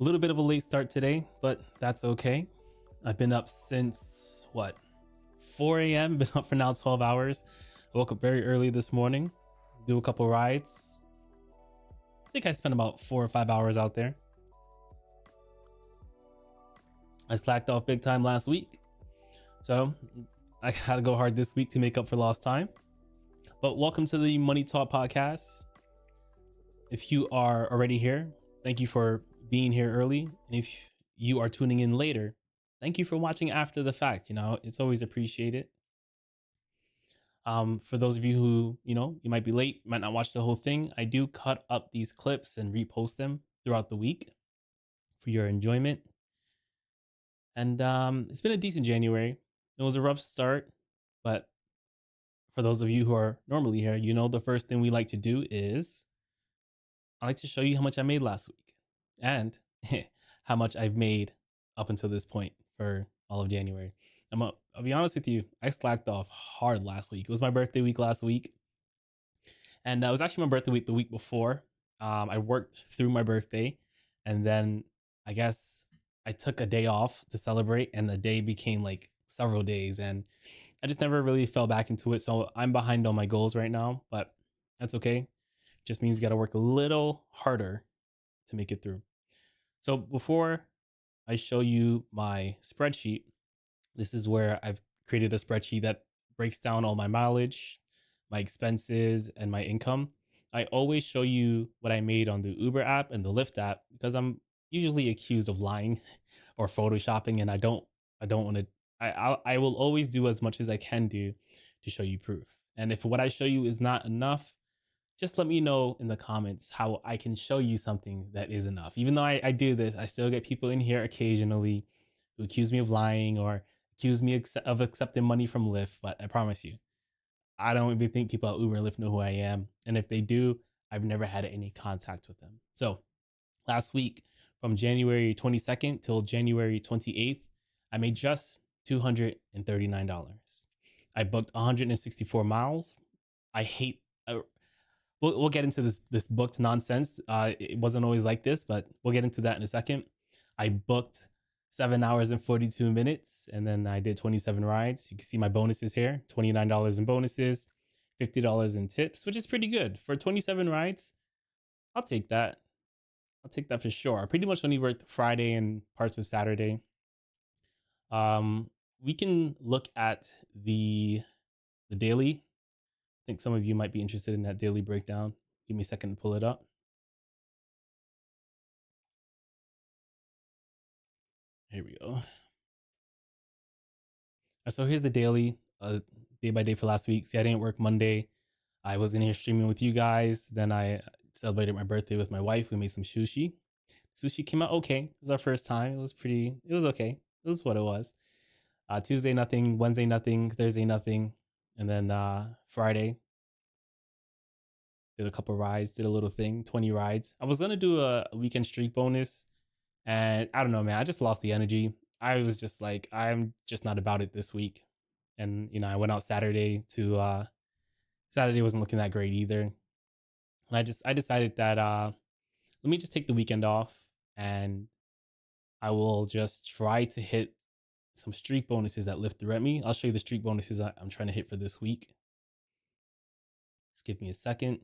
A little bit of a late start today, but that's okay. I've been up since 4 a.m. Been up for now 12 hours. I woke up very early this morning, do a couple rides. I think I spent about 4 or 5 hours out there. I slacked off big time last week, so I had to go hard this week to make up for lost time. But welcome to the Money Talk podcast. If you are already here, thank you for being here early. And if you are tuning in later, thank you for watching after the fact. It's always appreciated. For those of you who, you might be late, might not watch the whole thing, I do cut up these clips and repost them throughout the week for your enjoyment. And it's been a decent January. It was a rough start, but for those of you who are normally here, the first thing we like to do is I like to show you how much I made last week and how much I've made up until this point for all of January. I'll be honest with you, I slacked off hard last week. It was my birthday week last week. And it was actually my birthday week the week before. I worked through my birthday, and then I guess I took a day off to celebrate, and the day became like several days, and I just never really fell back into it. So I'm behind on my goals right now, but that's okay. Just means you got to work a little harder to make it through. So before I show you my spreadsheet, this is where I've created a spreadsheet that breaks down all my mileage, my expenses, and my income. I always show you what I made on the Uber app and the Lyft app because I'm usually accused of lying or photoshopping, and I don't want to. I will always do as much as I can do to show you proof. And if what I show you is not enough, just let me know in the comments how I can show you something that is enough. Even though I do this, I still get people in here occasionally who accuse me of lying or accuse me of accepting money from Lyft. But I promise you, I don't even think people at Uber and Lyft know who I am. And if they do, I've never had any contact with them. So last week, from January 22nd till January 28th, I made just $239. I booked 164 miles. I hate... We'll get into this booked nonsense. It wasn't always like this, but we'll get into that in a second. I booked 7 hours and 42 minutes, and then I did 27 rides. You can see my bonuses here, $29 in bonuses, $50 in tips, which is pretty good. For 27 rides, I'll take that. I'll take that for sure. I pretty much only worked Friday and parts of Saturday. We can look at the daily. I think some of you might be interested in that daily breakdown. Give me a second to pull it up. Here we go. So here's the daily, day by day for last week. See, I didn't work Monday. I was in here streaming with you guys. Then I celebrated my birthday with my wife. We made some sushi. Sushi came out okay. It was our first time. It was okay. It was what it was. Tuesday, nothing. Wednesday, nothing. Thursday, nothing. And then Friday, did a couple rides, did a little thing, 20 rides. I was going to do a weekend streak bonus, and I don't know, man. I just lost the energy. I was just like, I'm just not about it this week. And, I went out Saturday Saturday wasn't looking that great either. And I decided that, let me just take the weekend off, and I will just try to hit some streak bonuses that Lyft threw at me. I'll show you the streak bonuses I'm trying to hit for this week. Just give me a second.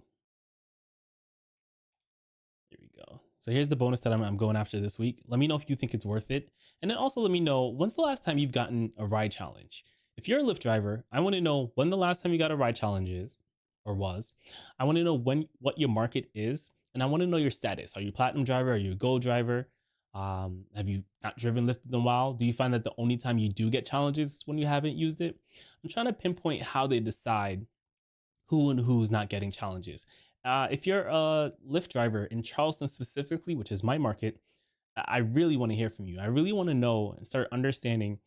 Here we go. So here's the bonus that I'm going after this week. Let me know if you think it's worth it. And then also let me know, when's the last time you've gotten a ride challenge? If you're a Lyft driver, I want to know when the last time you got a ride challenge is or was. I want to know what your market is. And I want to know your status. Are you a platinum driver? Are you a gold driver? Have you not driven Lyft in a while? Do you find that the only time you do get challenges is when you haven't used it? I'm trying to pinpoint how they decide who and who's not getting challenges. If you're a Lyft driver in Charleston specifically, which is my market, I really want to hear from you. I really want to know and start understanding,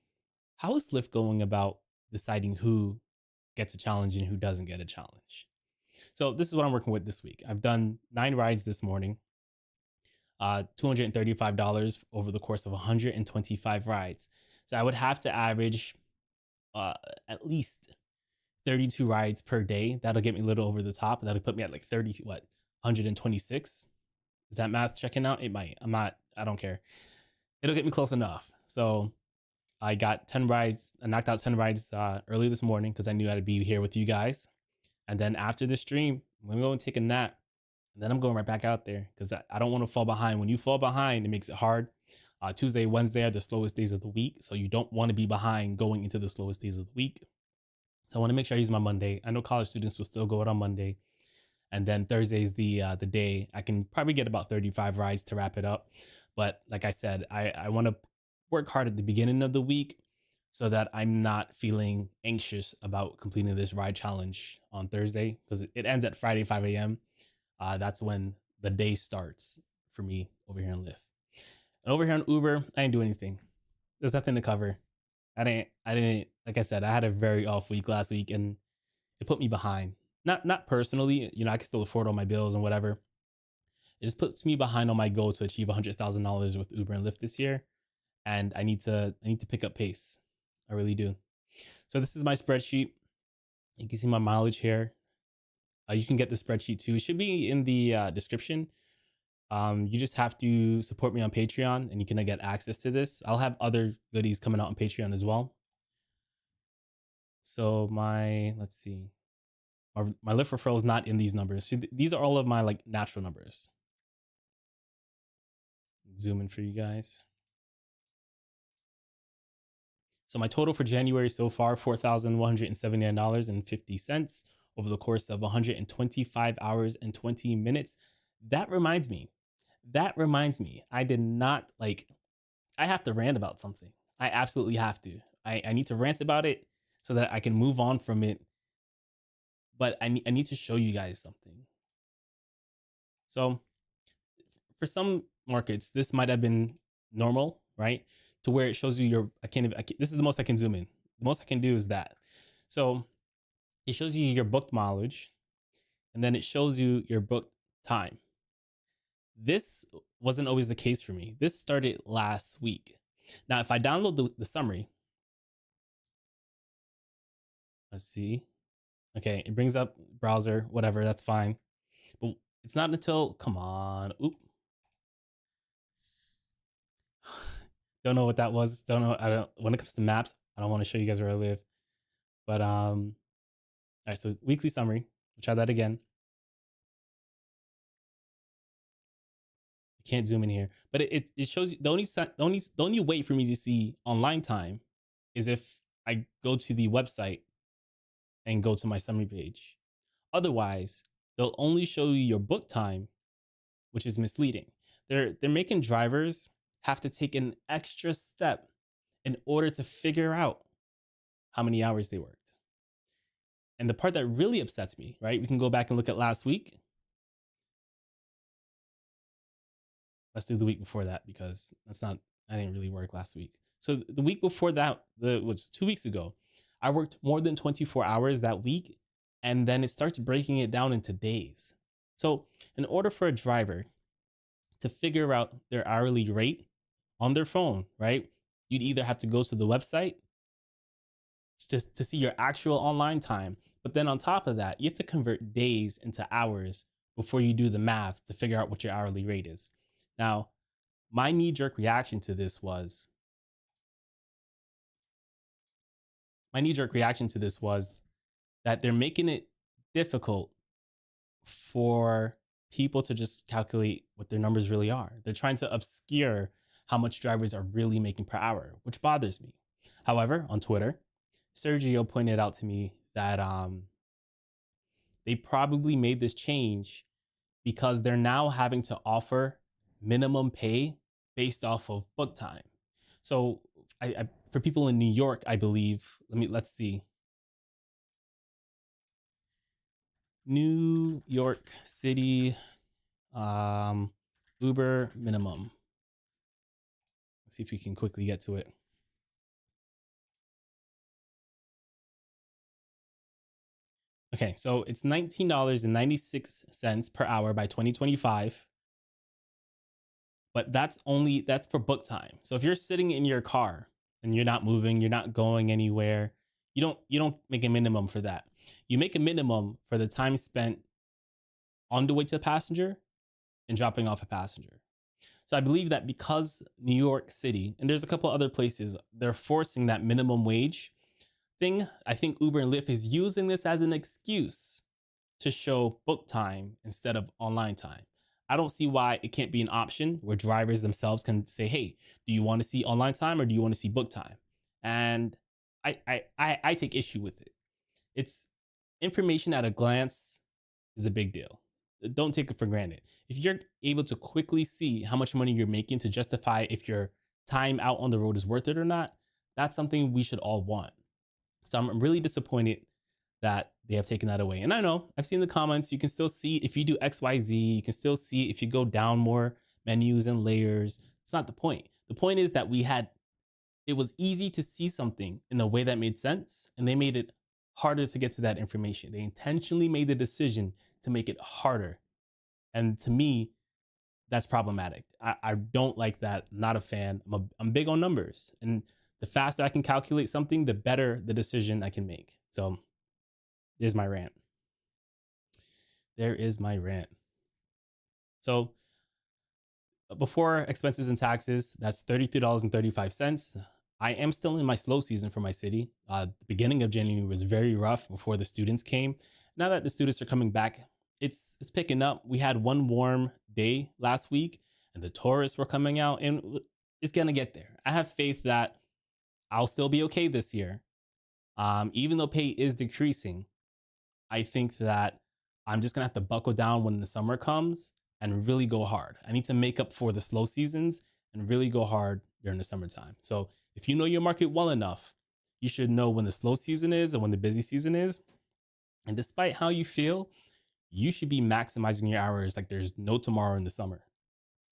how is Lyft going about deciding who gets a challenge and who doesn't get a challenge. So this is what I'm working with this week. I've done 9 rides this morning, $235 over the course of 125 rides. So I would have to average at least 32 rides per day. That'll get me a little over the top. That'll put me at like 126. Is that math checking out? It might. I'm not I don't care. It'll get me close enough. So I got 10 rides. I knocked out 10 rides early this morning because I knew I'd be here with you guys. And then after the stream, I'm going to go and take a nap. And then I'm going right back out there because I don't want to fall behind. When you fall behind, it makes it hard. Tuesday, Wednesday are the slowest days of the week. So you don't want to be behind going into the slowest days of the week. So I want to make sure I use my Monday. I know college students will still go out on Monday. And then Thursday is the day I can probably get about 35 rides to wrap it up. But like I said, I want to work hard at the beginning of the week so that I'm not feeling anxious about completing this ride challenge on Thursday because it ends at Friday, 5 a.m. That's when the day starts for me over here on Lyft. And over here on Uber, I didn't do anything. There's nothing to cover. I didn't, like I said, I had a very off week last week and it put me behind. Not personally, I can still afford all my bills and whatever. It just puts me behind on my goal to achieve $100,000 with Uber and Lyft this year. And I need to pick up pace. I really do. So this is my spreadsheet. You can see my mileage here. You can get the spreadsheet too. It should be in the description. You just have to support me on Patreon and you can get access to this. I'll have other goodies coming out on Patreon as well. So let's see. My Lyft referral is not in these numbers. These are all of my natural numbers. Zoom in for you guys. So my total for January so far, $4,179.50 over the course of 125 hours and 20 minutes. That reminds me, I did not I have to rant about something. I absolutely have to. I need to rant about it so that I can move on from it. But I need to show you guys something. So for some markets, this might have been normal, right? To where it shows you this is the most I can zoom in. The most I can do is that. So it shows you your booked mileage and then it shows you your booked time. This wasn't always the case for me. This started last week. Now, if I download the summary, let's see. Okay, it brings up browser, whatever, that's fine. But it's not until, come on, don't know what that was. When it comes to maps, I don't want to show you guys where I live. But all right, so weekly summary. We'll try that again. I can't zoom in here, but it shows you the only way for me to see online time is if I go to the website and go to my summary page. Otherwise, they'll only show you your book time, which is misleading. They're making drivers have to take an extra step in order to figure out how many hours they worked. And the part that really upsets me, right? We can go back and look at last week. Let's do the week before that because I didn't really work last week. So the week before that, which 2 weeks ago, I worked more than 24 hours that week. And then it starts breaking it down into days. So in order for a driver to figure out their hourly rate on their phone, right? You'd either have to go to the website to see your actual online time. But then on top of that, you have to convert days into hours before you do the math to figure out what your hourly rate is. Now, my knee-jerk reaction to this was that they're making it difficult for people to just calculate what their numbers really are. They're trying to obscure how much drivers are really making per hour, which bothers me. However, on Twitter, Sergio pointed out to me that they probably made this change because they're now having to offer minimum pay based off of book time. So for people in New York, I believe, let's see. New York City Uber minimum. Let's see if we can quickly get to it. Okay, so it's $19.96 per hour by 2025. But that's for book time. So if you're sitting in your car and you're not moving, you're not going anywhere, you don't make a minimum for that. You make a minimum for the time spent on the way to the passenger and dropping off a passenger. So I believe that because New York City, and there's a couple other places, they're forcing that minimum wage thing. I think Uber and Lyft is using this as an excuse to show book time instead of online time. I don't see why it can't be an option where drivers themselves can say, "Hey, do you want to see online time or do you want to see book time?" And I take issue with it. It's information at a glance is a big deal. Don't take it for granted. If you're able to quickly see how much money you're making to justify if your time out on the road is worth it or not, that's something we should all want. So I'm really disappointed that they have taken that away. And I know I've seen the comments. You can still see if you do XYZ, you can still see if you go down more menus and layers. It's not the point. The point is that it was easy to see something in a way that made sense, and they made it harder to get to that information. They intentionally made the decision to make it harder. And to me, that's problematic. I don't like that. I'm not a fan. I'm big on numbers. And the faster I can calculate something, the better the decision I can make. So there's my rant. There is my rant. So before expenses and taxes, that's $33.35. I am still in my slow season for my city. The beginning of January was very rough before the students came. Now that the students are coming back, it's picking up. We had one warm day last week, and the tourists were coming out, and it's gonna get there. I have faith that I'll still be okay this year. Even though pay is decreasing, I think that I'm just gonna have to buckle down when the summer comes and really go hard. I need to make up for the slow seasons and really go hard during the summertime. So if you know your market well enough, you should know when the slow season is and when the busy season is. And despite how you feel, you should be maximizing your hours like there's no tomorrow in the summer,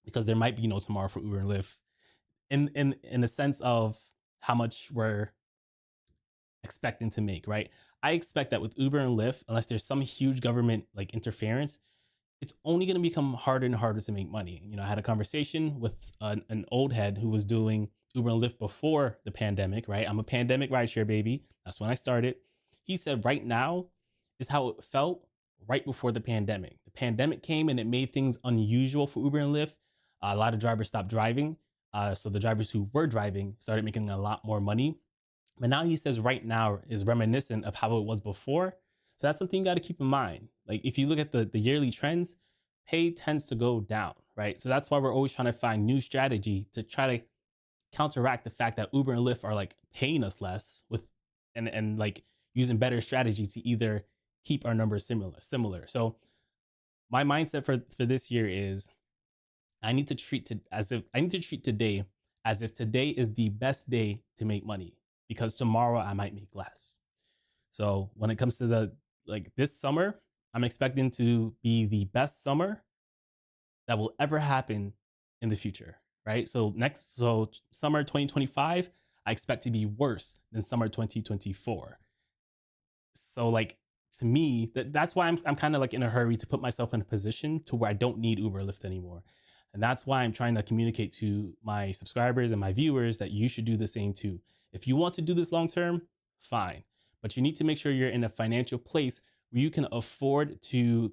because there might be no tomorrow for Uber and Lyft in the sense of how much we're expecting to make, right? I expect that with Uber and Lyft, unless there's some huge government like interference, it's only going to become harder and harder to make money. You know, I had a conversation with an old head who was doing Uber and Lyft before the pandemic, right? I'm a pandemic rideshare baby. That's when I started. He said right now is how it felt right before the pandemic. The pandemic came and it made things unusual for Uber and Lyft. A lot of drivers stopped driving. So the drivers who were driving started making a lot more money. But now he says right now is reminiscent of how it was before. So that's something you got to keep in mind. Like if you look at the yearly trends, pay tends to go down, right? So that's why we're always trying to find new strategy to try to counteract the fact that Uber and Lyft are like paying us less with and like using better strategy to either keep our numbers similar. So my mindset for this year is I need to treat today as if today is the best day to make money, because tomorrow I might make less. So when it comes to this summer, I'm expecting to be the best summer that will ever happen in the future, right? So summer 2025, I expect to be worse than summer 2024. So like to me, that's why I'm kind of like in a hurry to put myself in a position to where I don't need Uber or Lyft anymore. And that's why I'm trying to communicate to my subscribers and my viewers that you should do the same too. If you want to do this long term, fine. But you need to make sure you're in a financial place where you can afford to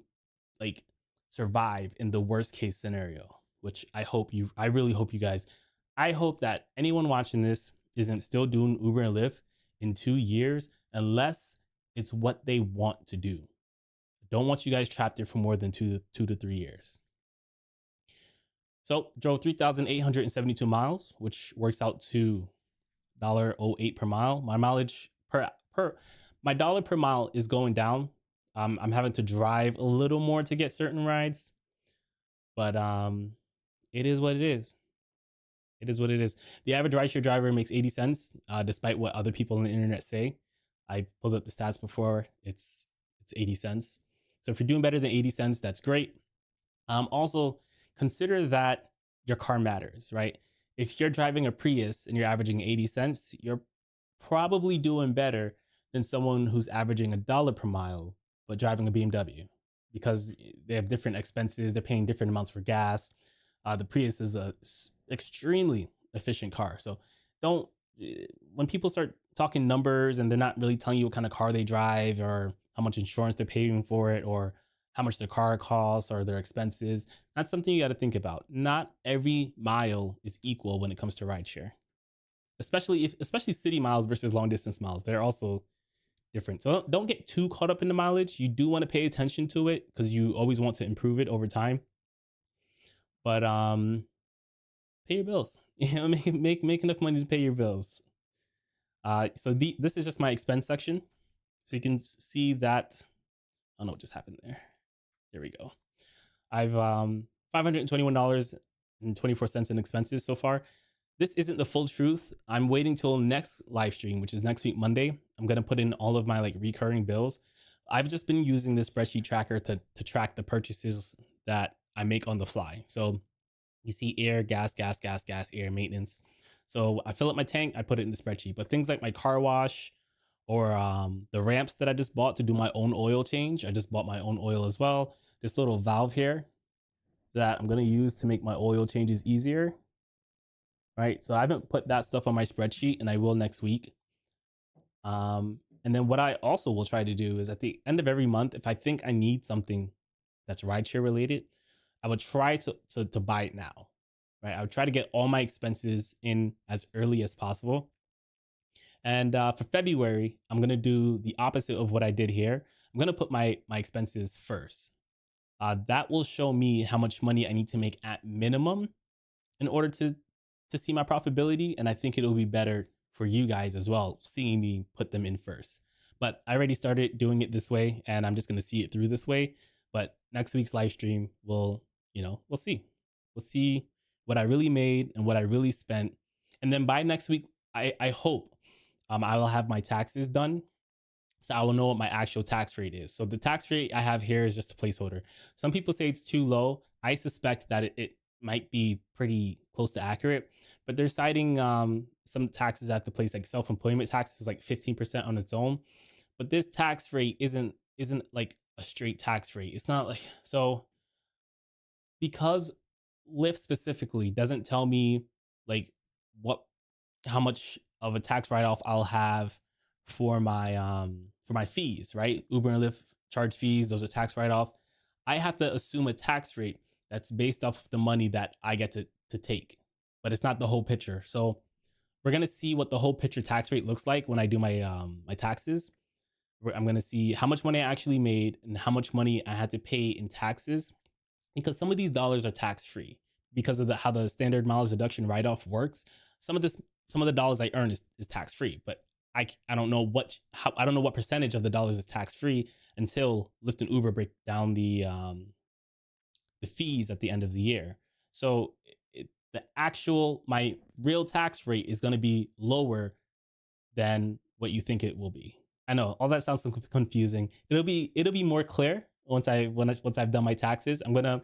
like survive in the worst case scenario, which I really hope you guys, I hope that anyone watching this isn't still doing Uber and Lyft in 2 years, unless it's what they want to do. I don't want you guys trapped there for more than two to 3 years. So drove 3,872 miles, which works out to $1.08 per mile. My mileage my dollar per mile is going down. I'm having to drive a little more to get certain rides, but it is what it is. It is what it is. The average rideshare driver makes 80 cents, despite what other people on the internet say. I pulled up the stats before. It's 80 cents. So if you're doing better than 80 cents, that's great. Also, consider that your car matters, right? If you're driving a Prius and you're averaging 80 cents, you're probably doing better than someone who's averaging $1 per mile but driving a BMW, because they have different expenses. They're paying different amounts for gas. The Prius is a extremely efficient car. So when people start talking numbers and they're not really telling you what kind of car they drive or how much insurance they're paying for it or how much their car costs or their expenses. That's something you got to think about. Not every mile is equal when it comes to rideshare, especially city miles versus long distance miles. They're also different. So don't get too caught up in the mileage. You do want to pay attention to it because you always want to improve it over time. But pay your bills. Make enough money to pay your bills. This is just my expense section. So you can see that. I don't know what just happened there. There we go. I've $521.24 in expenses so far. This isn't the full truth. I'm waiting till next live stream, which is next week, Monday. I'm going to put in all of my like recurring bills. I've just been using this spreadsheet tracker to track the purchases that I make on the fly. So you see air, gas, air, maintenance. So I fill up my tank, I put it in the spreadsheet. But things like my car wash or the ramps that I just bought to do my own oil change, I just bought my own oil as well. This little valve here that I'm going to use to make my oil changes easier. Right. So I haven't put that stuff on my spreadsheet, and I will next week. And then what I also will try to do is at the end of every month, if I think I need something that's rideshare related, I would try to buy it now. Right. I would try to get all my expenses in as early as possible. And for February, I'm going to do the opposite of what I did here. I'm going to put my expenses first. That will show me how much money I need to make at minimum in order to see my profitability. And I think it'll be better for you guys as well, seeing me put them in first. But I already started doing it this way, and I'm just going to see it through this way. But next week's live stream we'll see. We'll see what I really made and what I really spent. And then by next week, I hope I will have my taxes done. So I will know what my actual tax rate is. So the tax rate I have here is just a placeholder. Some people say it's too low. I suspect that it might be pretty close to accurate, but they're citing some taxes at the place, like self-employment taxes, like 15% on its own. But this tax rate isn't like a straight tax rate. It's not like, so because Lyft specifically doesn't tell me like how much of a tax write-off I'll have for my fees, right? Uber and Lyft charge fees, those are tax write-off. I have to assume a tax rate that's based off of the money that I get to take, but it's not the whole picture. So we're gonna see what the whole picture tax rate looks like when I do my my taxes. I'm gonna see how much money I actually made and how much money I had to pay in taxes, because some of these dollars are tax free because of how the standard mileage deduction write off works. Some of the dollars I earn is tax free, but I don't know I don't know what percentage of the dollars is tax free until Lyft and Uber break down the fees at the end of the year. So my real tax rate is going to be lower than what you think it will be. I know all that sounds confusing. It'll be more clear once I've done my taxes. I'm gonna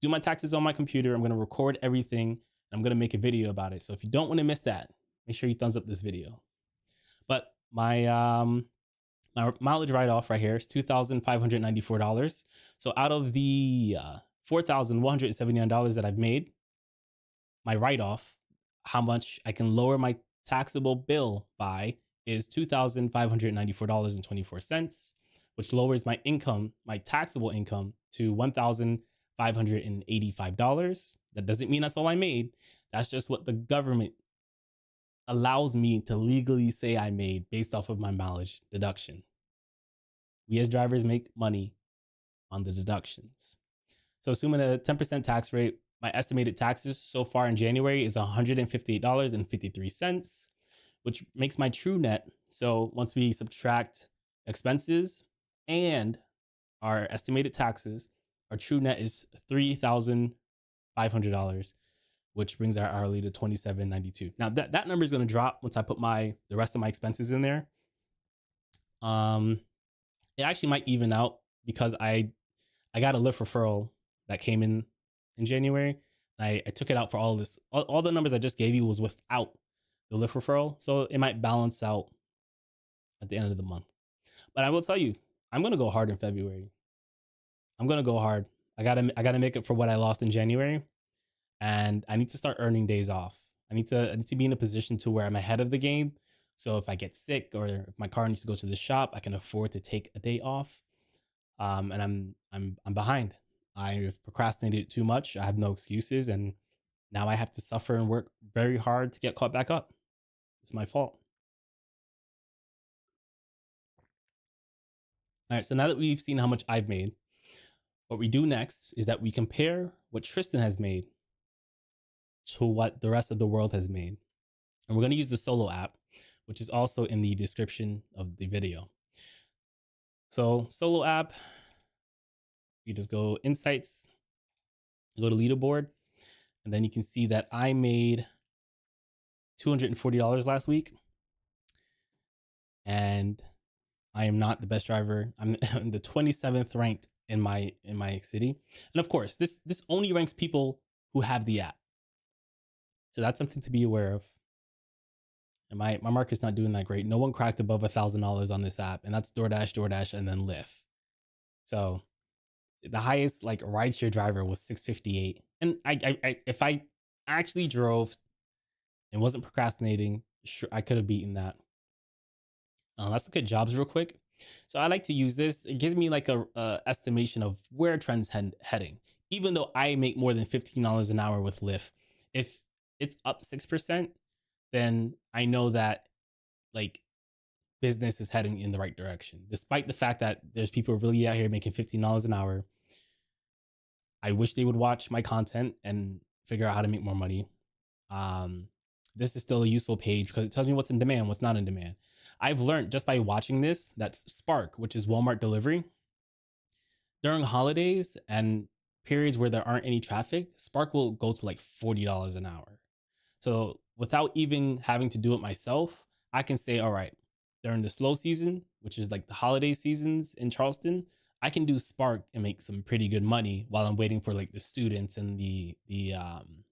do my taxes on my computer. I'm gonna record everything. I'm gonna make a video about it. So if you don't want to miss that, make sure you thumbs up this video. But my mileage write-off right here is $2,594. So out of the $4,179 that I've made, my write-off, how much I can lower my taxable bill by, is $2,594.24, which lowers my income, my taxable income, to $1,585. That doesn't mean that's all I made. That's just what the government allows me to legally say I made based off of my mileage deduction. We as drivers make money on the deductions. So assuming a 10% tax rate, my estimated taxes so far in January is $158.53, which makes my true net. So once we subtract expenses and our estimated taxes, our true net is $3,500, which brings our hourly to $27.92. Now that number is going to drop once I put the rest of my expenses in there. It actually might even out because I got a Lyft referral that came in January. I took it out for all of this. All the numbers I just gave you was without the Lyft referral, so it might balance out at the end of the month. But I will tell you, I'm gonna go hard in February. I'm gonna go hard. I gotta make it for what I lost in January, and I need to start earning days off. I need to be in a position to where I'm ahead of the game. So if I get sick or if my car needs to go to the shop, I can afford to take a day off. And I'm behind. I've procrastinated too much. I have no excuses, and now I have to suffer and work very hard to get caught back up. It's my fault. All right, so now that we've seen how much I've made, what we do next is that we compare what Tristan has made to what the rest of the world has made. And we're going to use the Solo app, which is also in the description of the video. So, Solo app, you just go Insights, go to Leaderboard, and then you can see that I made $240 last week. And I am not the best driver. I'm the 27th ranked in my city. And of course, this only ranks people who have the app. So that's something to be aware of. And my market's not doing that great. No one cracked above $1,000 on this app, and that's DoorDash, and then Lyft. So the highest like rideshare driver was 658. And I if I actually drove and wasn't procrastinating, sure I could have beaten that. Let's look at jobs real quick. So I like to use this. It gives me like a estimation of where trends heading. Even though I make more than $15 an hour with Lyft, if it's up 6%, then I know that like business is heading in the right direction. Despite the fact that there's people really out here making $15 an hour, I wish they would watch my content and figure out how to make more money. This is still a useful page because it tells me what's in demand, what's not in demand. I've learned just by watching this that Spark, which is Walmart delivery, during holidays and periods where there aren't any traffic, Spark will go to like $40 an hour. So without even having to do it myself, I can say, all right, during the slow season, which is like the holiday seasons in Charleston, I can do Spark and make some pretty good money while I'm waiting for like the students and the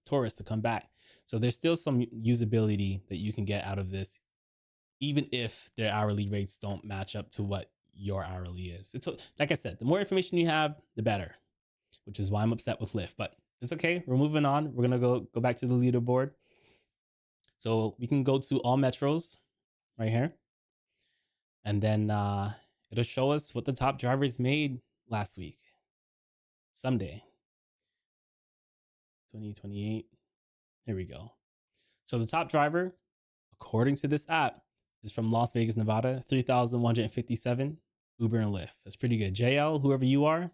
tourists to come back. So there's still some usability that you can get out of this, even if their hourly rates don't match up to what your hourly is. It's like I said, the more information you have, the better, which is why I'm upset with Lyft, but it's okay. We're moving on. We're going to go back to the leaderboard. So we can go to all metros right here. And then it'll show us what the top drivers made last week. Someday. 2028. Here we go. So the top driver, according to this app, is from Las Vegas, Nevada, 3,157, Uber and Lyft. That's pretty good. JL, whoever you are,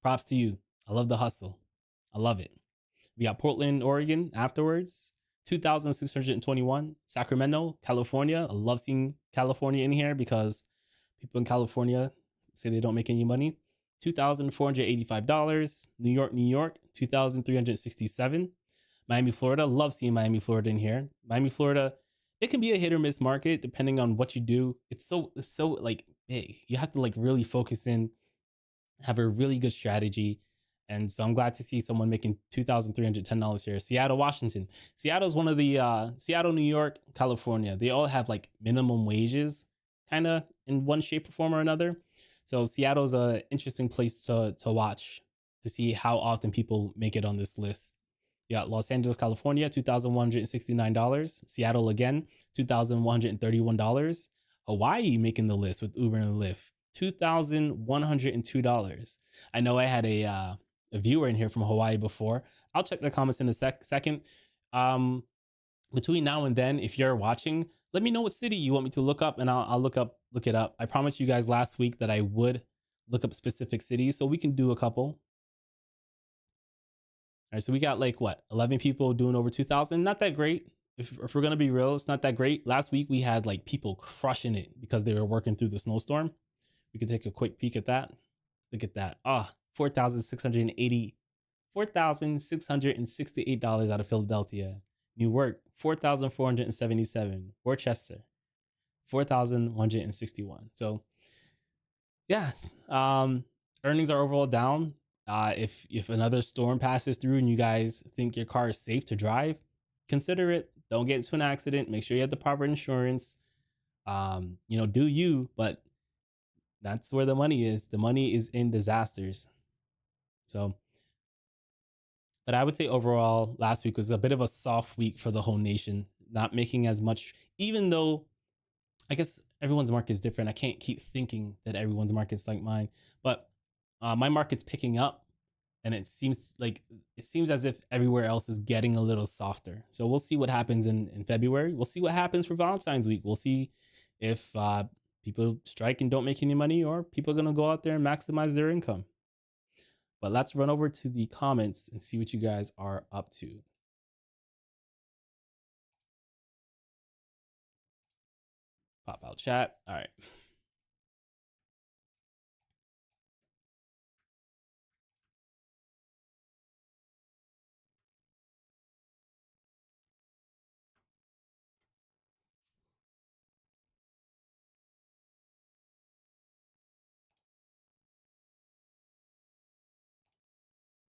props to you. I love the hustle. I love it. We got Portland, Oregon afterwards, 2,621. Sacramento, California. I love seeing California in here because people in California say they don't make any money. $2,485. New York, 2,367. Miami, Florida. Love seeing Miami, Florida in here. Miami, Florida, it can be a hit or miss market depending on what you do. It's so like big. You have to like really focus in, have a really good strategy. And so I'm glad to see someone making $2,310 here. Seattle, Washington. Seattle's one of the Seattle, New York, California. They all have like minimum wages kind of in one shape or form or another. So Seattle's a interesting place to watch to see how often people make it on this list. You got Los Angeles, California, $2,169. Seattle again, $2,131. Hawaii making the list with Uber and Lyft, $2,102. I know I had a viewer in here from Hawaii before. I'll check the comments in a second. Between now and then, if you're watching, let me know what city you want me to look up, and I'll look it up. I promised you guys last week that I would look up specific cities, so we can do a couple. All right, so we got like what, 11 people doing over 2,000. Not that great. If we're gonna be real, it's not that great. Last week we had like people crushing it because they were working through the snowstorm. We can take a quick peek at that. Look at that. $4,668 out of Philadelphia. Newark, 4,477. Worcester, 4,161. So yeah, earnings are overall down. If another storm passes through and you guys think your car is safe to drive, consider it. Don't get into an accident. Make sure you have the proper insurance. Do you, but that's where the money is. The money is in disasters. So, but I would say overall, last week was a bit of a soft week for the whole nation, not making as much, even though I guess everyone's market is different. I can't keep thinking that everyone's market's like mine, but my market's picking up, and it seems as if everywhere else is getting a little softer. So we'll see what happens in February. We'll see what happens for Valentine's week. We'll see if people strike and don't make any money, or people are gonna go out there and maximize their income. But let's run over to the comments and see what you guys are up to. Pop out chat. All right.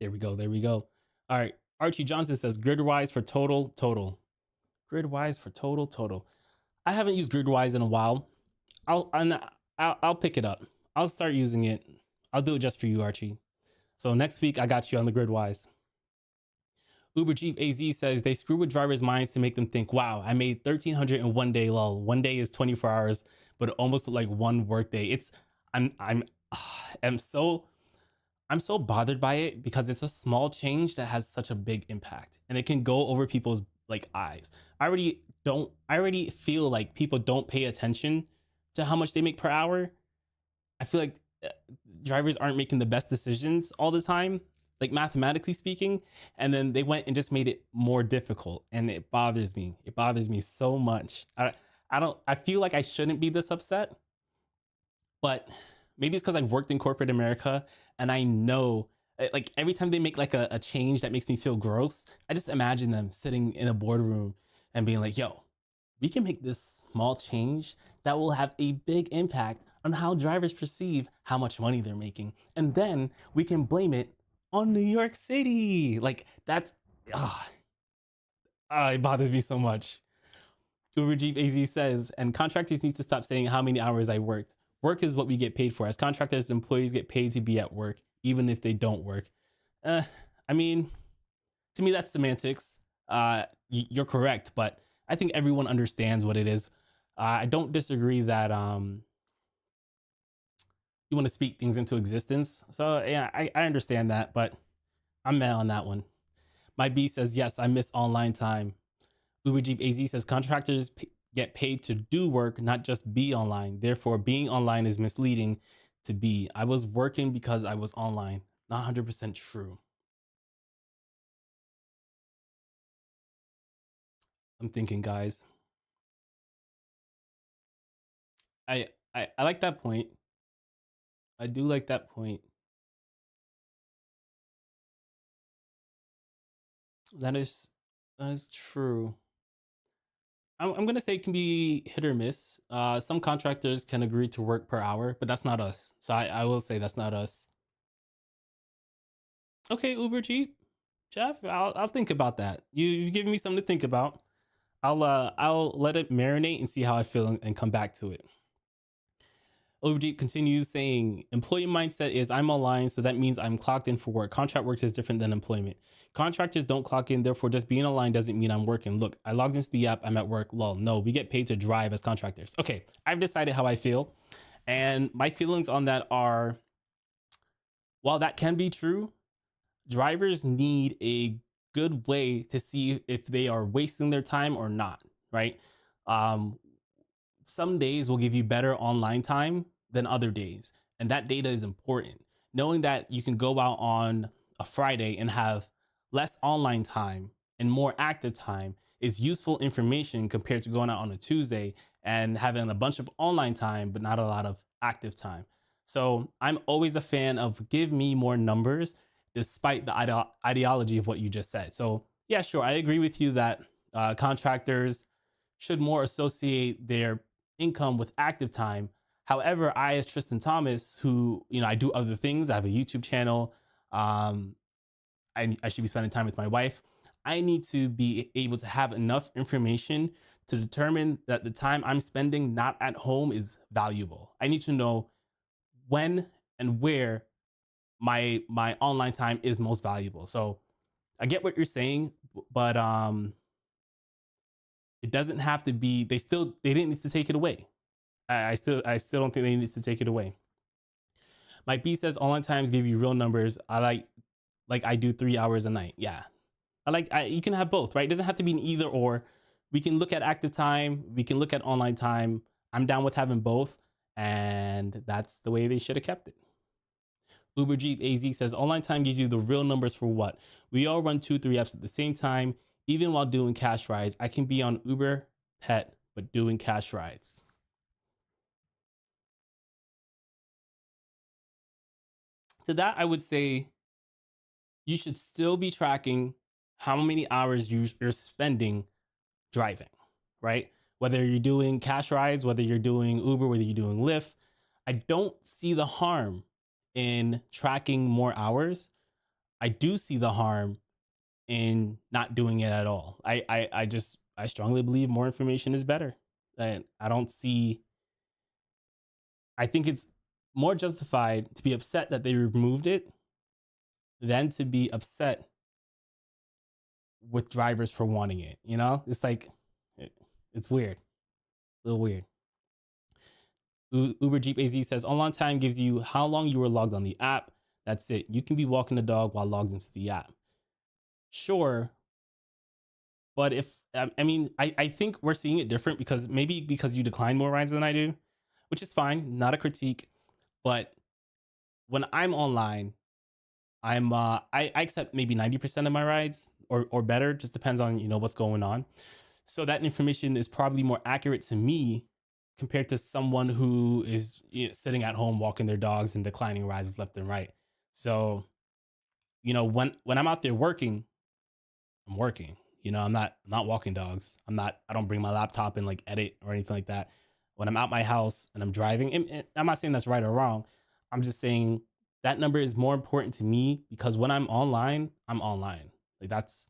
There we go. There we go. All right. Archie Johnson says Gridwise for total. Gridwise for total. I haven't used Gridwise in a while. I'll pick it up. I'll start using it. I'll do it just for you, Archie. So next week I got you on the Gridwise. Uber Jeep AZ says they screw with drivers' minds to make them think, wow, I made 1,300 in one day. Lol. One day is 24 hours, but almost like one work day. I'm I'm so I'm so bothered by it because it's a small change that has such a big impact, and it can go over people's like eyes. I already feel like people don't pay attention to how much they make per hour. I feel like drivers aren't making the best decisions all the time, like mathematically speaking, and then they went and just made it more difficult, and it bothers me. It bothers me so much. I feel like I shouldn't be this upset, but maybe it's because I've worked in corporate America and I know like every time they make like a change that makes me feel gross, I just imagine them sitting in a boardroom and being like, yo, we can make this small change that will have a big impact on how drivers perceive how much money they're making. And then we can blame it on New York City. Like that's, oh, it bothers me so much. Uber Jeep AZ says, and contractors need to stop saying how many hours I worked. Work is what we get paid for. As contractors, employees get paid to be at work, even if they don't work. I mean, to me, that's semantics. You're correct, but I think everyone understands what it is. I don't disagree that you want to speak things into existence. So yeah, I understand that, but I'm mad on that one. My B says, yes, I miss online time. Uber Jeep AZ says contractors get paid to do work, not just be online. Therefore, being online is misleading to be. I was working because I was online. Not 100% true. I'm thinking, guys. I like that point. I do like that point. That is that is true. I'm gonna say it can be hit or miss. Some contractors can agree to work per hour, but that's not us. So I will say that's not us. Okay, Uber Jeep, Jeff, I'll think about that. You've given me something to think about. I'll let it marinate and see how I feel and come back to it. Overdeep continues saying, employee mindset is I'm online, so that means I'm clocked in for work. Contract work is different than employment. Contractors don't clock in, therefore just being online doesn't mean I'm working. Look, I logged into the app, I'm at work. Lol. No, we get paid to drive as contractors. Okay, I've decided how I feel. And my feelings on that are, while that can be true, drivers need a good way to see if they are wasting their time or not, right? Um, some days will give you better online time than other days. And that data is important. Knowing that you can go out on a Friday and have less online time and more active time is useful information compared to going out on a Tuesday and having a bunch of online time, but not a lot of active time. So I'm always a fan of give me more numbers despite the ideology of what you just said. So yeah, sure. I agree with you that contractors should more associate their income with active time. However, I, as Tristan Thomas, who, I do other things, I have a YouTube channel, um, I should be spending time with my wife. I need to be able to have enough information to determine that the time I'm spending not at home is valuable. I need to know when and where my online time is most valuable. So I get what you're saying, but it doesn't have to be. They didn't need to take it away. I still don't think they need to take it away. Mike B says online times give you real numbers. I like I do 3 hours a night. Yeah, you can have both, right? It doesn't have to be an either or. We can look at active time. We can look at online time. I'm down with having both, and that's the way they should have kept it. Uber Jeep AZ says online time gives you the real numbers for what? We all run 2, 3 apps at the same time, even while doing cash rides. I can be on Uber Pet, but doing cash rides. To that, I would say you should still be tracking how many hours you're spending driving, right? Whether you're doing cash rides, whether you're doing Uber, whether you're doing Lyft, I don't see the harm in tracking more hours. I do see the harm in not doing it at all. I strongly believe more information is better. And I don't see, I think it's more justified to be upset that they removed it than to be upset with drivers for wanting it. You know, it's like, it's weird, a little weird. Uber Jeep AZ says online time gives you how long you were logged on the app. That's it. You can be walking the dog while logged into the app. Sure. But if, I mean, I think we're seeing it different because maybe because you decline more rides than I do, which is fine, not a critique. But when I'm online, I accept maybe 90% of my rides or better, just depends on, what's going on. So that information is probably more accurate to me compared to someone who is sitting at home walking their dogs and declining rides left and right. So, when I'm out there working, I'm working. I'm not walking dogs. I don't bring my laptop and like edit or anything like that. When I'm out my house and I'm driving, and I'm not saying that's right or wrong. I'm just saying that number is more important to me because when I'm online, I'm online. Like that's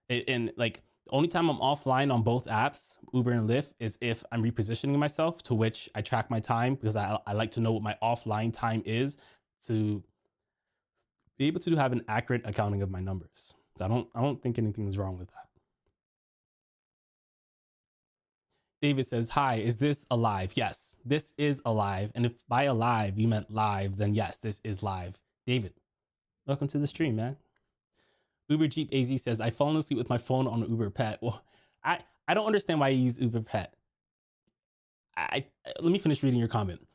it, and like the only time I'm offline on both apps, Uber and Lyft, is if I'm repositioning myself, to which I track my time because I like to know what my offline time is to be able to have an accurate accounting of my numbers. So I don't think anything is wrong with that. David says, "Hi, is this alive?" Yes, this is alive. And if by alive you meant live, then yes, this is live. David, welcome to the stream, man. Uber Jeep AZ says, "I've fallen asleep with my phone on Uber Pet." Well, I don't understand why you use Uber Pet. Let me finish reading your comment.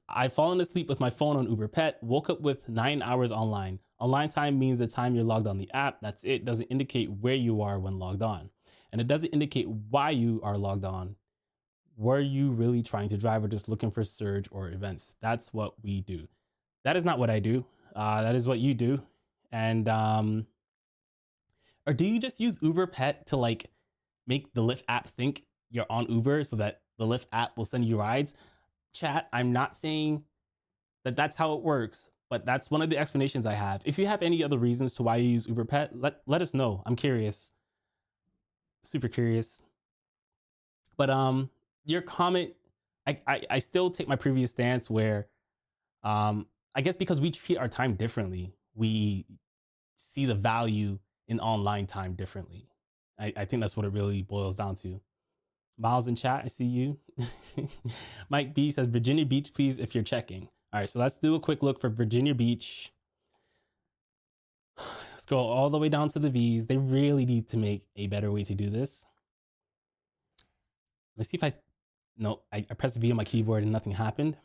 I've fallen asleep with my phone on Uber Pet, woke up with 9 hours online. Online time means the time you're logged on the app. That's it. Doesn't indicate where you are when logged on. And it doesn't indicate why you are logged on. Were you really trying to drive or just looking for surge or events? That's what we do. That is not what I do. That is what you do. And or do you just use Uber Pet to like make the Lyft app think you're on Uber so that the Lyft app will send you rides? Chat, I'm not saying that that's how it works, but that's one of the explanations I have. If you have any other reasons to why you use Uber Pet, let us know. I'm curious, super curious. But your comment, I still take my previous stance where I guess because we treat our time differently, we see the value in online time differently. I think that's what it really boils down to. Miles in chat, I see you. Mike B says Virginia Beach, please, if you're checking. All right, so let's do a quick look for Virginia Beach. Scroll all the way down to the V's. They really need to make a better way to do this. Let's see if I pressed the V on my keyboard and nothing happened.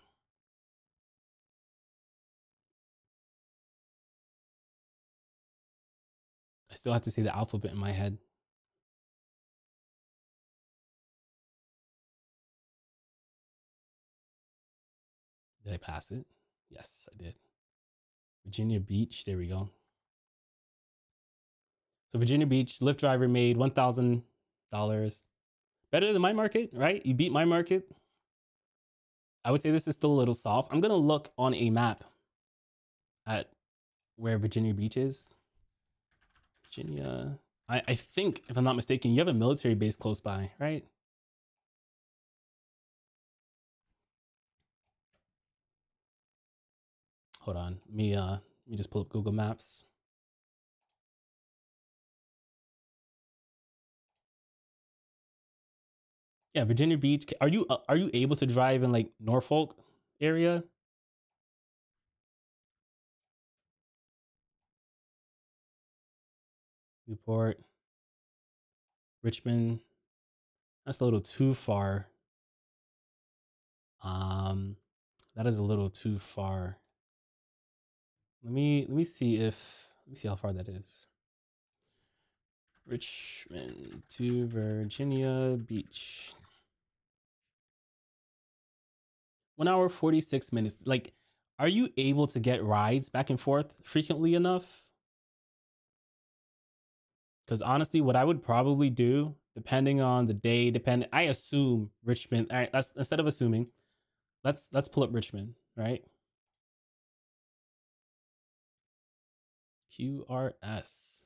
I still have to say the alphabet in my head. Did I pass it? Yes, I did. Virginia Beach. There we go. So Virginia Beach, Lyft driver made $1,000. Better than my market, right? You beat my market. I would say this is still a little soft. I'm going to look on a map at where Virginia Beach is. Virginia. I think, if I'm not mistaken, you have a military base close by, right? Hold on. Let me just pull up Google Maps. Yeah, Virginia Beach. Are you able to drive in like Norfolk area? Newport, Richmond. That's a little too far. Um, that is a little too far. Let me see how far that is. Richmond to Virginia Beach. 1 hour 46 minutes. Like, are you able to get rides back and forth frequently enough? Because honestly, what I would probably do, depending on the day, I assume Richmond. All right, let's instead of assuming, let's pull up Richmond, right? QRS.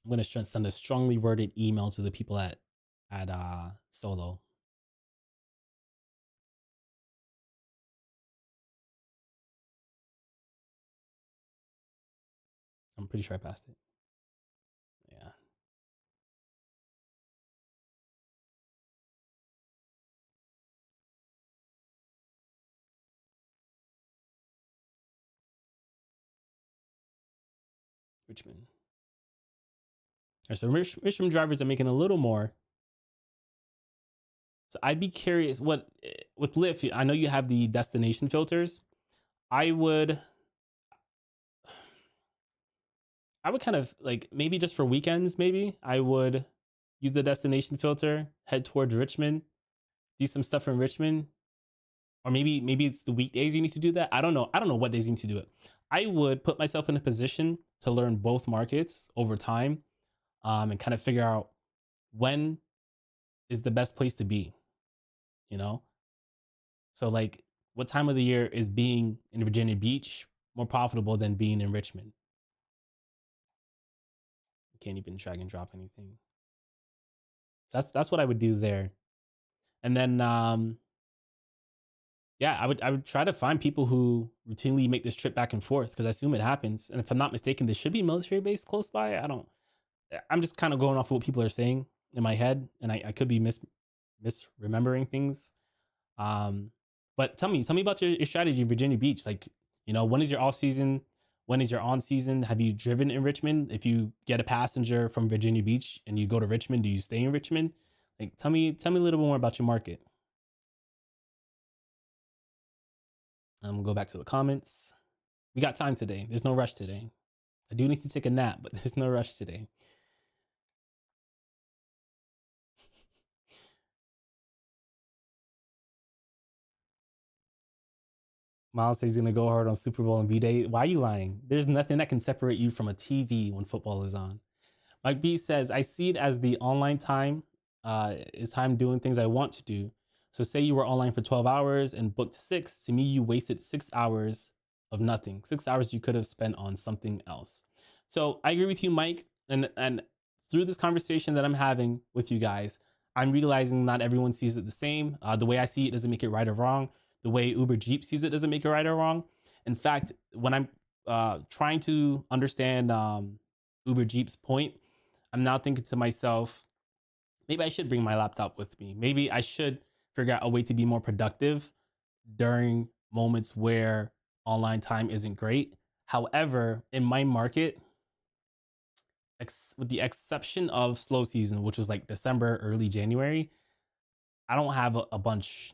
I'm gonna send a strongly worded email to the people at Solo. I'm pretty sure I passed it. Yeah, Richmond. All right, so Richmond drivers are making a little more. So I'd be curious what with Lyft. I know you have the destination filters. I would I would kind of like maybe just for weekends, maybe I would use the destination filter, head towards Richmond, do some stuff in Richmond, or maybe it's the weekdays you need to do that. I don't know. I don't know what days you need to do it. I would put myself in a position to learn both markets over time, and kind of figure out when is the best place to be. You know, so like what time of the year is being in Virginia Beach more profitable than being in Richmond? You can't even drag and drop anything. So that's what I would do there. And then yeah, I would try to find people who routinely make this trip back and forth because I assume it happens. And if I'm not mistaken, there should be a military base close by. I don't. I'm just kind of going off of what people are saying in my head, and I could be misremembering things. Um, but tell me about your strategy in Virginia Beach. Like, when is your off season? When is your on season? Have you driven in Richmond? If you get a passenger from Virginia Beach and you go to Richmond, do you stay in Richmond? Like, tell me a little bit more about your market. I'm gonna go back to the comments. We got time today. There's no rush today. I do need to take a nap, but there's no rush today. Miles says he's gonna go hard on Super Bowl and B Day. Why are you lying? There's nothing that can separate you from a TV when football is on. Mike B says, I see it as the online time is time doing things I want to do. So say you were online for 12 hours and booked six. To me, you wasted 6 hours of nothing. 6 hours you could have spent on something else. So I agree with you, Mike. And through this conversation that I'm having with you guys, I'm realizing not everyone sees it the same. The way I see it doesn't make it right or wrong. The way Uber Jeep sees it doesn't make it right or wrong. In fact, when I'm trying to understand Uber Jeep's point, I'm now thinking to myself, maybe I should bring my laptop with me. Maybe I should figure out a way to be more productive during moments where online time isn't great. However, in my market, with the exception of slow season, which was like December, early January, I don't have a bunch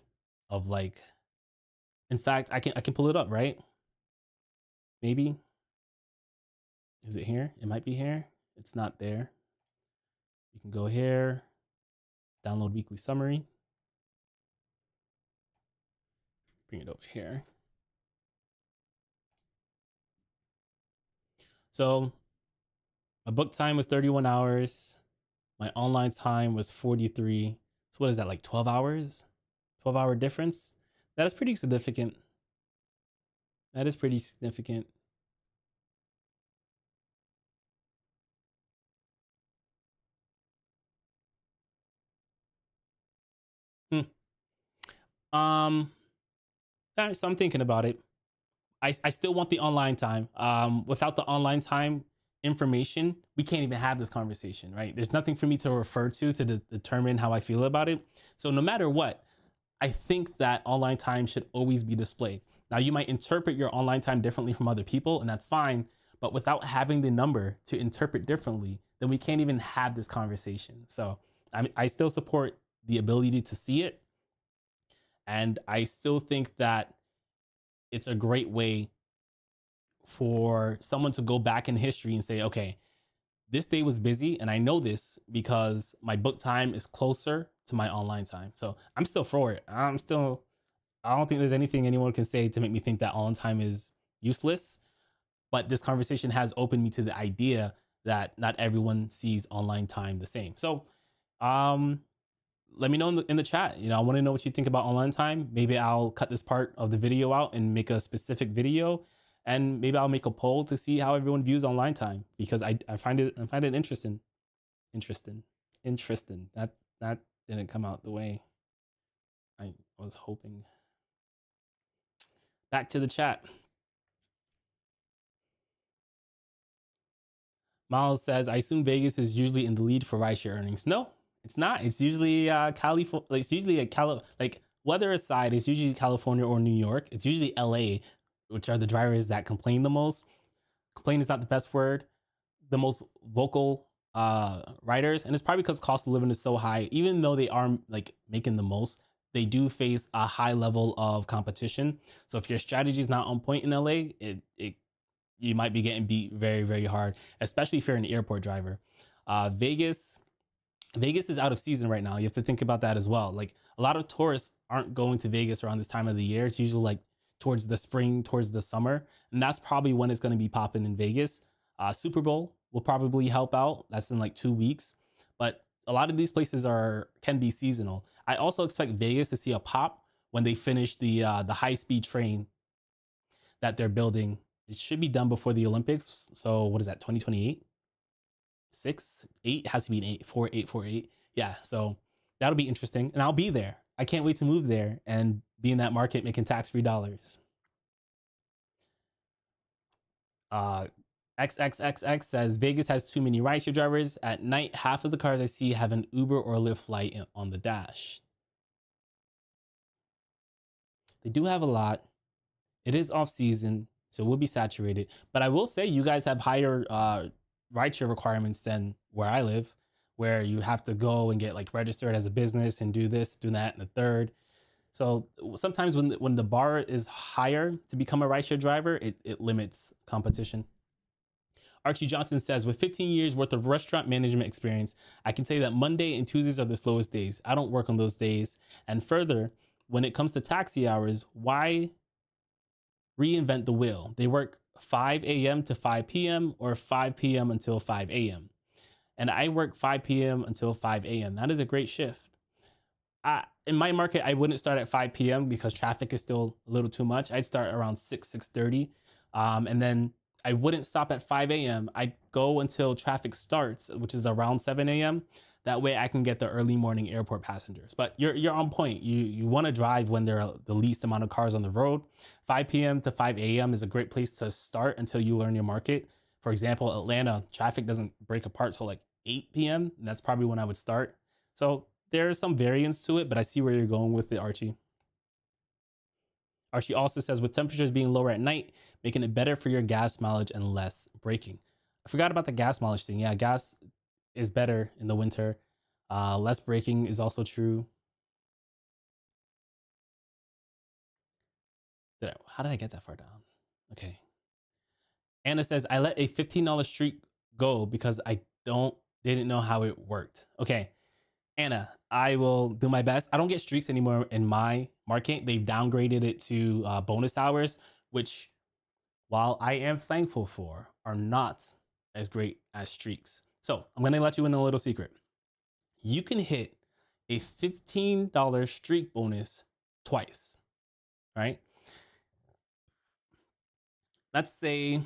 of like. In fact, I can pull it up, right? Maybe is it here? It might be here. It's not there. You can go here, download weekly summary, bring it over here. So my book time was 31 hours. My online time was 43. So what is that, like 12 hours? 12-hour difference? That is pretty significant. That is pretty significant. Hmm. Um, so I'm thinking about it. I still want the online time. Without the online time, information, we can't even have this conversation, right? There's nothing for me to refer to determine how I feel about it. So no matter what, I think that online time should always be displayed. Now, you might interpret your online time differently from other people, and that's fine. But without having the number to interpret differently, then we can't even have this conversation. So I still support the ability to see it. And I still think that it's a great way for someone to go back in history and say, okay, this day was busy. And I know this because my book time is closer to my online time. So I'm still for it. I don't think there's anything anyone can say to make me think that online time is useless. But this conversation has opened me to the idea that not everyone sees online time the same. So, um, let me know in the chat. I want to know what you think about online time. Maybe I'll cut this part of the video out and make a specific video, and maybe I'll make a poll to see how everyone views online time, because I find it interesting. That didn't come out the way I was hoping. Back to the chat. Miles says, I assume Vegas is usually in the lead for rideshare earnings. No, it's not. It's usually California. It's usually like weather aside, it's usually California or New York. It's usually LA, which are the drivers that complain the most. Complain is not the best word. The most vocal riders, and it's probably because cost of living is so high. Even though they are like making the most, they do face a high level of competition. So if your strategy is not on point in LA, it you might be getting beat very, very hard, especially if you're an airport driver. Vegas is out of season right now. You have to think about that as well. Like, a lot of tourists aren't going to Vegas around this time of the year. It's usually like towards the spring, towards the summer, and that's probably when it's going to be popping in Vegas. Super Bowl will probably help out. That's in like 2 weeks, but a lot of these places can be seasonal. I also expect Vegas to see a pop when they finish the high speed train that they're building. It should be done before the Olympics. So what is that, 2028? 6, 8 has to be an 8, 4, 8, 4, 8. Yeah, so that'll be interesting. And I'll be there. I can't wait to move there and be in that market making tax-free dollars. XXXX says, Vegas has too many rideshare drivers. At night, half of the cars I see have an Uber or Lyft light on the dash. They do have a lot. It is off season, so we'll be saturated. But I will say, you guys have higher rideshare requirements than where I live, where you have to go and get like registered as a business and do this, do that, and the third. So sometimes when the bar is higher to become a rideshare driver, it limits competition. Archie Johnson says, with 15 years worth of restaurant management experience, I can say that Monday and Tuesdays are the slowest days. I don't work on those days. And further, when it comes to taxi hours, why reinvent the wheel? They work 5 a.m. to 5 p.m. or 5 p.m. until 5 a.m. And I work 5 p.m. until 5 a.m. That is a great shift. In my market, I wouldn't start at 5 p.m. because traffic is still a little too much. I'd start around 6:30. And then I wouldn't stop at 5 a.m. I'd go until traffic starts, which is around 7 a.m. That way I can get the early morning airport passengers. But you're on point. You want to drive when there are the least amount of cars on the road. 5 p.m. to 5 a.m. is a great place to start until you learn your market. For example, Atlanta, traffic doesn't break apart till like 8 p.m. And that's probably when I would start. So there's some variance to it, but I see where you're going with it, Archie. Archie also says, with temperatures being lower at night, making it better for your gas mileage and less braking. I forgot about the gas mileage thing. Yeah, gas is better in the winter. Less braking is also true. How did I get that far down? Okay. Anna says, I let a $15 streak go because I didn't know how it worked. Okay. Anna, I will do my best. I don't get streaks anymore in my market. They've downgraded it to bonus hours, which, while I am thankful for, are not as great as streaks. So I'm going to let you in a little secret. You can hit a $15 streak bonus twice, right? Let's say,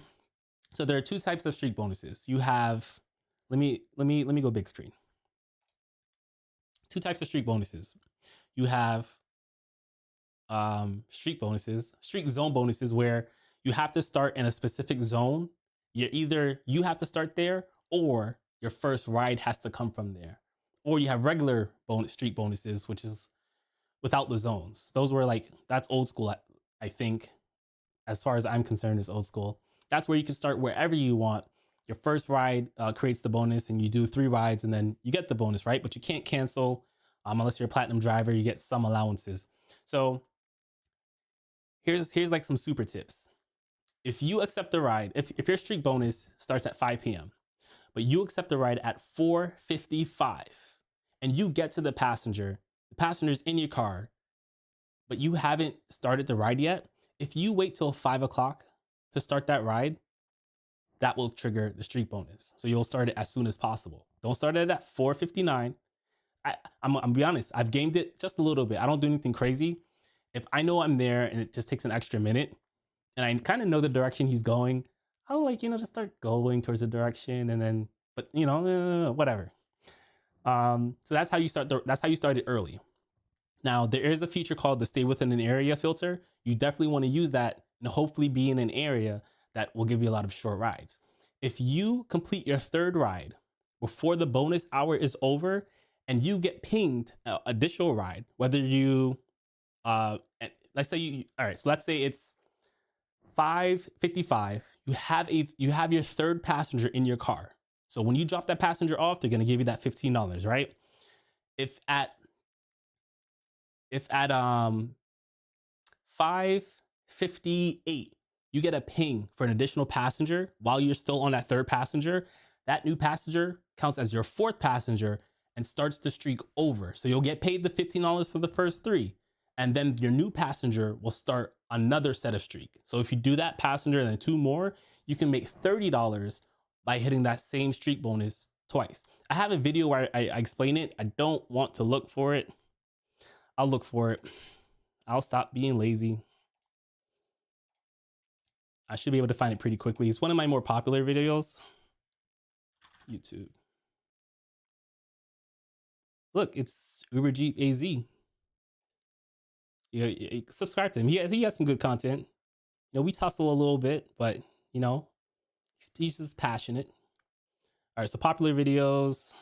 so there are two types of streak bonuses. You have, let me go big screen. Two types of streak bonuses. You have streak zone bonuses, where you have to start in a specific zone you have to start there, or your first ride has to come from there, or you have regular street bonuses, which is without the zones. Those were like, that's old school. I think, as far as I'm concerned, is old school. That's where you can start wherever you want. Your first ride creates the bonus, and you do 3 rides, and then you get the bonus, right? But you can't cancel unless you're a platinum driver. You get some allowances. So here's like some super tips. If you accept the ride, if your streak bonus starts at 5 p.m., but you accept the ride at 4:55, and you get to the passenger's in your car, but you haven't started the ride yet, if you wait till 5 o'clock to start that ride, that will trigger the streak bonus. So you'll start it as soon as possible. Don't start it at 4:59. I'm gonna be honest, I've gamed it just a little bit. I don't do anything crazy. If I know I'm there and it just takes an extra minute, and I kind of know the direction he's going, I'll just start going towards the direction, and then, but whatever. So that's how you start. That's how you start it early. Now, there is a feature called the stay within an area filter. You definitely want to use that and hopefully be in an area that will give you a lot of short rides. If you complete your 3rd ride before the bonus hour is over, and you get pinged an additional ride, whether you, let's say let's say it's 5:55, you have your 3rd passenger in your car. So when you drop that passenger off, they're going to give you that $15, right? If at 5:58 you get a ping for an additional passenger while you're still on that 3rd passenger, that new passenger counts as your 4th passenger and starts the streak over. So you'll get paid the $15 for the first 3, and then your new passenger will start another set of streak. So if you do that passenger and then 2 more, you can make $30 by hitting that same streak bonus twice. I have a video where I explain it. I don't want to look for it. I'll look for it. I'll stop being lazy. I should be able to find it pretty quickly. It's one of my more popular videos. YouTube. Look, it's Uber Jeep AZ. Yeah, subscribe to him. He has some good content. We tussle a little bit, but he's just passionate. All right, so popular videos.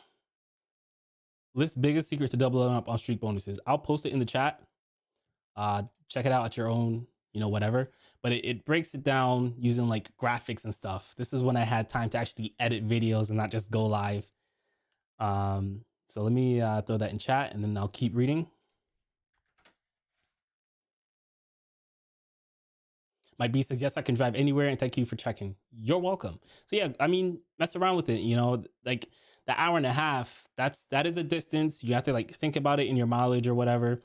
List biggest secret to doubling up on streak bonuses. I'll post it in the chat. Check it out at your own, whatever. But it breaks it down using like graphics and stuff. This is when I had time to actually edit videos and not just go live. So let me throw that in chat, and then I'll keep reading. My B says, yes, I can drive anywhere, and thank you for checking. You're welcome. So yeah, mess around with it. Like the hour and a half, that is a distance. You have to like think about it in your mileage or whatever.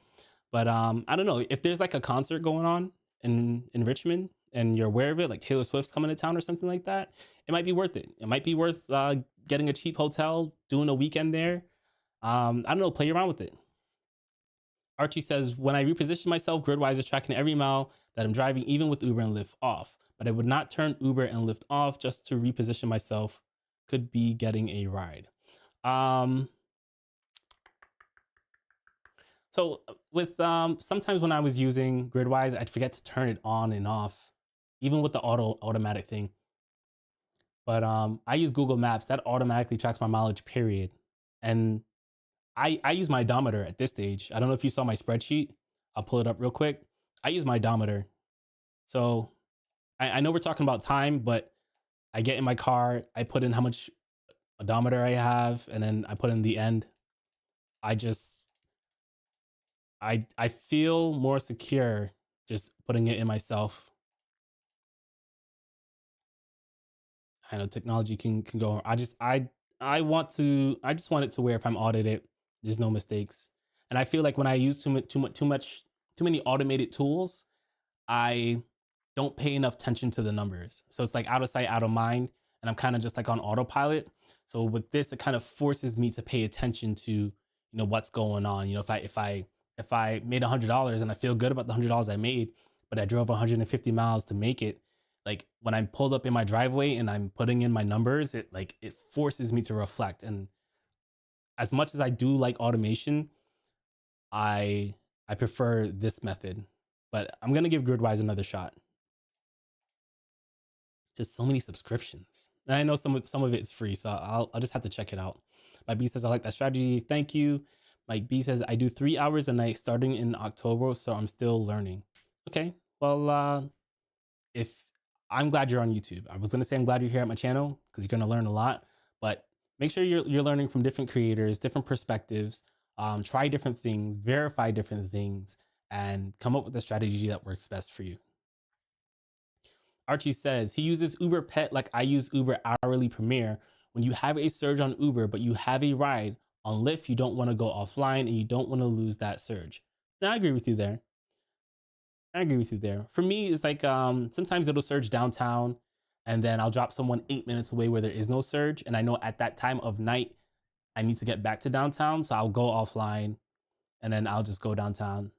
But I don't know, if there's like a concert going on in Richmond and you're aware of it, like Taylor Swift's coming to town or something like that, it might be worth it. It might be worth getting a cheap hotel, doing a weekend there. I don't know, play around with it. Archie says, when I reposition myself, Gridwise is tracking every mile that I'm driving, even with Uber and Lyft off. But I would not turn Uber and Lyft off just to reposition myself. Could be getting a ride. So with sometimes when I was using Gridwise, I'd forget to turn it on and off, even with the automatic thing. But I use Google Maps. That automatically tracks my mileage, period. And I use my odometer at this stage. I don't know if you saw my spreadsheet. I'll pull it up real quick. I use my odometer. So I know we're talking about time, but I get in my car, I put in how much odometer I have, and then I put in the end. I feel more secure just putting it in myself. I know technology can go. I just want it to where if I'm audited, there's no mistakes. And I feel like when I use too many automated tools, I don't pay enough attention to the numbers. So it's like out of sight, out of mind, and I'm kind of just like on autopilot. So with this, it kind of forces me to pay attention to what's going on. If I made $100 and I feel good about the $100 I made, but I drove 150 miles to make it, like when I'm pulled up in my driveway and I'm putting in my numbers, it forces me to reflect. And as much as I do like automation, I prefer this method. But I'm gonna give Gridwise another shot. Just so many subscriptions. And I know some of it is free, so I'll just have to check it out. Mike B says, I like that strategy. Thank you. Mike B says, I do 3 hours a night starting in October, so I'm still learning. Okay. Well, if I'm glad you're on YouTube. I was gonna say I'm glad you're here at my channel because you're gonna learn a lot, but make sure you're learning from different creators, different perspectives. Try different things, verify different things, and come up with a strategy that works best for you. Archie says he uses Uber Pet like I use Uber Hourly Premier. When you have a surge on Uber, but you have a ride on Lyft, you don't want to go offline and you don't want to lose that surge. Now, I agree with you there. I agree with you there. For me, it's like sometimes it'll surge downtown and then I'll drop someone 8 minutes away where there is no surge. And I know at that time of night, I need to get back to downtown. So I'll go offline and then I'll just go downtown.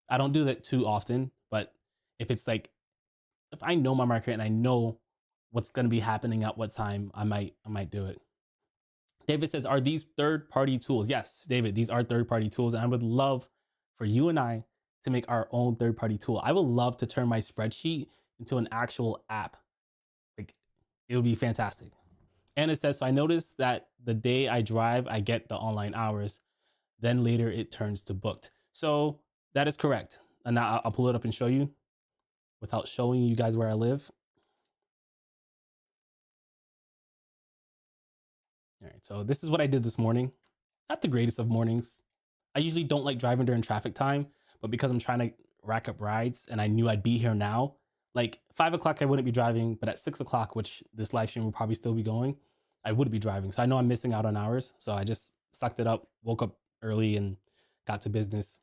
I don't do that too often, but if it's like, if I know my market and I know what's going to be happening at what time, I might do it. David says, are these third-party tools? Yes, David, these are third-party tools. And I would love for you and I to make our own third-party tool. I would love to turn my spreadsheet into an actual app. Like, it would be fantastic. And it says, so I noticed that the day I drive, I get the online hours. Then later it turns to booked. So that is correct. And now I'll pull it up and show you without showing you guys where I live. All right, so this is what I did this morning. Not the greatest of mornings. I usually don't like driving during traffic time, but because I'm trying to rack up rides and I knew I'd be here now, like 5 o'clock I wouldn't be driving, but at 6 o'clock, which this live stream will probably still be going, I would be driving. So I know I'm missing out on hours. So I just sucked it up, woke up early and got to business.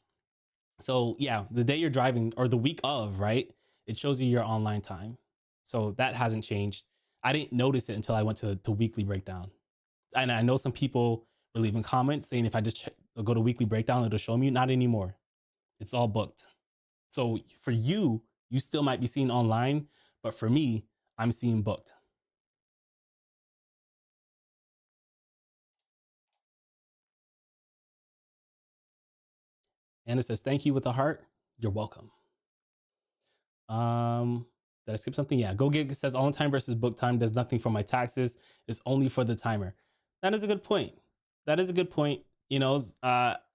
So yeah, the day you're driving or the week of, right? It shows you your online time. So that hasn't changed. I didn't notice it until I went to weekly breakdown. And I know some people were leaving comments saying if I just go to weekly breakdown, it'll show me. Not anymore. It's all booked. So for you, you still might be seeing online, but for me, I'm seeing booked. And it says, thank you with a heart. You're welcome. Did I skip something? Yeah. GoGig says on time versus book time does nothing for my taxes. It's only for the timer. That is a good point. That is a good point. You know,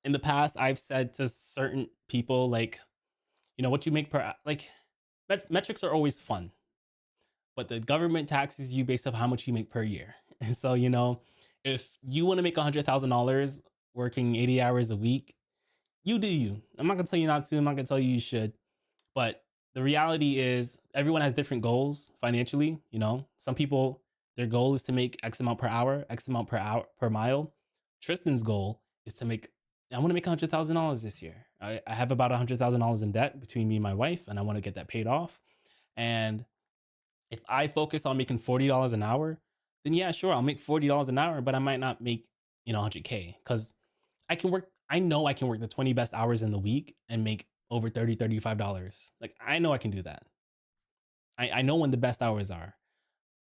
in the past, I've said to certain people, like, you know, what you make per, like, metrics are always fun, but the government taxes you based off how much you make per year. And so, you know, if you want to make $100,000 working 80 hours a week, you do you. I'm not gonna tell you not to. I'm not gonna tell you you should. But the reality is everyone has different goals financially. You know, some people, their goal is to make X amount per hour, X amount per mile. Tristan's goal is to make, I want to make $100,000 this year. I have about $100,000 in debt between me and my wife, and I want to get that paid off. And if I focus on making $40 an hour, then yeah, sure, I'll make $40 an hour, but I might not make, you know, 100K because I can work, I know I can work the 20 best hours in the week and make over $30, $35. Like, I know I can do that. I know when the best hours are.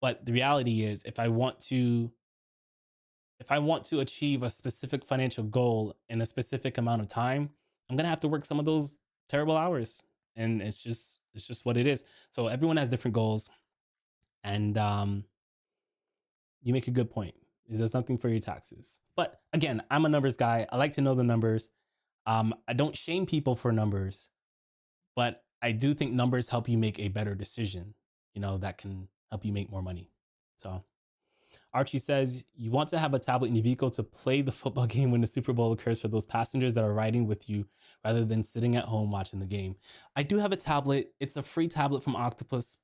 But the reality is if I want to achieve a specific financial goal in a specific amount of time, I'm gonna have to work some of those terrible hours. And it's just what it is. So everyone has different goals. And you make a good point. Is there's nothing for your taxes. But again, I'm a numbers guy. I like to know the numbers. I don't shame people for numbers, but I do think numbers help you make a better decision, you know, that can help you make more money. So Archie says, you want to have a tablet in your vehicle to play the football game when the Super Bowl occurs for those passengers that are riding with you rather than sitting at home watching the game. I do have a tablet. It's a free tablet from Octopus.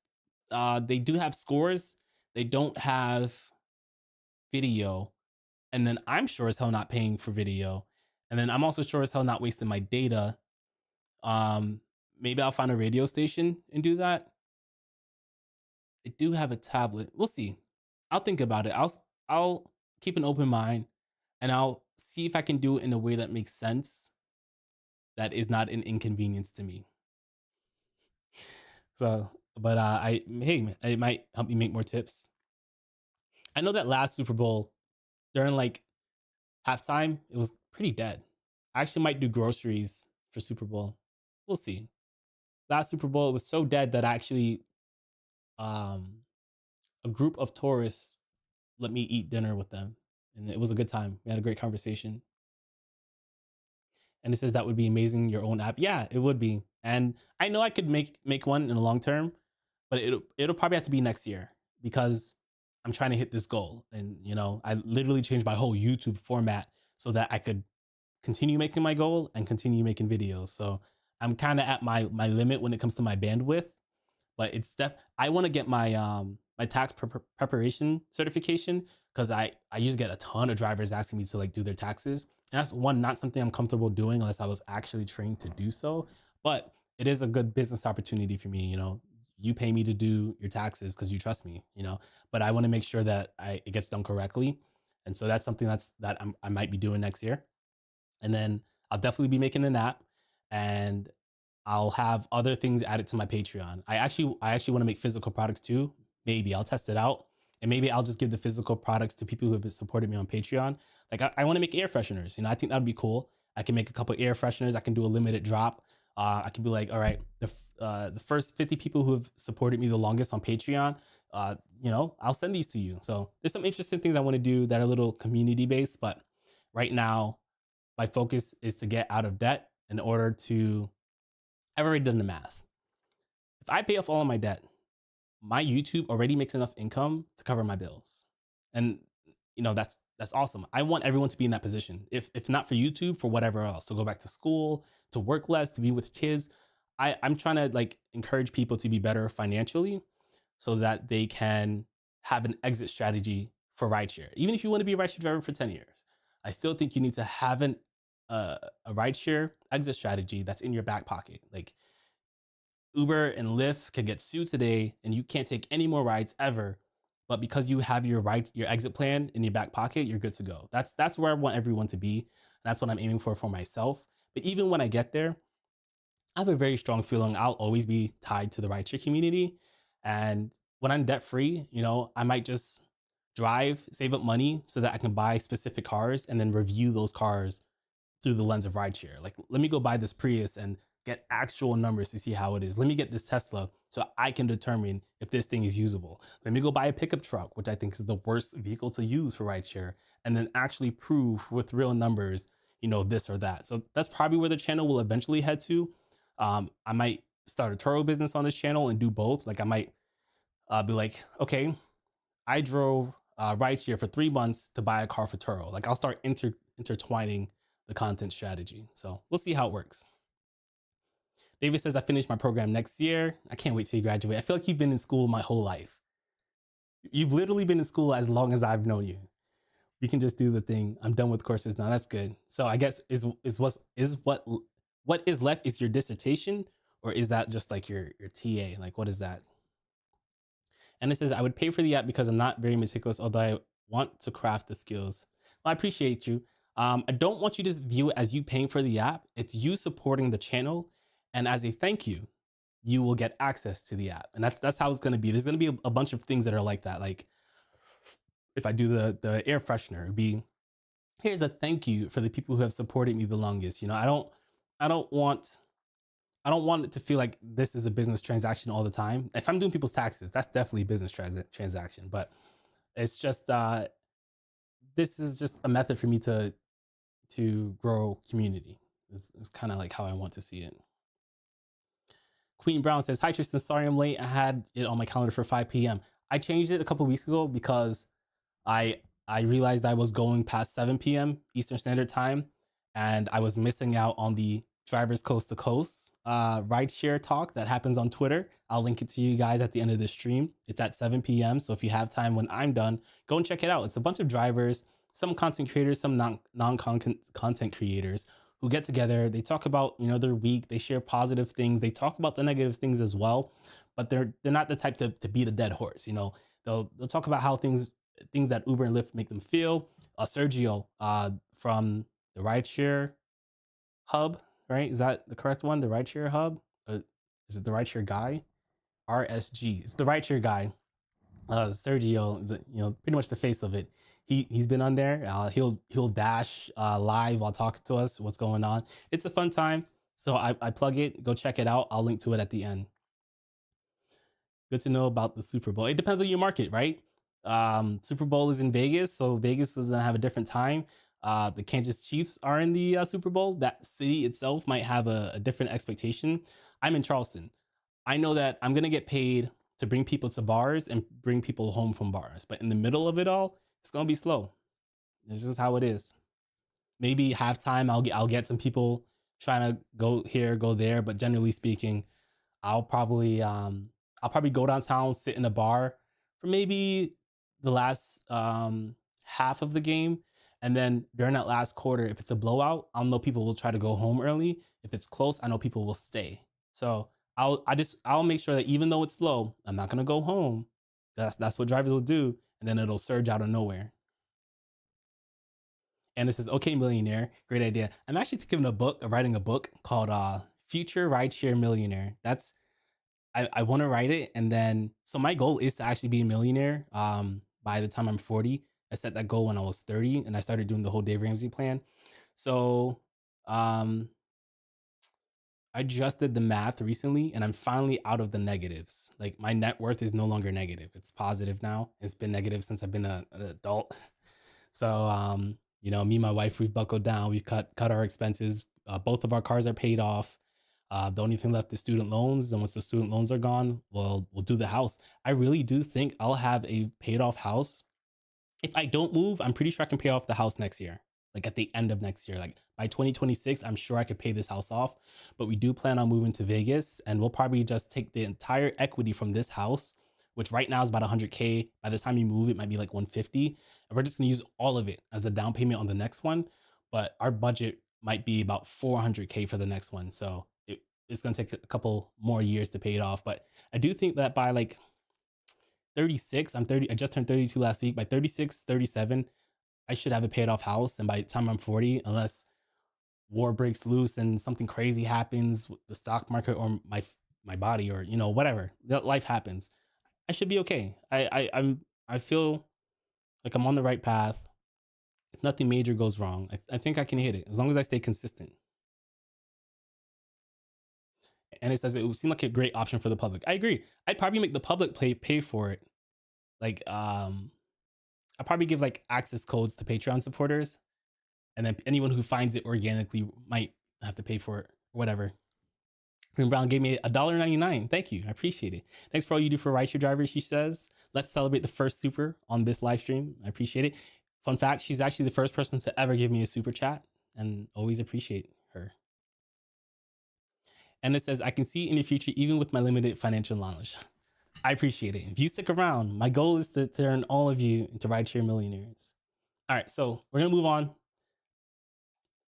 They do have scores. They don't have video. And then I'm sure as hell not paying for video. And then I'm also sure as hell not wasting my data. Maybe I'll find a radio station and do that. I do have a tablet. We'll see. I'll think about it. I'll keep an open mind and I'll see if I can do it in a way that makes sense. That is not an inconvenience to me. So, but hey, it might help me make more tips. I know that last Super Bowl during like halftime, it was pretty dead. I actually might do groceries for Super Bowl. We'll see. Last Super Bowl, it was so dead that I actually um, a group of tourists let me eat dinner with them, and it was a good time. We had a great conversation. And it says that would be amazing. Your own app, yeah, it would be. And I know I could make one in the long term, but it'll probably have to be next year because I'm trying to hit this goal. And I literally changed my whole YouTube format so that I could continue making my goal and continue making videos. So I'm kind of at my limit when it comes to my bandwidth, but I want to get my tax preparation certification because I usually get a ton of drivers asking me to like do their taxes. And that's one, not something I'm comfortable doing unless I was actually trained to do so. But it is a good business opportunity for me. You pay me to do your taxes because you trust me. But I want to make sure that it gets done correctly. And so that's something I might be doing next year. And then I'll definitely be making an app, and I'll have other things added to my Patreon. I actually want to make physical products too. Maybe I'll test it out, and maybe I'll just give the physical products to people who have supported me on Patreon. Like I want to make air fresheners. I think that'd be cool. I can make a couple air fresheners. I can do a limited drop. I can be like, all right, the first 50 people who have supported me the longest on Patreon, I'll send these to you. So there's some interesting things I want to do that are a little community based, but right now my focus is to get out of debt in order to. I've already done the math. If I pay off all of my debt, my YouTube already makes enough income to cover my bills. And that's awesome. I want everyone to be in that position. If not for YouTube, for whatever else, to go back to school, to work less, to be with kids. I'm trying to like encourage people to be better financially so that they can have an exit strategy for rideshare. Even if you want to be a rideshare driver for 10 years, I still think you need to have a rideshare exit strategy that's in your back pocket. Like Uber and Lyft could get sued today and you can't take any more rides ever. But because you have your exit plan in your back pocket, you're good to go. That's where I want everyone to be. That's what I'm aiming for myself. But even when I get there, I have a very strong feeling I'll always be tied to the rideshare community. And when I'm debt free, I might just drive, save up money so that I can buy specific cars and then review those cars through the lens of rideshare. Like, let me go buy this Prius and get actual numbers to see how it is. Let me get this Tesla so I can determine if this thing is usable. Let me go buy a pickup truck, which I think is the worst vehicle to use for rideshare, and then actually prove with real numbers, this or that. So that's probably where the channel will eventually head to. I might start a Turo business on this channel and do both. Like I might be like, okay, I drove rideshare for 3 months to buy a car for Turo. Like I'll start intertwining the content strategy. So we'll see how it works. David says, I finished my program next year. I can't wait till you graduate. I feel like you've been in school my whole life. You've literally been in school as long as I've known you. You can just do the thing. I'm done with courses now. That's good. So I guess what is left is your dissertation, or is that just like your TA? Like what is that? And it says, I would pay for the app because I'm not very meticulous, although I want to craft the skills. Well, I appreciate you. I don't want you to view it as you paying for the app. It's you supporting the channel. And as a thank you, you will get access to the app. And that's how it's going to be. There's going to be a bunch of things that are like that. Like if I do the air freshener, it'd be, here's a thank you for the people who have supported me the longest. I don't want it to feel like this is a business transaction all the time. If I'm doing people's taxes, that's definitely a business transaction. But it's just this is just a method for me to grow community. It's kind of like how I want to see it. Queen Brown says, hi Tristan, sorry I'm late. I had it on my calendar for 5 p.m. I changed it a couple weeks ago because I realized I was going past 7 p.m. Eastern Standard Time, and I was missing out on the Drivers Coast to Coast rideshare talk that happens on Twitter. I'll link it to you guys at the end of the stream. It's at 7 p.m. So if you have time when I'm done, go and check it out. It's a bunch of drivers, some content creators, some non-content creators who get together. They talk about their week. They share positive things. They talk about the negative things as well, but they're not the type to beat a dead horse. They'll talk about how things that Uber and Lyft make them feel. Sergio from the Rideshare Hub, right? Is that the correct one? The Rideshare Hub? Is it the Rideshare Guy? RSG. It's the Rideshare Guy. Sergio, pretty much the face of it. He's been on there. He'll dash live while talking to us what's going on. It's a fun time. So I plug it. Go check it out. I'll link to it at the end. Good to know about the Super Bowl. It depends on your market, right? Super Bowl is in Vegas, so Vegas doesn't have a different time. The Kansas Chiefs are in the Super Bowl. That city itself might have a different expectation. I'm in Charleston. I know that I'm gonna get paid to bring people to bars and bring people home from bars, but in the middle of it all, it's gonna be slow. This is how it is. Maybe halftime, I'll get some people trying to go here, go there, but generally speaking, I'll probably um I'll probably go downtown, sit in a bar for maybe the last half of the game. And then during that last quarter, if it's a blowout, I'll know people will try to go home early. If it's close, I know people will stay. So I'll make sure that even though it's slow, I'm not gonna go home. That's what drivers will do, and then it'll surge out of nowhere. And this is okay, millionaire. Great idea. I'm actually thinking of writing a book called Future Rideshare Millionaire. I want to write it, and then so my goal is to actually be a millionaire by the time I'm 40. I set that goal when I was 30, and I started doing the whole Dave Ramsey plan. So um, I just did the math recently, and I'm finally out of the negatives. Like my net worth is no longer negative; it's positive now. It's been negative since I've been an adult. So me and my wife, we've buckled down. We've cut our expenses. Both of our cars are paid off. The only thing left is student loans, and once the student loans are gone, we'll do the house. I really do think I'll have a paid off house. If I don't move, I'm pretty sure I can pay off the house next year. Like at the end of next year, like by 2026, I'm sure I could pay this house off. But we do plan on moving to Vegas, and we'll probably just take the entire equity from this house, which right now is about 100K. By the time you move, it might be like 150, and we're just gonna use all of it as a down payment on the next one. But our budget might be about 400K for the next one, so it's gonna take a couple more years to pay it off. But I do think that by like 36, I'm 30. I just turned 32 last week. By 36, 37, I should have a paid off house. And by the time I'm 40, unless war breaks loose and something crazy happens with the stock market or my body or whatever, life happens, I should be okay. I feel like I'm on the right path. If nothing major goes wrong, I think I can hit it as long as I stay consistent. And it says it would seem like a great option for the public. I agree. I'd probably make the public pay for it. Like I'll probably give like access codes to Patreon supporters, and then anyone who finds it organically might have to pay for it or whatever. Green Brown gave me $1.99. Thank you. I appreciate it. Thanks for all you do for rideshare drivers, she says. Let's celebrate the first super on this live stream. I appreciate it. Fun fact, she's actually the first person to ever give me a super chat, and always appreciate her. And it says, I can see in the future, even with my limited financial knowledge. I appreciate it. If you stick around, my goal is to turn all of you into rideshare millionaires. All right, so we're going to move on.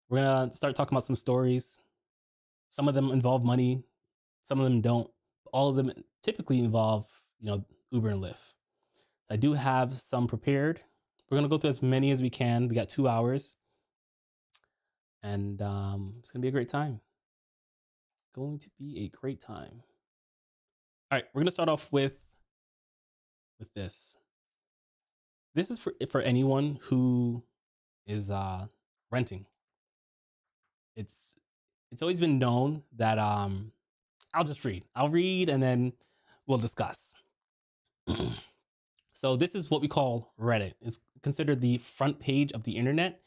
We're going to start talking about some stories. Some of them involve money. Some of them don't. All of them typically involve, Uber and Lyft. I do have some prepared. We're going to go through as many as we can. We got 2 hours. And it's going to be a great time. Going to be a great time. All right, we're going to start off with this. This is for anyone who is renting. It's always been known that I'll read and then we'll discuss. So this is what we call Reddit. It's considered the front page of the internet,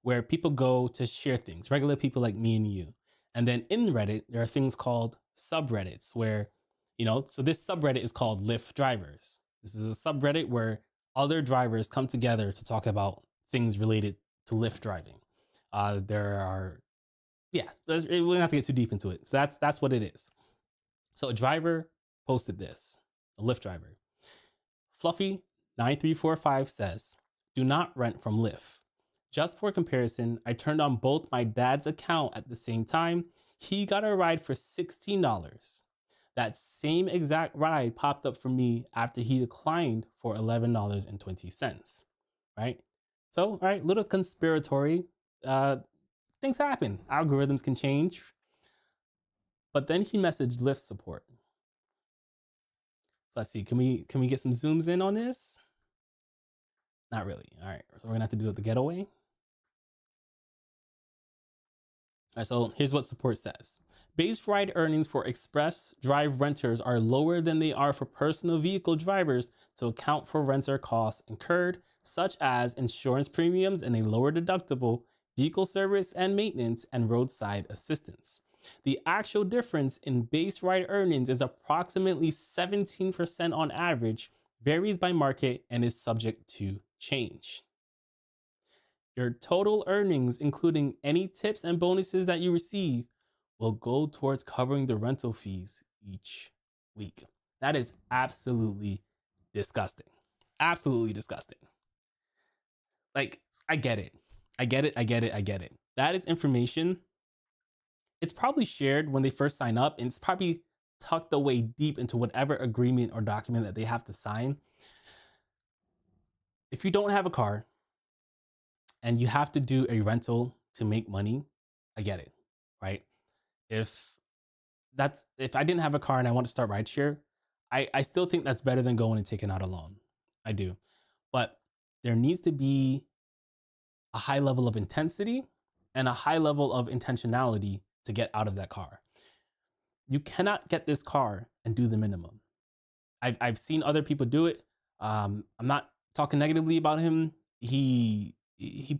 where people go to share things, regular people like me and you. And then in Reddit, there are things called subreddits where, so this subreddit is called Lyft Drivers. This is a subreddit where other drivers come together to talk about things related to Lyft driving. There are, we don't have to get too deep into it. So that's what it is. So a driver posted this, a Lyft driver. Fluffy9345 says, do not rent from Lyft. Just for comparison, I turned on both my dad's account at the same time. He got a ride for $16. That same exact ride popped up for me after he declined for $11.20. Right? So, all right, little conspiratory. Things happen. Algorithms can change. But then he messaged Lyft support. Let's see. Can we get some zooms in on this? Not really. All right. So we're gonna have to do it the getaway. All right, so here's what support says. Base ride earnings for express drive renters are lower than they are for personal vehicle drivers to account for renter costs incurred, such as insurance premiums and a lower deductible, vehicle service and maintenance, and roadside assistance. The actual difference in base ride earnings is approximately 17% on average, varies by market, and is subject to change. Your total earnings, including any tips and bonuses that you receive, will go towards covering the rental fees each week. That is absolutely disgusting. Absolutely disgusting. Like, I get it. I get it. I get it. I get it. That is information. It's probably shared when they first sign up, and it's probably tucked away deep into whatever agreement or document that they have to sign. If you don't have a car and you have to do a rental to make money, I get it, right? If I didn't have a car and I want to start rideshare, I still think that's better than going and taking out a loan. I do. But there needs to be a high level of intensity and a high level of intentionality to get out of that car. You cannot get this car and do the minimum. I've seen other people do it. I'm not talking negatively about him. He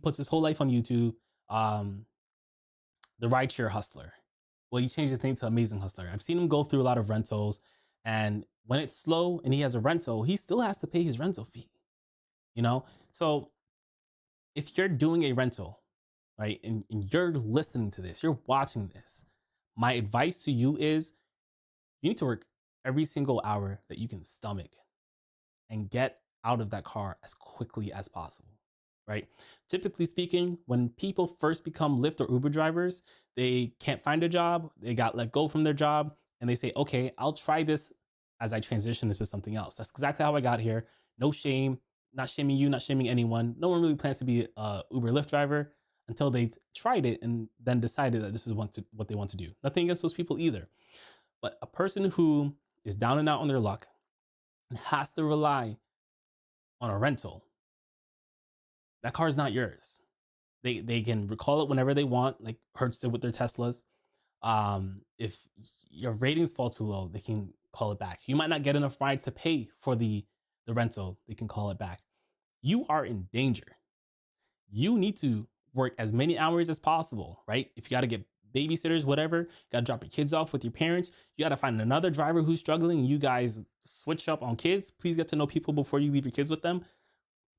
puts his whole life on YouTube. The Rideshare Hustler. Well, he changed his name to Amazing Hustler. I've seen him go through a lot of rentals, and when it's slow and he has a rental, he still has to pay his rental fee. You know, so if you're doing a rental, right, and you're listening to this, you're watching this, my advice to you is you need to work every single hour that you can stomach and get out of that car as quickly as possible, right? Typically speaking, when people first become Lyft or Uber drivers, they can't find a job, they got let go from their job, and they say, okay, I'll try this as I transition into something else. That's exactly how I got here. No shame, not shaming you, not shaming anyone. No one really plans to be a Uber Lyft driver until they've tried it and then decided that this is what they want to do. Nothing against those people either. But a person who is down and out on their luck and has to rely on a rental, that car is not yours. They can recall it whenever they want, like Hertz did with their Teslas. If your ratings fall too low, they can call it back. You might not get enough rides to pay for the rental. They can call it back. You are in danger. You need to work as many hours as possible, right? If you got to get babysitters, whatever, you got to drop your kids off with your parents. You got to find another driver who's struggling. You guys switch up on kids. Please get to know people before you leave your kids with them.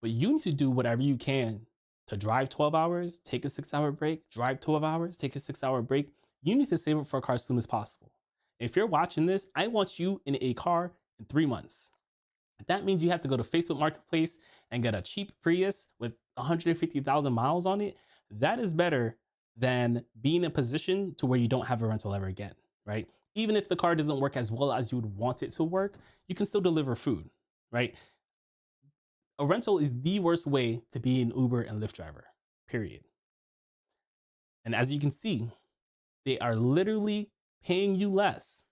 But you need to do whatever you can to drive 12 hours, take a 6-hour break, drive 12 hours, take a 6-hour break. You need to save up for a car as soon as possible. If you're watching this, I want you in a car in 3 months. That means you have to go to Facebook Marketplace and get a cheap Prius with 150,000 miles on it. That is better than being in a position to where you don't have a rental ever again, right? Even if the car doesn't work as well as you would want it to work, you can still deliver food, right? A rental is the worst way to be an Uber and Lyft driver, period. And as you can see, they are literally paying you less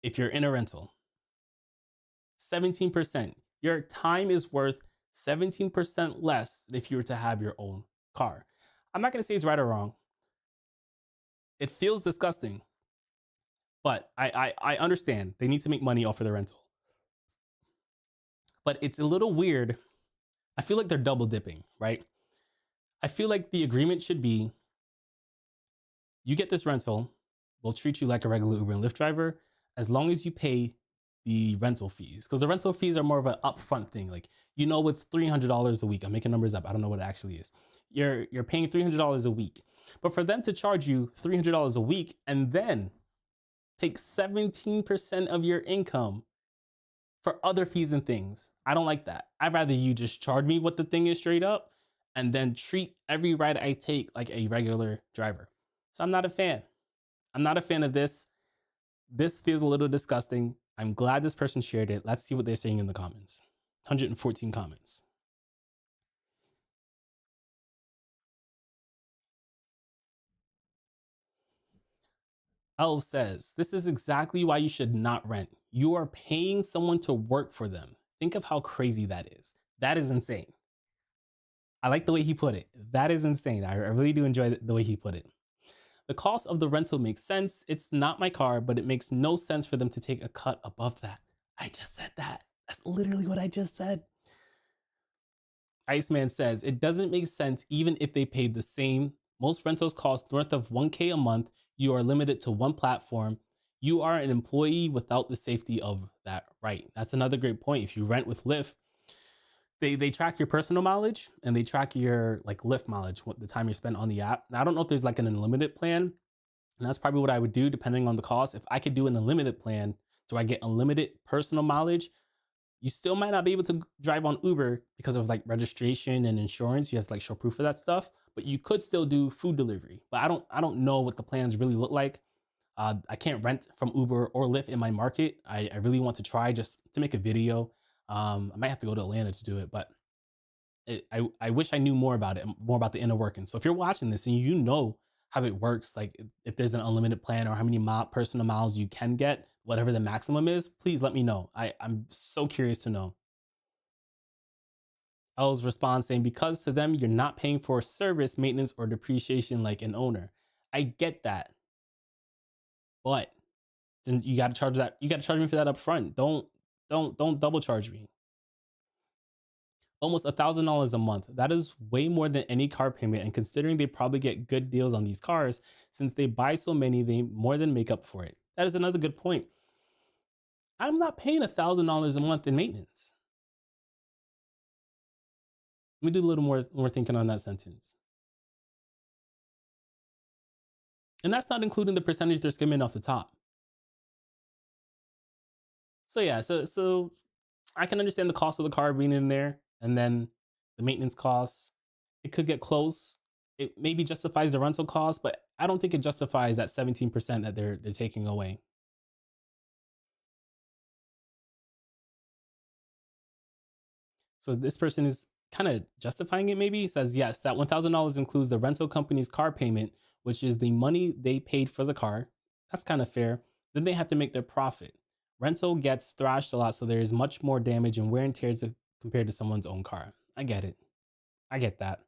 if you're in a rental. 17%. Your time is worth 17% less than if you were to have your own car. I'm not going to say it's right or wrong. It feels disgusting, but I understand they need to make money off of the rental. But it's a little weird. I feel like they're double dipping, right? I feel like the agreement should be you get this rental, we'll treat you like a regular Uber and Lyft driver as long as you pay the rental fees. Because the rental fees are more of an upfront thing. Like, you know, it's $300 a week. I'm making numbers up. I don't know what it actually is. You're paying $300 a week. But for them to charge you $300 a week and then take 17% of your income for other fees and things, I don't like that. I'd rather you just charge me what the thing is straight up and then treat every ride I take like a regular driver. So I'm not a fan. I'm not a fan of this. This feels a little disgusting. I'm glad this person shared it. Let's see what they're saying in the comments. 114 comments. Elf says, this is exactly why you should not rent. You are paying someone to work for them. Think of how crazy that is. That is insane. I like the way he put it. That is insane. I really do enjoy the way he put it. The cost of the rental makes sense. It's not my car, but it makes no sense for them to take a cut above that. I just said that. That's literally what I just said. Iceman says it doesn't make sense even if they paid the same. Most rentals cost north of 1K a month. You are limited to one platform. You are an employee without the safety of that right. That's another great point. If you rent with Lyft, they track your personal mileage and they track your like Lyft mileage, what the time you spend on the app. Now, I don't know if there's like an unlimited plan, and that's probably what I would do depending on the cost. If I could do an unlimited plan, so I get unlimited personal mileage, you still might not be able to drive on Uber because of like registration and insurance. You have to like show proof of that stuff, but you could still do food delivery. But I don't know what the plans really look like. I can't rent from Uber or Lyft in my market. I really want to try just to make a video. I might have to go to Atlanta to do it, but I wish I knew more about it, more about the inner workings. So if you're watching this and you know how it works, like if there's an unlimited plan or how many personal miles you can get, whatever the maximum is, please let me know. I'm so curious to know. L's response saying, because to them, you're not paying for service, maintenance, or depreciation like an owner. I get that, but then you got to charge that. You got to charge me for that up front. Don't double charge me. Almost $1,000 a month. That is way more than any car payment. And considering they probably get good deals on these cars, since they buy so many, they more than make up for it. That is another good point. I'm not paying $1,000 a month in maintenance. Let me do a little more thinking on that sentence. And that's not including the percentage they're skimming off the top. So yeah, so I can understand the cost of the car being in there, and then the maintenance costs. It could get close. It maybe justifies the rental cost, but I don't think it justifies that 17% that they're taking away. So this person is kind of justifying it maybe. He says, yes, that $1,000 includes the rental company's car payment, which is the money they paid for the car. That's kind of fair. Then they have to make their profit. Rental gets thrashed a lot, so there is much more damage and wear and tear compared to someone's own car. I get it. I get that.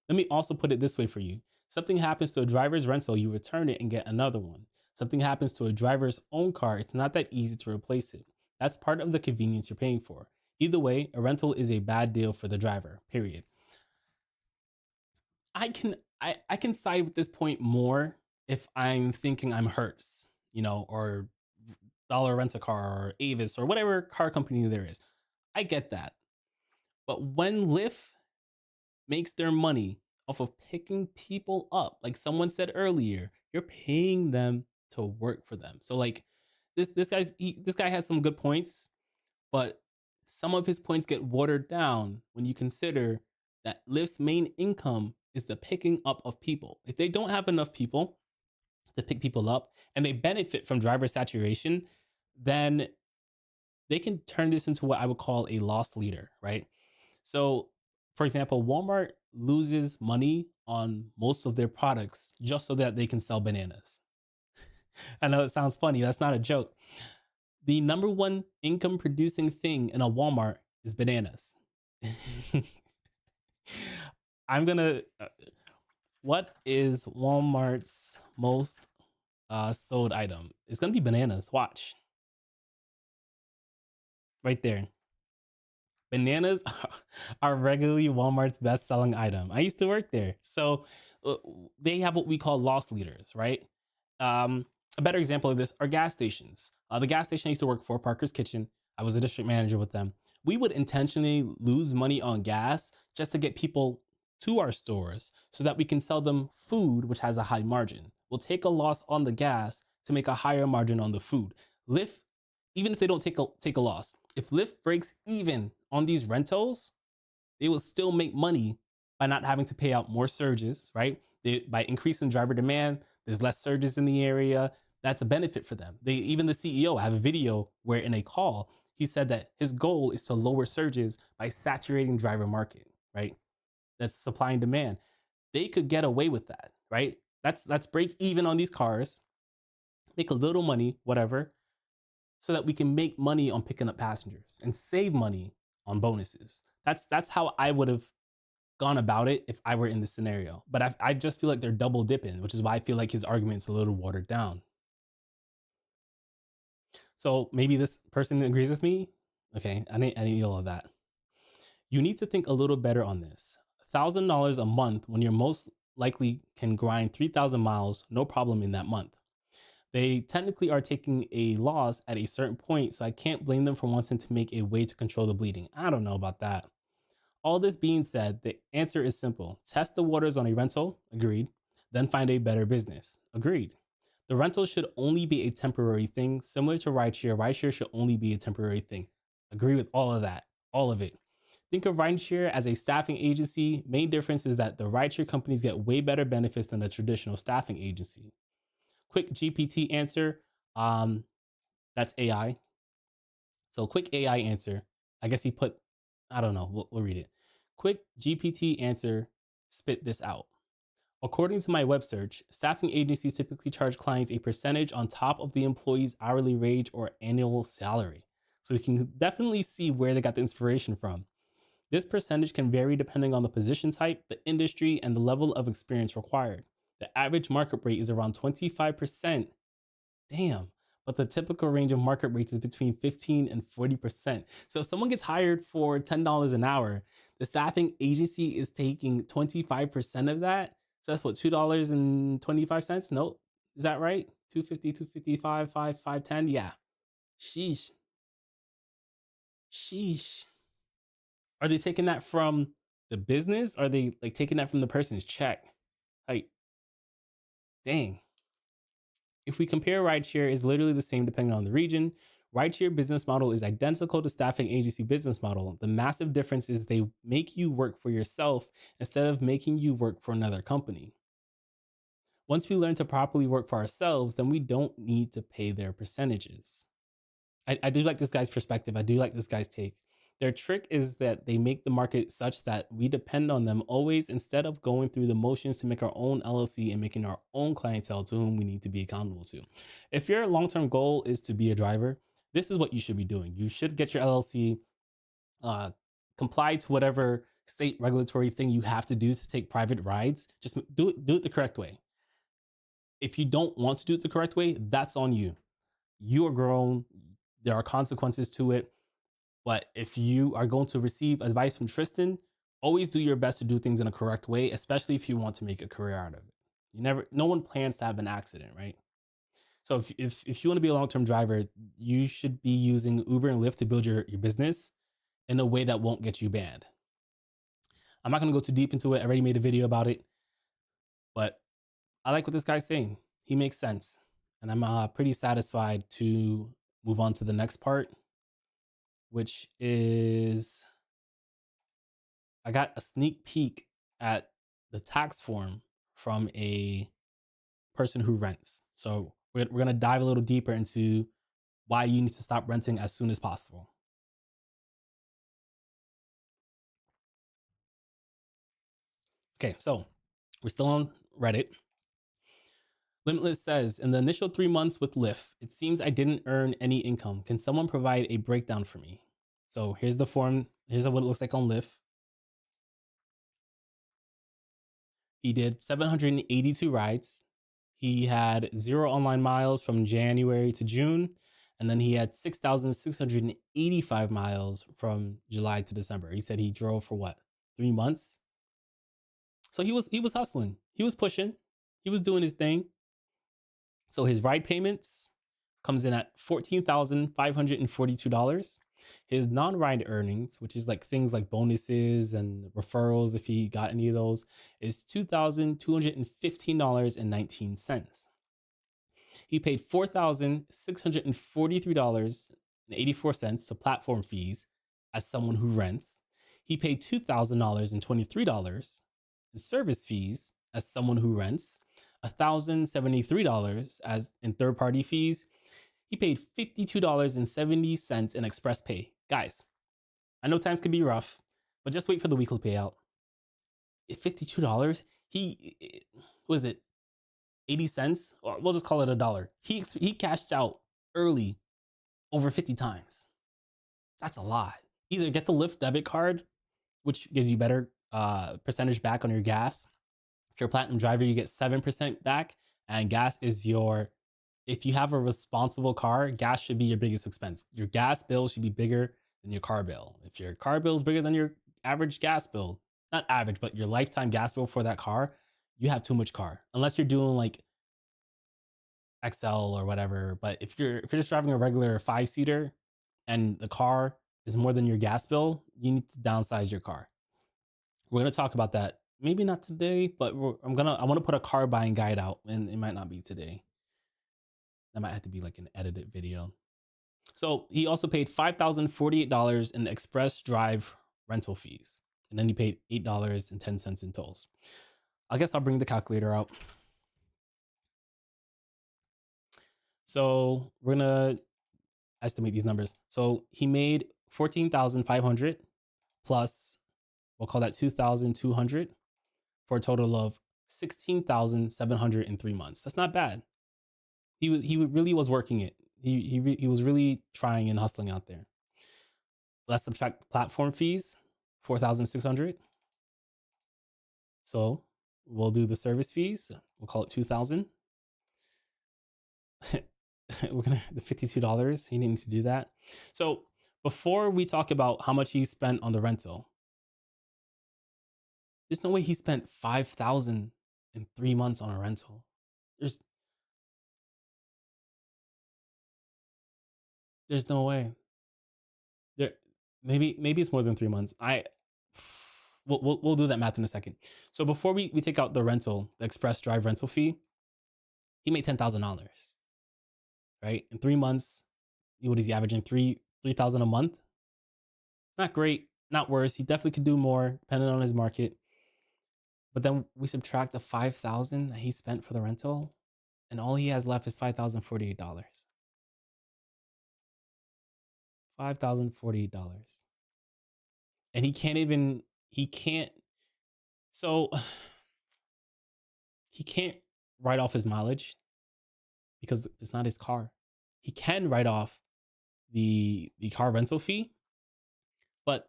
Let me also put it this way for you. Something happens to a driver's rental, you return it and get another one. Something happens to a driver's own car, it's not that easy to replace it. That's part of the convenience you're paying for. Either way, a rental is a bad deal for the driver, period. I can side with this point more if I'm thinking I'm Hertz, or Dollar Rent a Car or Avis or whatever car company there is. I get that. But when Lyft makes their money off of picking people up, like someone said earlier, you're paying them to work for them. So like this guy has some good points, but some of his points get watered down when you consider that Lyft's main income is the picking up of people. If they don't have enough people to pick people up and they benefit from driver saturation, then they can turn this into what I would call a loss leader, right? So, for example, Walmart loses money on most of their products just so that they can sell bananas. I know it sounds funny. That's not a joke. The number one income producing thing in a Walmart is bananas. I'm going to. What is Walmart's most sold item? It's going to be bananas. Watch. Right there. Bananas are regularly Walmart's best selling item. I used to work there. So they have what we call loss leaders, right? A better example of this are gas stations. The gas station I used to work for, Parker's Kitchen, I was a district manager with them. We would intentionally lose money on gas just to get people to our stores so that we can sell them food, which has a high margin. We'll take a loss on the gas to make a higher margin on the food. Lyft, even if they don't take a loss, if Lyft breaks even on these rentals, they will still make money by not having to pay out more surges, right? By increasing driver demand, there's less surges in the area. That's a benefit for them. Even the CEO, I have a video where in a call, he said that his goal is to lower surges by saturating driver market, right? That's supply and demand. They could get away with that, right? Let's break even on these cars, make a little money, whatever, so that we can make money on picking up passengers and save money on bonuses. That's how I would have gone about it if I were in this scenario. But I just feel like they're double dipping, which is why I feel like his argument's a little watered down. So maybe this person agrees with me. Okay, I need all of that. You need to think a little better on this. $1,000 a month when you're most likely can grind 3,000 miles, no problem in that month. They technically are taking a loss at a certain point, so I can't blame them for wanting to make a way to control the bleeding. I don't know about that. All this being said, the answer is simple. Test the waters on a rental, agreed. Then find a better business, agreed. The rental should only be a temporary thing, similar to rideshare. Rideshare should only be a temporary thing. Agree with all of that, all of it. Think of rideshare as a staffing agency. Main difference is that the rideshare companies get way better benefits than the traditional staffing agency. Quick GPT answer, that's AI. So quick AI answer, I guess he put, I don't know, we'll read it. Quick GPT answer, spit this out. According to my web search, staffing agencies typically charge clients a percentage on top of the employee's hourly wage or annual salary. So we can definitely see where they got the inspiration from. This percentage can vary depending on the position type, the industry, and the level of experience required. The average market rate is around 25%. Damn. But the typical range of market rates is between 15 and 40%. So if someone gets hired for $10 an hour, the staffing agency is taking 25% of that. So that's what, $2.25? Nope. Is that right? 250, 255, 510. Yeah. Sheesh. Sheesh. Are they taking that from the business? Are they like taking that from the person's check? Like, dang. If we compare rideshare, is literally the same depending on the region. Rideshare business model is identical to staffing agency business model. The massive difference is they make you work for yourself instead of making you work for another company. Once we learn to properly work for ourselves, then we don't need to pay their percentages. I do like this guy's perspective. I do like this guy's take. Their trick is that they make the market such that we depend on them always instead of going through the motions to make our own LLC and making our own clientele to whom we need to be accountable to. If your long-term goal is to be a driver, this is what you should be doing. You should get your LLC, comply to whatever state regulatory thing you have to do to take private rides. Just do it the correct way. If you don't want to do it the correct way, that's on you. You are grown. There are consequences to it. But if you are going to receive advice from Tristan, always do your best to do things in a correct way, especially if you want to make a career out of it. No one plans to have an accident, right? So if you want to be a long-term driver, you should be using Uber and Lyft to build your business in a way that won't get you banned. I'm not going to go too deep into it. I already made a video about it, but I like what this guy's saying. He makes sense. And I'm pretty satisfied to move on to the next part, which is I got a sneak peek at the tax form from a person who rents. So we're going to dive a little deeper into why you need to stop renting as soon as possible. Okay, so we're still on Reddit. Limitless says, in the initial 3 months with Lyft, it seems I didn't earn any income. Can someone provide a breakdown for me? So here's the form. Here's what it looks like on Lyft. He did 782 rides. He had 0 online miles from January to June. And then he had 6,685 miles from July to December. He said he drove for what? 3 months. So he was hustling. He was pushing. He was doing his thing. So his ride payments comes in at $14,542. His non-ride earnings, which is like things like bonuses and referrals, if he got any of those, is $2,215.19. He paid $4,643.84 to platform fees as someone who rents. He paid $2,023 in service fees as someone who rents, $1,073 as in third-party fees. He paid $52.70 in express pay. Guys, I know times can be rough, but just wait for the weekly payout. $52, was it 80 cents? Or we'll just call it $1. He cashed out early over 50 times. That's a lot. Either get the Lyft debit card, which gives you better percentage back on your gas. If you're a platinum driver, you get 7% back, and gas is your, if you have a responsible car, gas should be your biggest expense. Your gas bill should be bigger than your car bill. If your car bill is bigger than your average gas bill, not average, but your lifetime gas bill for that car, you have too much car. Unless you're doing like XL or whatever. But if you're just driving a regular 5-seater and the car is more than your gas bill, you need to downsize your car. We're gonna talk about that. Maybe not today, but I want to put a car buying guide out, and it might not be today. That might have to be like an edited video. So he also paid $5,048 in express drive rental fees, and then he paid $8.10 in tolls. I guess I'll bring the calculator out. So we're gonna estimate these numbers. So he made $14,500 plus, we'll call that $2,200 for a total of $16,700 in 3 months. That's not bad. He really was working it. He was really trying and hustling out there. Let's subtract platform fees, $4,600. So we'll do the service fees. We'll call it $2,000. We're gonna the $52. He didn't need to do that. So before we talk about how much he spent on the rental, there's no way he spent $5,000 in 3 months on a rental. There's no way. There, maybe it's more than 3 months. We'll do that math in a second. So before we take out the rental, the express drive rental fee, he made $10,000, right? In 3 months, what is he averaging? $3,000 a month? Not great, not worse. He definitely could do more depending on his market. But then we subtract the $5,000 that he spent for the rental, and all he has left is $5,048. $5,048. And he can't so he can't write off his mileage because it's not his car. He can write off the car rental fee, but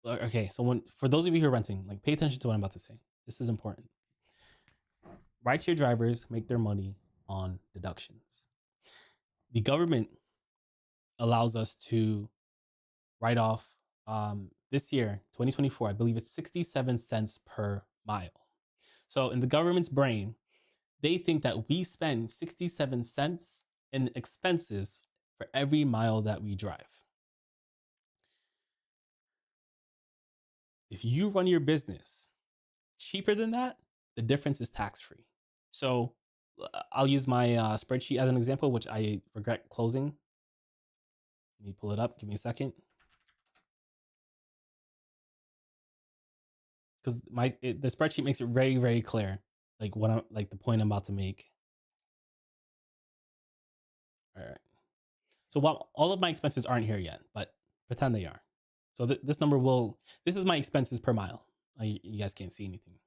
okay, so for those of you who are renting, like, pay attention to what I'm about to say. This is important. Rideshare drivers make their money on deductions. The government allows us to write off, this year, 2024, I believe it's 67 cents per mile. So in the government's brain, they think that we spend 67 cents in expenses for every mile that we drive. If you run your business cheaper than that, the difference is tax-free. So I'll use my spreadsheet as an example, which I regret closing. Let me pull it up. Give me a second. Because the spreadsheet makes it very, very clear, like the point I'm about to make. All right. So while all of my expenses aren't here yet, but pretend they are. So this number this is my expenses per mile. You guys can't see anything.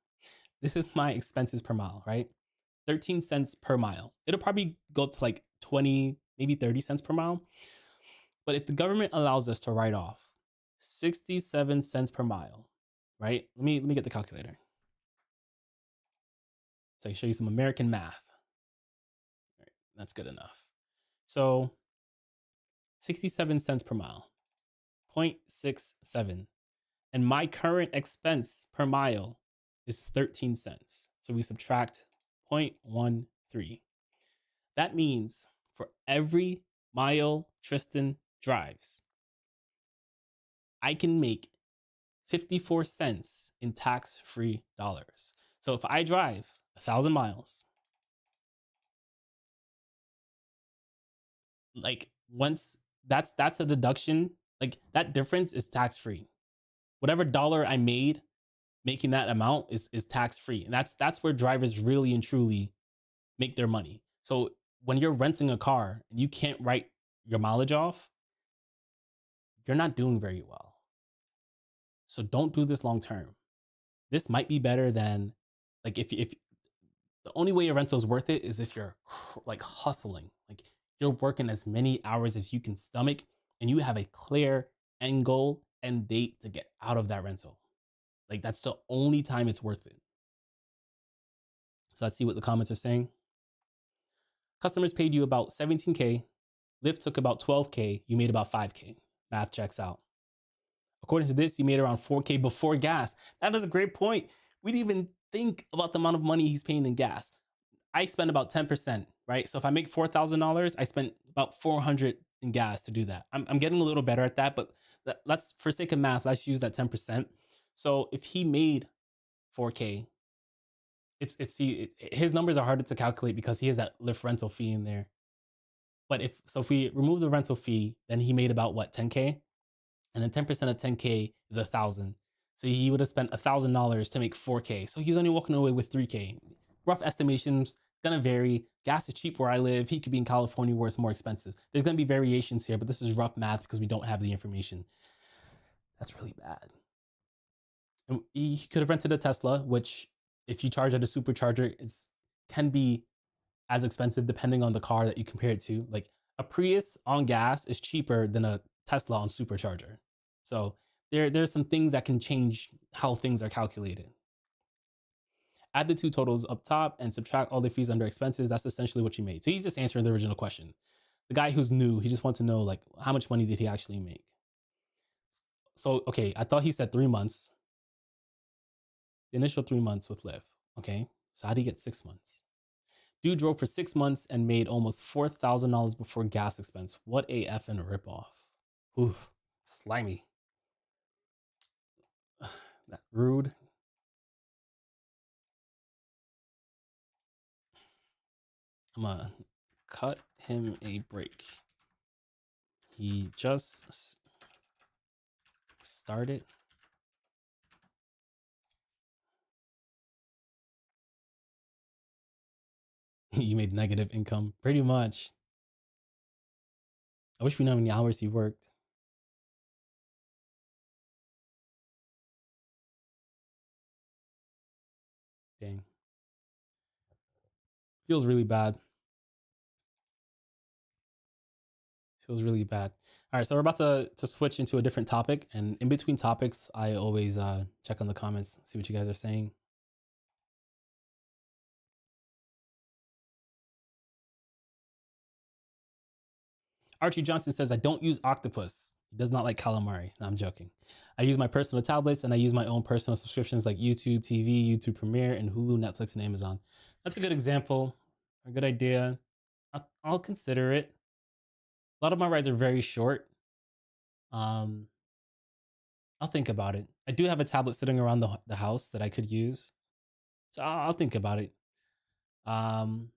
This is my expenses per mile, right? 13 cents per mile. It'll probably go up to like 20, maybe 30 cents per mile. But if the government allows us to write off 67 cents per mile, right? Let me get the calculator. So I can show you some American math. All right, that's good enough. So 67 cents per mile, 0.67. And my current expense per mile is 13 cents. So we subtract 0.13. That means for every mile Tristan drives, I can make 54 cents in tax-free dollars. So if I drive 1,000 miles, like, once that's a deduction, like, that difference is tax-free. Whatever dollar I made making that amount is tax-free. And that's where drivers really and truly make their money. So when you're renting a car and you can't write your mileage off, you're not doing very well. So don't do this long term. This might be better than, like, if the only way a rental is worth it is if you're like hustling, like you're working as many hours as you can stomach and you have a clear end goal and date to get out of that rental. Like that's the only time it's worth it. So let's see what the comments are saying. Customers paid you about 17K. Lyft took about 12K. You made about 5K. Math checks out. According to this, you made around 4K before gas. That is a great point. We didn't even think about the amount of money he's paying in gas. I spend about 10%, right? So if I make $4,000, I spent about 400 in gas to do that. I'm getting a little better at that, but let's, for sake of math, let's use that 10%. So if he made 4K, his numbers are harder to calculate because he has that Lyft rental fee in there. But if we remove the rental fee, then he made about what, 10K? And then 10% of 10K is 1,000. So he would have spent $1,000 to make 4K. So he's only walking away with 3K. Rough estimations, gonna vary. Gas is cheap where I live. He could be in California where it's more expensive. There's gonna be variations here, but this is rough math because we don't have the information. That's really bad. And he could have rented a Tesla, which if you charge at a supercharger, can be as expensive depending on the car that you compare it to. Like a Prius on gas is cheaper than a Tesla on supercharger. So there's some things that can change how things are calculated. Add the two totals up top and subtract all the fees under expenses. That's essentially what you made. So he's just answering the original question. The guy who's new, he just wants to know like how much money did he actually make? So okay, I thought he said 3 months. The initial 3 months with Lyft. Okay, so how did he get 6 months? Dude drove for 6 months and made almost $4,000 before gas expense. What a effing ripoff. Oof, slimy. That rude. I'm gonna cut him a break. He just started. You made negative income, pretty much. I wish we knew how many hours he worked. Dang. Feels really bad. Feels really bad. All right, so we're about to switch into a different topic, and in between topics, I always check on the comments, see what you guys are saying. Archie Johnson says, I don't use Octopus. He does not like calamari. No, I'm joking. I use my personal tablets and I use my own personal subscriptions like YouTube TV, YouTube Premiere, and Hulu, Netflix, and Amazon. That's a good example, a good idea. I'll consider it. A lot of my rides are very short. Um, I'll think about it. I do have a tablet sitting around the house that I could use. So I'll think about it. Um,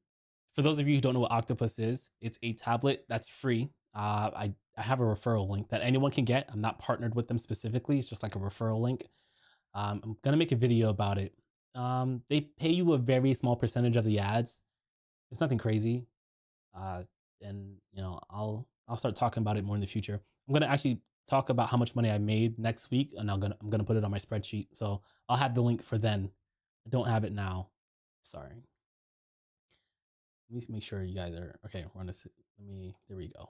for those of you who don't know what Octopus is, it's a tablet that's free. I have a referral link that anyone can get. I'm not partnered with them specifically. It's just like a referral link. I'm gonna make a video about it. They pay you a very small percentage of the ads. It's nothing crazy. Uh, and you know, I'll start talking about it more in the future. I'm gonna actually talk about how much money I made next week, and I'm gonna put it on my spreadsheet. So I'll have the link for then. I don't have it now. Sorry. Let me make sure you guys are okay. We're on this. There we go.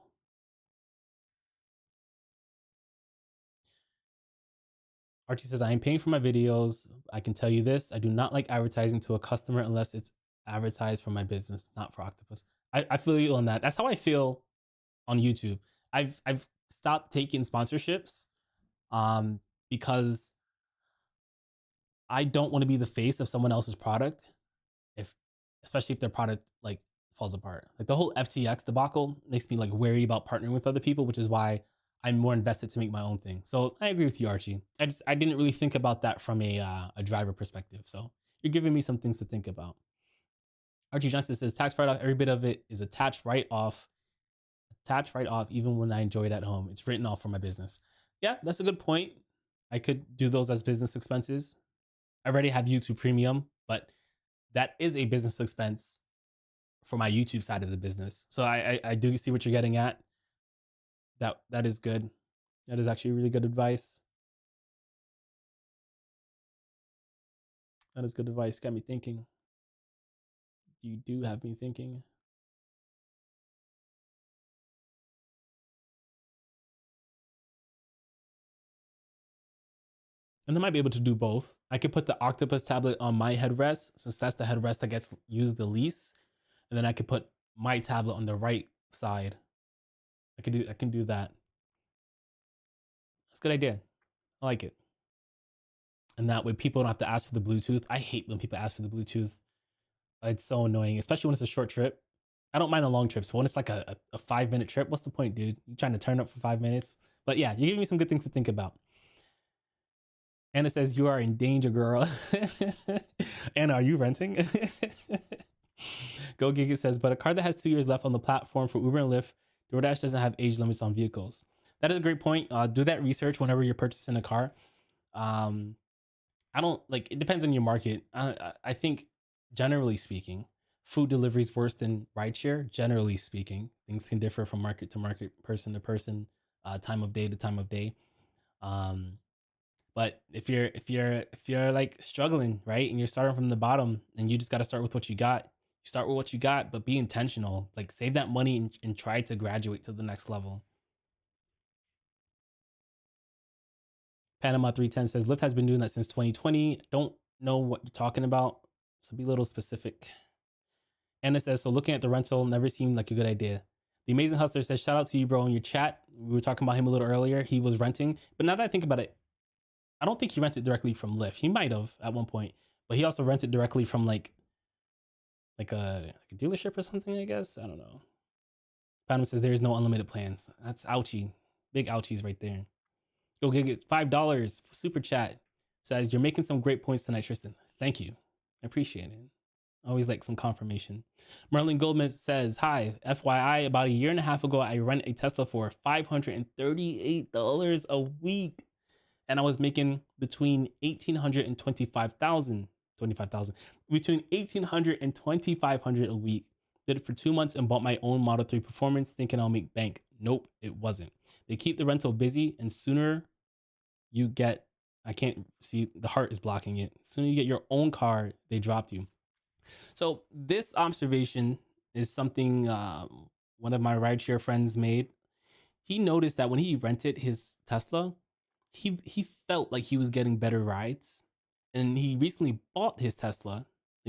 Archie says, I am paying for my videos. I can tell you this. I do not like advertising to a customer unless it's advertised for my business, not for Octopus. I feel you on that. That's how I feel on YouTube. I've stopped taking sponsorships because I don't want to be the face of someone else's product, if especially if their product like falls apart. Like the whole FTX debacle makes me like wary about partnering with other people, which is why I'm more invested to make my own thing. So I agree with you, Archie. I didn't really think about that from a driver perspective. So you're giving me some things to think about. Archie Johnson says tax write off. Every bit of it is a tax write off. Tax write off, even when I enjoy it at home. It's written off for my business. Yeah, that's a good point. I could do those as business expenses. I already have YouTube Premium, but that is a business expense for my YouTube side of the business. So I do see what you're getting at. That is good. That is actually really good advice. That is good advice. Got me thinking. You do have me thinking. And I might be able to do both. I could put the octopus tablet on my headrest, since that's the headrest that gets used the least. And then I could put my tablet on the right side. I can do that. That's a good idea. I like it. And that way people don't have to ask for the Bluetooth. I hate when people ask for the Bluetooth. It's so annoying, especially when it's a short trip. I don't mind a long trip. So when it's like a 5 minute trip, what's the point, dude? You trying to turn up for 5 minutes? But yeah, you're giving me some good things to think about. Anna says, you are in danger, girl. Anna, are you renting? Go Giga says, but a car that has 2 years left on the platform for Uber and Lyft, DoorDash doesn't have age limits on vehicles. That is a great point. Do that research whenever you're purchasing a car. I don't like, it depends on your market. I think generally speaking, food delivery is worse than rideshare. Generally speaking, things can differ from market to market, person to person, time of day to time of day. But if you're like struggling, right, and you're starting from the bottom, and you just got to start with what you got. You start with what you got, but be intentional. Like save that money and try to graduate to the next level. Panama 310 says Lyft has been doing that since 2020. Don't know what you're talking about, so be a little specific. Anna says, so looking at the rental never seemed like a good idea. The Amazing Hustler says, shout out to you, bro, in your chat. We were talking about him a little earlier. He was renting, but now that I think about it, I don't think he rented directly from Lyft. He might have at one point, but he also rented directly from like a dealership or something, I guess. I don't know. Panama says there is no unlimited plans. That's ouchie. Big ouchies right there. Go get $5 super chat. Says you're making some great points tonight, Tristan. Thank you. I appreciate it. Always like some confirmation. Merlin Goldman says, hi, FYI, about a year and a half ago, I rent a Tesla for $538 a week. And I was making between $1,800 and $25,000, between $1,800 and $2,500 a week. Did it for 2 months and bought my own Model 3 Performance thinking I'll make bank. Nope, it wasn't. They keep the rental busy, and sooner you get, I can't see, the heart is blocking it. Sooner you get your own car, they dropped you. So this observation is something one of my rideshare friends made. He noticed that when he rented his Tesla, he felt like he was getting better rides, and he recently bought his Tesla.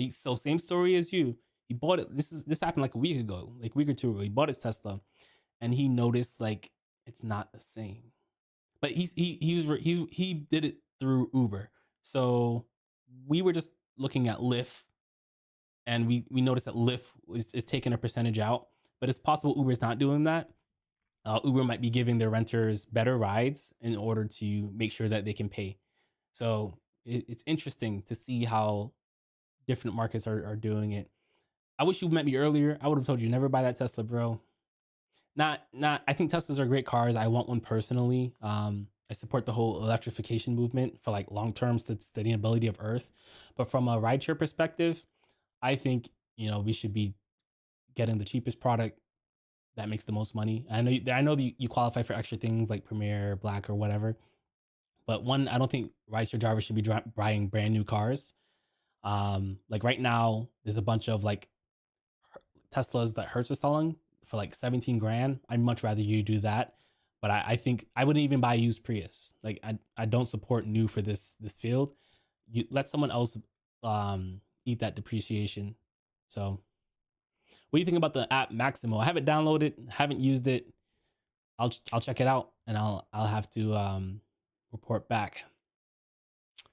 So same story as you. He bought it. This happened like a week ago, like a week or two ago. He bought his Tesla, and he noticed like it's not the same. But he did it through Uber. So we were just looking at Lyft, and we noticed that Lyft is taking a percentage out. But it's possible Uber is not doing that. Uber might be giving their renters better rides in order to make sure that they can pay. So it's interesting to see how different markets are doing it. I wish you met me earlier. I would have told you never buy that Tesla, bro. Not. I think Teslas are great cars. I want one personally. I support the whole electrification movement for like long-term sustainability of Earth. But from a rideshare perspective, I think we should be getting the cheapest product that makes the most money. I know that you qualify for extra things like Premier, Black, or whatever. But one, I don't think rideshare drivers should be buying brand new cars. Like right now, there's a bunch of like Teslas that Hertz is selling for like 17 grand. I'd much rather you do that. But I think I wouldn't even buy a used Prius. Like I don't support new for this field. You let someone else eat that depreciation. So what do you think about the app Maximo? I haven't downloaded, haven't used it. I'll check it out, and I'll have to report back.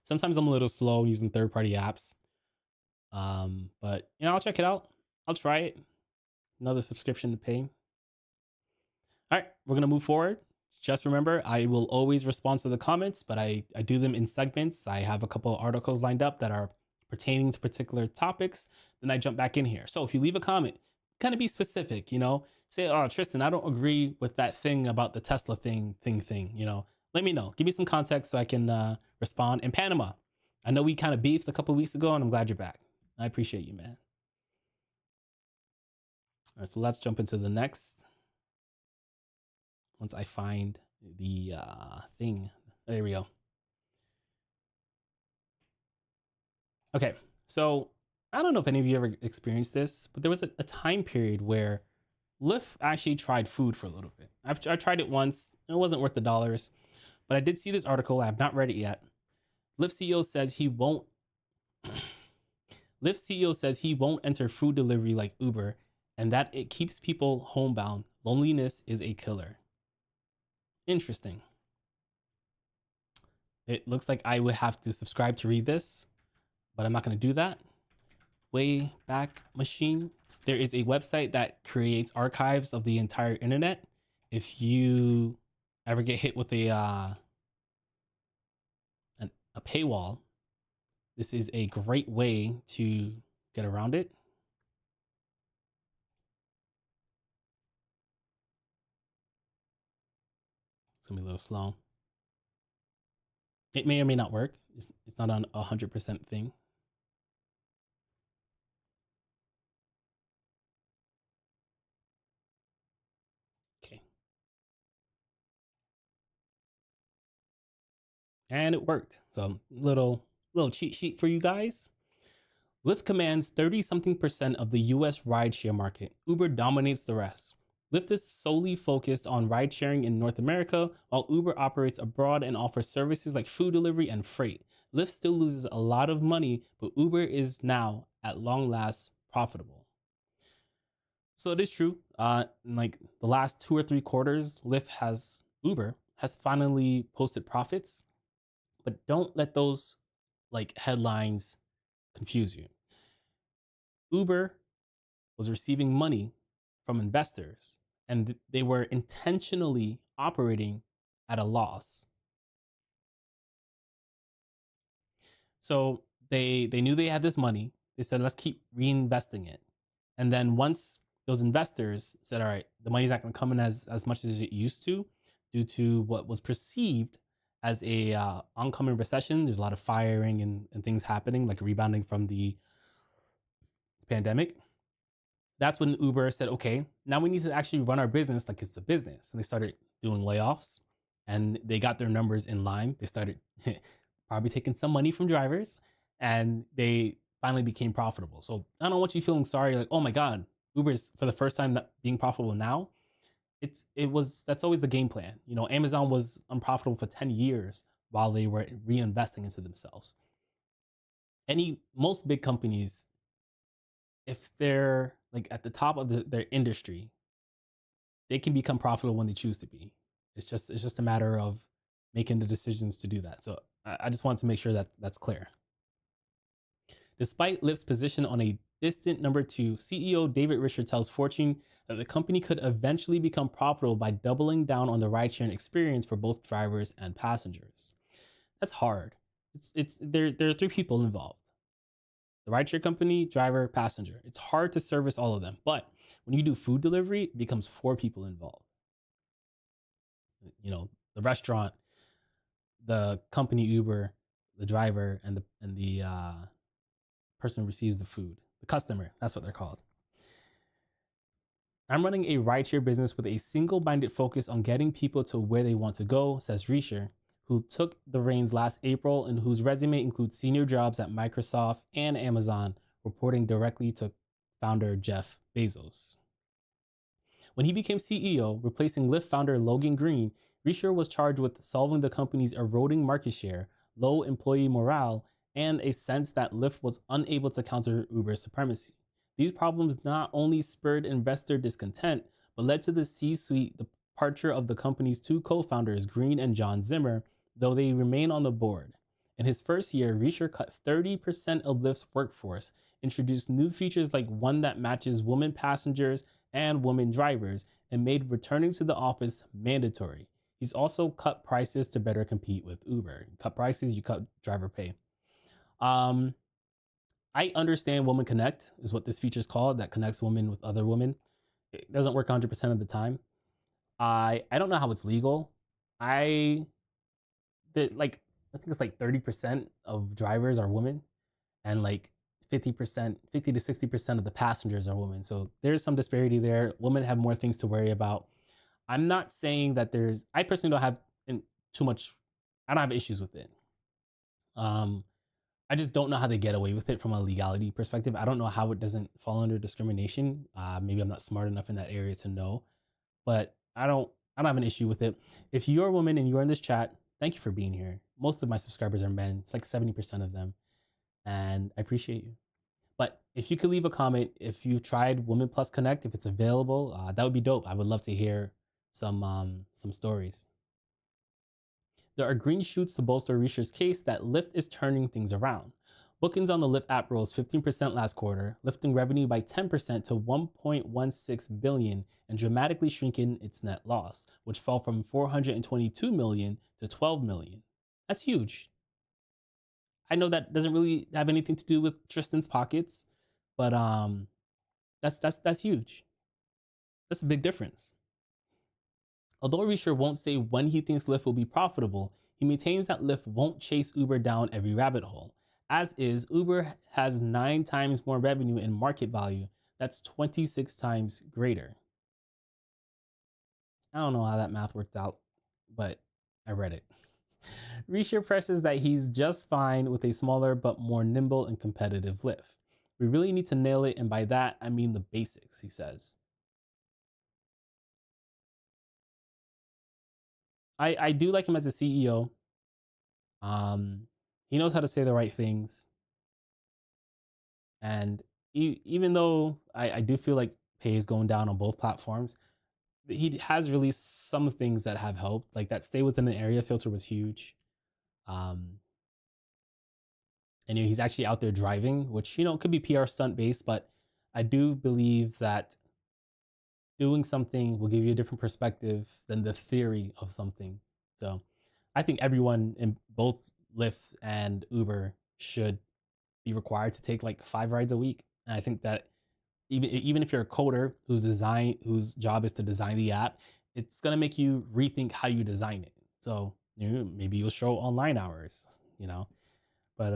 Sometimes I'm a little slow using third-party apps. But I'll check it out. I'll try it. Another subscription to pay. All right, we're gonna move forward. Just remember, I will always respond to the comments, but I do them in segments. I have a couple of articles lined up that are pertaining to particular topics. Then I jump back in here. So if you leave a comment, kind of be specific, say, oh, Tristan, I don't agree with that thing about the Tesla thing, let me know. Give me some context so I can respond. In Panama, I know we kind of beefed a couple of weeks ago, and I'm glad you're back. I appreciate you, man. All right, so let's jump into the next. Once I find the thing. There we go. Okay, so I don't know if any of you ever experienced this, but there was a time period where Lyft actually tried food for a little bit. I tried it once. It wasn't worth the dollars, but I did see this article. I have not read it yet. Lyft CEO says he won't. Lyft CEO says he won't enter food delivery like Uber, and that it keeps people homebound. Loneliness is a killer. Interesting. It looks like I would have to subscribe to read this, but I'm not going to do that. Wayback Machine. There is a website that creates archives of the entire internet. If you ever get hit with a paywall, this is a great way to get around it. It's gonna be a little slow. It may or may not work. It's not on 100% thing. Okay, and it worked. So little cheat sheet for you guys. Lyft commands 30 something percent of the US rideshare market. Uber dominates the rest. Lyft is solely focused on ride sharing in North America, while Uber operates abroad and offers services like food delivery and freight. Lyft still loses a lot of money, but Uber is now, at long last, profitable. So it is true. In like the last 2 or 3 quarters, Uber has finally posted profits, but don't let those like headlines confuse you. Uber was receiving money from investors and they were intentionally operating at a loss. So they knew they had this money. They said, let's keep reinvesting it. And then once those investors said, all right, the money's not going to come in as much as it used to due to what was perceived as a oncoming recession. There's a lot of firing and things happening, like rebounding from the pandemic. That's when Uber said, okay, now we need to actually run our business like it's a business. And they started doing layoffs and they got their numbers in line. They started probably taking some money from drivers and they finally became profitable. So I don't want you feeling sorry, like, oh my God, Uber's for the first time not being profitable now. That's always the game plan. You know, Amazon was unprofitable for 10 years while they were reinvesting into themselves. Most big companies, if they're like at the top of their industry, they can become profitable when they choose to be. It's just a matter of making the decisions to do that. So I just want to make sure that that's clear. Despite Lyft's position on a distant number two, CEO David Risher tells Fortune that the company could eventually become profitable by doubling down on the ride-sharing experience for both drivers and passengers. That's hard. There are three people involved: the rideshare company, driver, passenger. It's hard to service all of them, but when you do food delivery, it becomes four people involved. You know, the restaurant, the company Uber, the driver, and the person who receives the food, the customer. That's what they're called. I'm running a rideshare business with a single-minded focus on getting people to where they want to go, says Risher, who took the reins last April and whose resume includes senior jobs at Microsoft and Amazon, reporting directly to founder Jeff Bezos. When he became CEO, replacing Lyft founder Logan Green, Risher was charged with solving the company's eroding market share, low employee morale, and a sense that Lyft was unable to counter Uber's supremacy. These problems not only spurred investor discontent, but led to the C-suite departure of the company's two co-founders, Green and John Zimmer, though they remain on the board. In his first year, Risher cut 30% of Lyft's workforce, introduced new features like one that matches women passengers and women drivers, and made returning to the office mandatory. He's also cut prices to better compete with Uber. You cut prices, you cut driver pay. Um, I understand Women Connect is what this feature is called, that connects women with other women. It doesn't work 100% of the time. I don't know how it's legal. I like I think it's like 30% of drivers are women, and like 50%, 50 to 60% of the passengers are women. So there's some disparity there. Women have more things to worry about. I'm not saying that I personally don't have too much, I don't have issues with it. Um, I just don't know how they get away with it from a legality perspective. I don't know how it doesn't fall under discrimination. Maybe I'm not smart enough in that area to know, but I don't have an issue with it. If you're a woman and you're in this chat, Thank you for being here. Most of my subscribers are men. It's like 70% of them. And I appreciate you. But if you could leave a comment, if you tried Women Plus Connect, if it's available, that would be dope. I would love to hear some stories. There are green shoots to bolster Risha's case that Lyft is turning things around. Bookings on the Lyft app rose 15% last quarter, lifting revenue by 10% to 1.16 billion and dramatically shrinking its net loss, which fell from 422 million to 12 million. That's huge. I know that doesn't really have anything to do with Tristan's pockets, but that's huge. That's a big difference. Although Risher won't say when he thinks Lyft will be profitable, he maintains that Lyft won't chase Uber down every rabbit hole. As is, Uber has 9 times more revenue and market value. That's 26 times greater. I don't know how that math worked out, but I read it. Risher presses that he's just fine with a smaller but more nimble and competitive Lyft. We really need to nail it, and by that, I mean the basics, he says. I do like him as a CEO. He knows how to say the right things. And even though I do feel like pay is going down on both platforms, he has released some things that have helped. Like that stay within the area filter was huge. Um, and he's actually out there driving, which could be PR stunt based, but I do believe that doing something will give you a different perspective than the theory of something. So I think everyone in both Lyft and Uber should be required to take like 5 rides a week. And I think that even if you're a coder whose job is to design the app, it's gonna make you rethink how you design it. So maybe you'll show online hours. But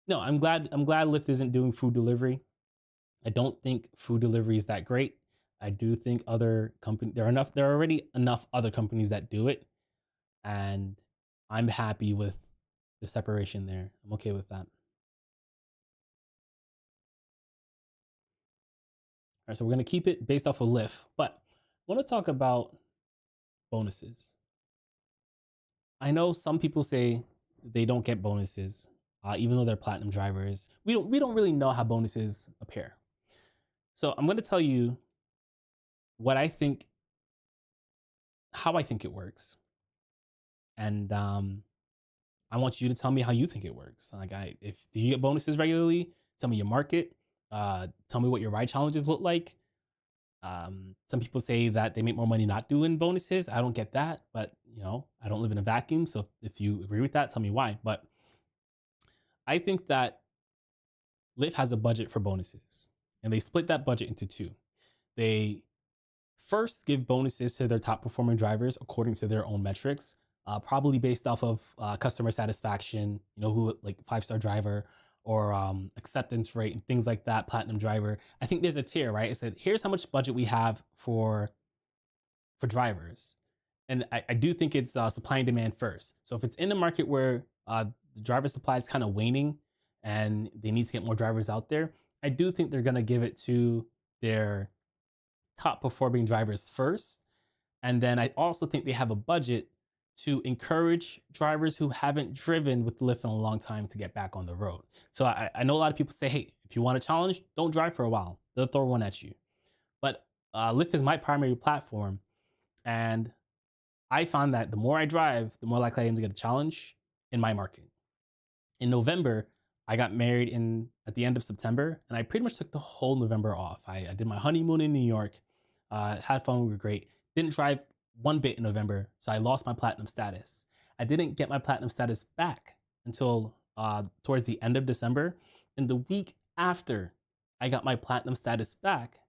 no, I'm glad Lyft isn't doing food delivery. I don't think food delivery is that great. I do think other companies there are already enough other companies that do it, and I'm happy with the separation there. I'm okay with that. All right, so we're gonna keep it based off of Lyft, but I want to talk about bonuses. I know some people say they don't get bonuses, even though they're platinum drivers. We don't really know how bonuses appear. So I'm going to tell you what I think, how I think it works, and I want you to tell me how you think it works. Like, if do you get bonuses regularly? Tell me your market. Tell me what your ride challenges look like. Some people say that they make more money not doing bonuses. I don't get that, but I don't live in a vacuum. So if you agree with that, tell me why. But I think that Lyft has a budget for bonuses, and they split that budget into two. They first give bonuses to their top performing drivers according to their own metrics, probably based off of customer satisfaction, who like 5-star driver or acceptance rate and things like that, platinum driver. I think there's a tier, right? It said, here's how much budget we have for drivers. And I do think it's supply and demand first. So if it's in the market where the driver supply is kind of waning and they need to get more drivers out there, I do think they're going to give it to their top performing drivers first. And then I also think they have a budget to encourage drivers who haven't driven with Lyft in a long time to get back on the road. So I know a lot of people say, hey, if you want a challenge, don't drive for a while. They'll throw one at you. But Lyft is my primary platform. And I found that the more I drive, the more likely I am to get a challenge in my market. In November, I got married at the end of September, and I pretty much took the whole November off. I did my honeymoon in New York, had fun, we were great. Didn't drive one bit in November, so I lost my platinum status. I didn't get my platinum status back until towards the end of December. And the week after I got my platinum status back,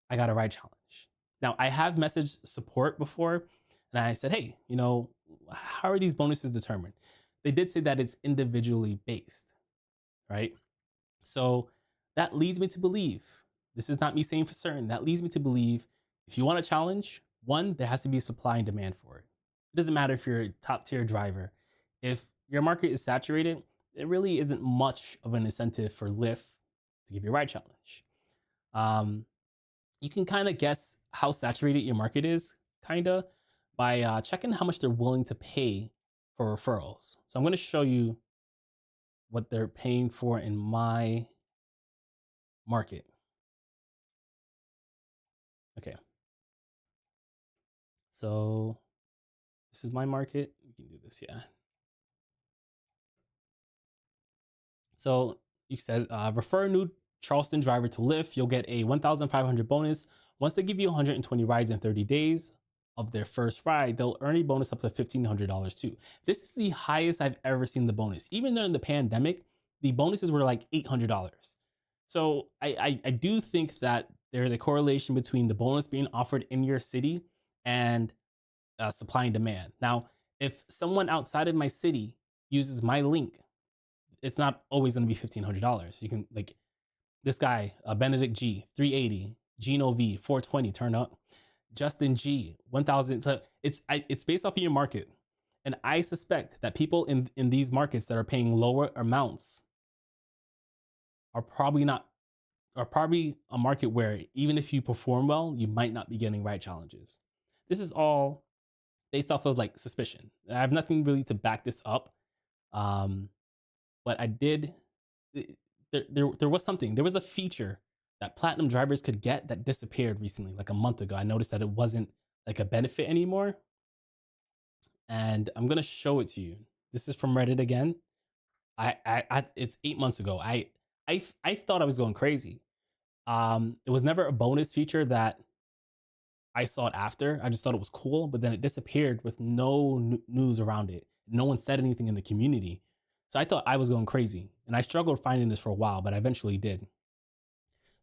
I got a ride challenge. Now, I have messaged support before, and I said, hey, how are these bonuses determined? They did say that it's individually based, right? So that leads me to believe, this is not me saying for certain, that leads me to believe if you want a challenge, one, there has to be supply and demand for it. It doesn't matter if you're a top tier driver. If your market is saturated, there really isn't much of an incentive for Lyft to give you a ride challenge. You can kind of guess how saturated your market is, kind of, by checking how much they're willing to pay for referrals. So I'm going to show you what they're paying for in my market. Okay. So this is my market. You can do this, yeah. So it says, refer a new Charleston driver to Lyft. You'll get a 1,500 bonus. Once they give you 120 rides in 30 days of their first ride, they'll earn a bonus up to $1,500 too. This is the highest I've ever seen the bonus. Even during the pandemic, the bonuses were like $800. So I do think that there's a correlation between the bonus being offered in your city and supply and demand. Now, if someone outside of my city uses my link, it's not always going to be $1,500. You can, like, this guy, Benedict G, 380, Gino V, 420, turn up. Justin G, 1,000. So it's based off of your market. And I suspect that people in these markets that are paying lower amounts are probably a market where even if you perform well, you might not be getting ride challenges. This is all based off of like suspicion. I have nothing really to back this up. But I did, there was something, there was a feature that platinum drivers could get that disappeared recently, like a month ago. I noticed that it wasn't like a benefit anymore. And I'm going to show it to you. This is from Reddit again. It's 8 months ago. I thought I was going crazy. It was never a bonus feature that I sought after. I just thought it was cool, but then it disappeared with no news around it. No one said anything in the community. So I thought I was going crazy, and I struggled finding this for a while, but I eventually did.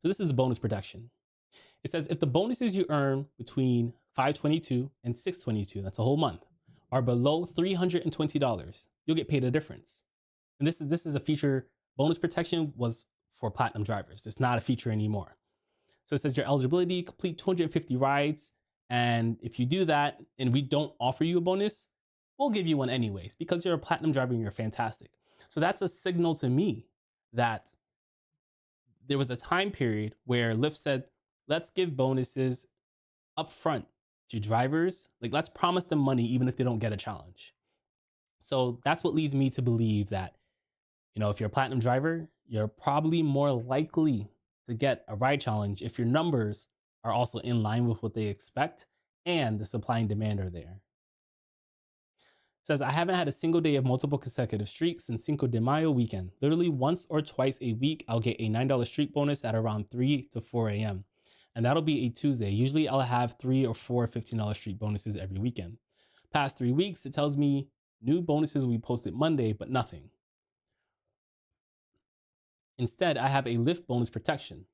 So this is bonus protection. It says if the bonuses you earn between $522 and $622, that's a whole month, are below $320, you'll get paid a difference. And this is a feature. Bonus protection was for platinum drivers. It's not a feature anymore. So it says your eligibility, complete 250 rides. And if you do that and we don't offer you a bonus, we'll give you one anyways because you're a platinum driver and you're fantastic. So that's a signal to me that there was a time period where Lyft said, let's give bonuses upfront to drivers. Like, let's promise them money even if they don't get a challenge. So that's what leads me to believe that, you know, if you're a platinum driver, you're probably more likely to get a ride challenge if your numbers are also in line with what they expect and the supply and demand are there. It says, I haven't had a single day of multiple consecutive streaks since Cinco de Mayo weekend. Literally once or twice a week, I'll get a $9 streak bonus at around 3 to 4 a.m. And that'll be a Tuesday. Usually I'll have 3 or 4 $15 streak bonuses every weekend. Past 3 weeks, it tells me new bonuses will be posted Monday, but nothing. Instead, I have a Lyft bonus protection.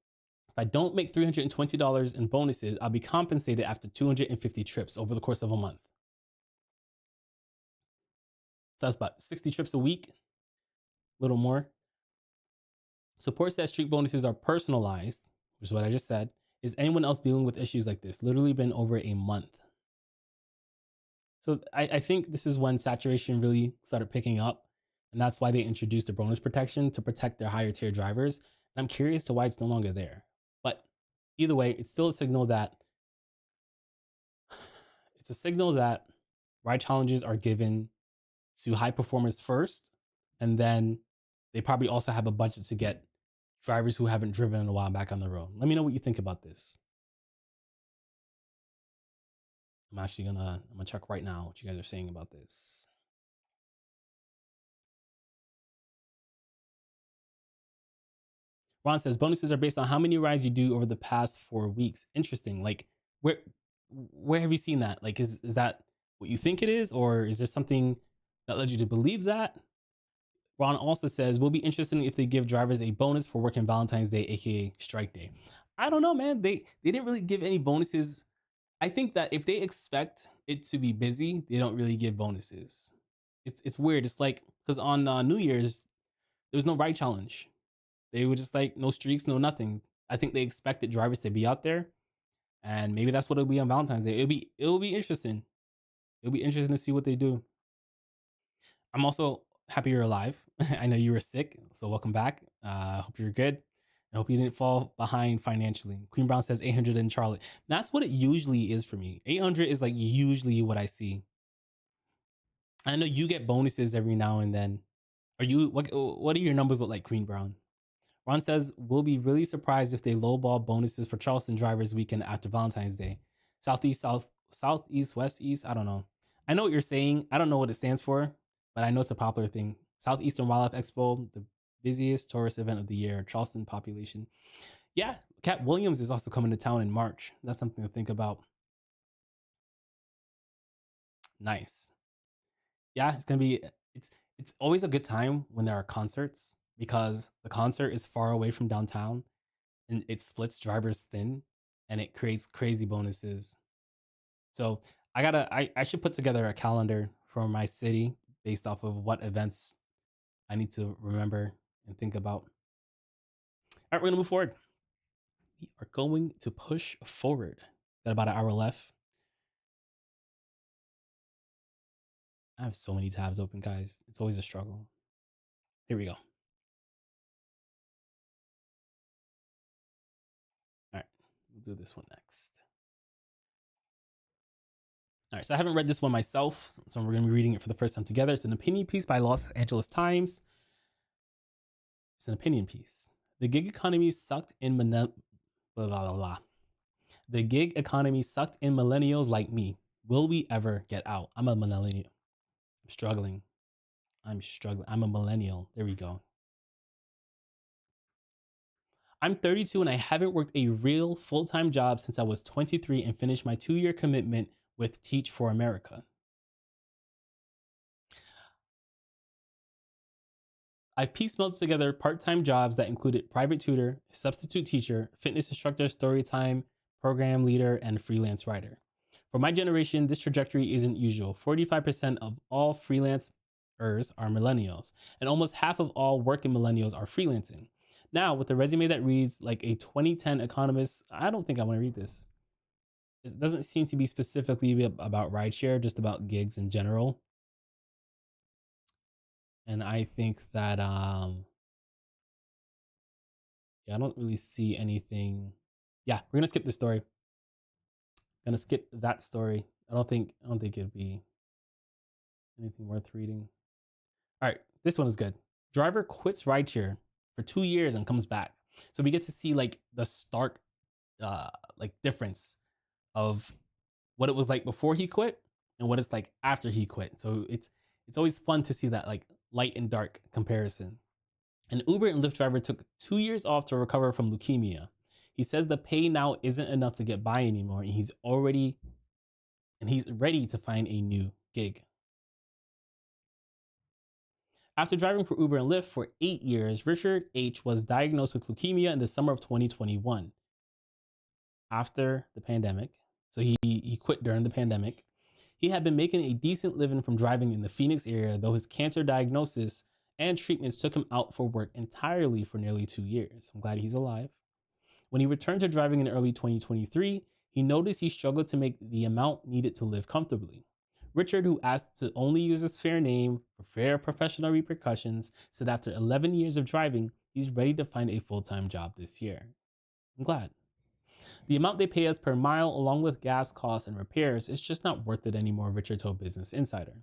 If I don't make $320 in bonuses, I'll be compensated after 250 trips over the course of a month. So that's about 60 trips a week, a little more. Support says streak bonuses are personalized, which is what I just said. Is anyone else dealing with issues like this? Literally been over a month. So I think this is when saturation really started picking up. And that's why they introduced the bonus protection to protect their higher tier drivers. And I'm curious to why it's no longer there. But either way, it's still a signal that ride challenges are given to high performers first. And then they probably also have a budget to get drivers who haven't driven in a while back on the road. Let me know what you think about this. I'm gonna check right now what you guys are saying about this. Ron says bonuses are based on how many rides you do over the past 4 weeks. Interesting. Like, where have you seen that? Like, is that what you think it is, or is there something that led you to believe that? Ron also says will be interesting if they give drivers a bonus for working Valentine's Day, aka Strike Day. I don't know, man. They didn't really give any bonuses. I think that if they expect it to be busy, they don't really give bonuses. It's weird. It's like because on New Year's there was no ride challenge. They were just like no streaks, no nothing. I think they expected drivers to be out there, and maybe that's what it'll be on Valentine's Day. It'll be interesting. It'll be interesting to see what they do. I'm also happy you're alive. I know you were sick, so welcome back. Hope you're good. I hope you didn't fall behind financially. Queen Brown says 800 in Charlotte. That's what it usually is for me. 800 is like usually what I see. I know you get bonuses every now and then. Are you what do your numbers look like, Queen Brown? Ron says we'll be really surprised if they lowball bonuses for Charleston drivers weekend after Valentine's Day. Southeast, southeast, west east. I don't know. I know what you're saying. I don't know what it stands for, but I know it's a popular thing. Southeastern Wildlife Expo, the busiest tourist event of the year. Charleston population. Yeah, Cat Williams is also coming to town in March. That's something to think about. Nice. Yeah, it's gonna be. It's always a good time when there are concerts because the concert is far away from downtown and it splits drivers thin and it creates crazy bonuses. So I should put together a calendar for my city based off of what events I need to remember and think about. All right, we're gonna move forward. We are going to push forward. Got about an hour left. I have so many tabs open, guys. It's always a struggle. Here we go. All right, we'll do this one next. All right, so I haven't read this one myself, so we're going to be reading it for the first time together. It's an opinion piece by Los Angeles Times. It's an opinion piece. The gig economy sucked in blah, blah, blah, blah. The gig economy sucked in millennials like me. Will we ever get out? I'm a millennial. I'm struggling. I'm a millennial. There we go. I'm 32 and I haven't worked a real full-time job since I was 23 and finished my 2-year commitment with Teach for America. I've piecemealed together part-time jobs that included private tutor, substitute teacher, fitness instructor, storytime, program leader, and freelance writer. For my generation, this trajectory isn't usual. 45% of all freelancers are millennials, and almost half of all working millennials are freelancing. Now, with a resume that reads like a 2010 economist, I don't think I want to read this. It doesn't seem to be specifically about rideshare, just about gigs in general. And I think that yeah, I don't really see anything. Yeah, we're gonna skip this story. Gonna skip that story. I don't think it'd be anything worth reading. All right, this one is good. Driver quits rideshare for 2 years and comes back. So we get to see like the stark like difference of what it was like before he quit and what it's like after he quit. So it's always fun to see that like light and dark comparison. An Uber and Lyft driver took 2 years off to recover from leukemia. He says the pay now isn't enough to get by anymore, and he's ready to find a new gig. After driving for Uber and Lyft for 8 years, Richard H. was diagnosed with leukemia in the summer of 2021. After the pandemic, so he quit during the pandemic. He had been making a decent living from driving in the Phoenix area, though his cancer diagnosis and treatments took him out for work entirely for nearly 2 years. I'm glad he's alive. When he returned to driving in early 2023, he noticed he struggled to make the amount needed to live comfortably. Richard, who asked to only use his fair name for fair professional repercussions, said after 11 years of driving, he's ready to find a full-time job this year. I'm glad. The amount they pay us per mile, along with gas costs and repairs, is just not worth it anymore, Richard told Business Insider.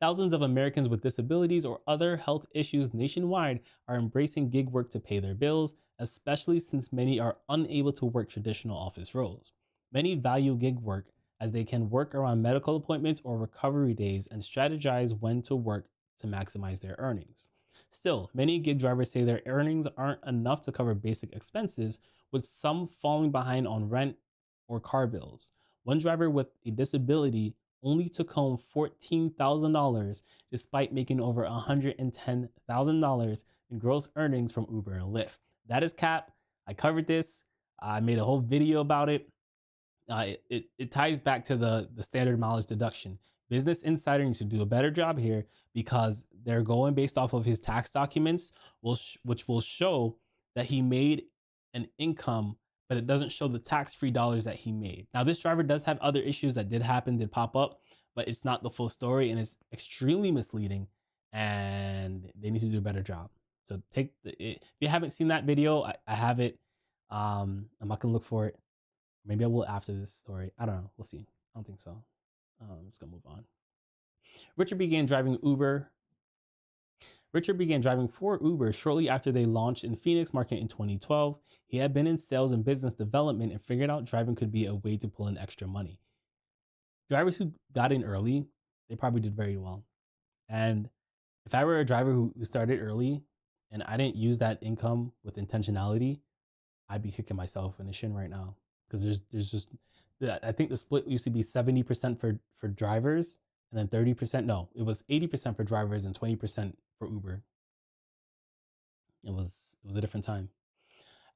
Thousands of Americans with disabilities or other health issues nationwide are embracing gig work to pay their bills, especially since many are unable to work traditional office roles. Many value gig work as they can work around medical appointments or recovery days and strategize when to work to maximize their earnings. Still, many gig drivers say their earnings aren't enough to cover basic expenses, with some falling behind on rent or car bills. One driver with a disability only took home $14,000 despite making over $110,000 in gross earnings from Uber and Lyft. That is cap. I covered this. I made a whole video about it. It ties back to the standard mileage deduction. Business Insider needs to do a better job here because they're going based off of his tax documents, which will show that he made an income, but it doesn't show the tax-free dollars that he made. Now, this driver does have other issues that did pop up, but it's not the full story and it's extremely misleading and they need to do a better job. So if you haven't seen that video, I have it. I'm not gonna look for it. Maybe I will after this story. I don't know. We'll see. I don't think so. Let's go move on. Richard began driving Uber. Richard began driving for Uber shortly after they launched in Phoenix market in 2012. He had been in sales and business development and figured out driving could be a way to pull in extra money. Drivers who got in early, they probably did very well. And if I were a driver who started early and I didn't use that income with intentionality, I'd be kicking myself in the shin right now. Because there's just, I think the split used to be 70% for drivers and then 30%. No, it was 80% for drivers and 20% for Uber. It was a different time.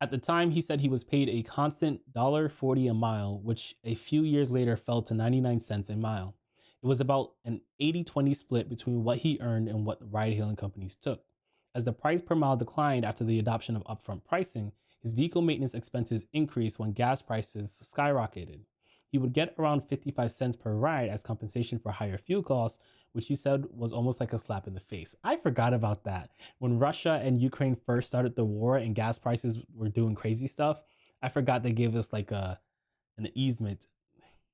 At the time, he said he was paid a constant $1.40 a mile, which a few years later fell to 99 cents a mile. It was about an 80-20 split between what he earned and what ride-hailing companies took. As the price per mile declined after the adoption of upfront pricing, his vehicle maintenance expenses increased when gas prices skyrocketed. He would get around 55 cents per ride as compensation for higher fuel costs, which he said was almost like a slap in the face. I forgot about that. When Russia and Ukraine first started the war and gas prices were doing crazy stuff, I forgot they gave us like an easement.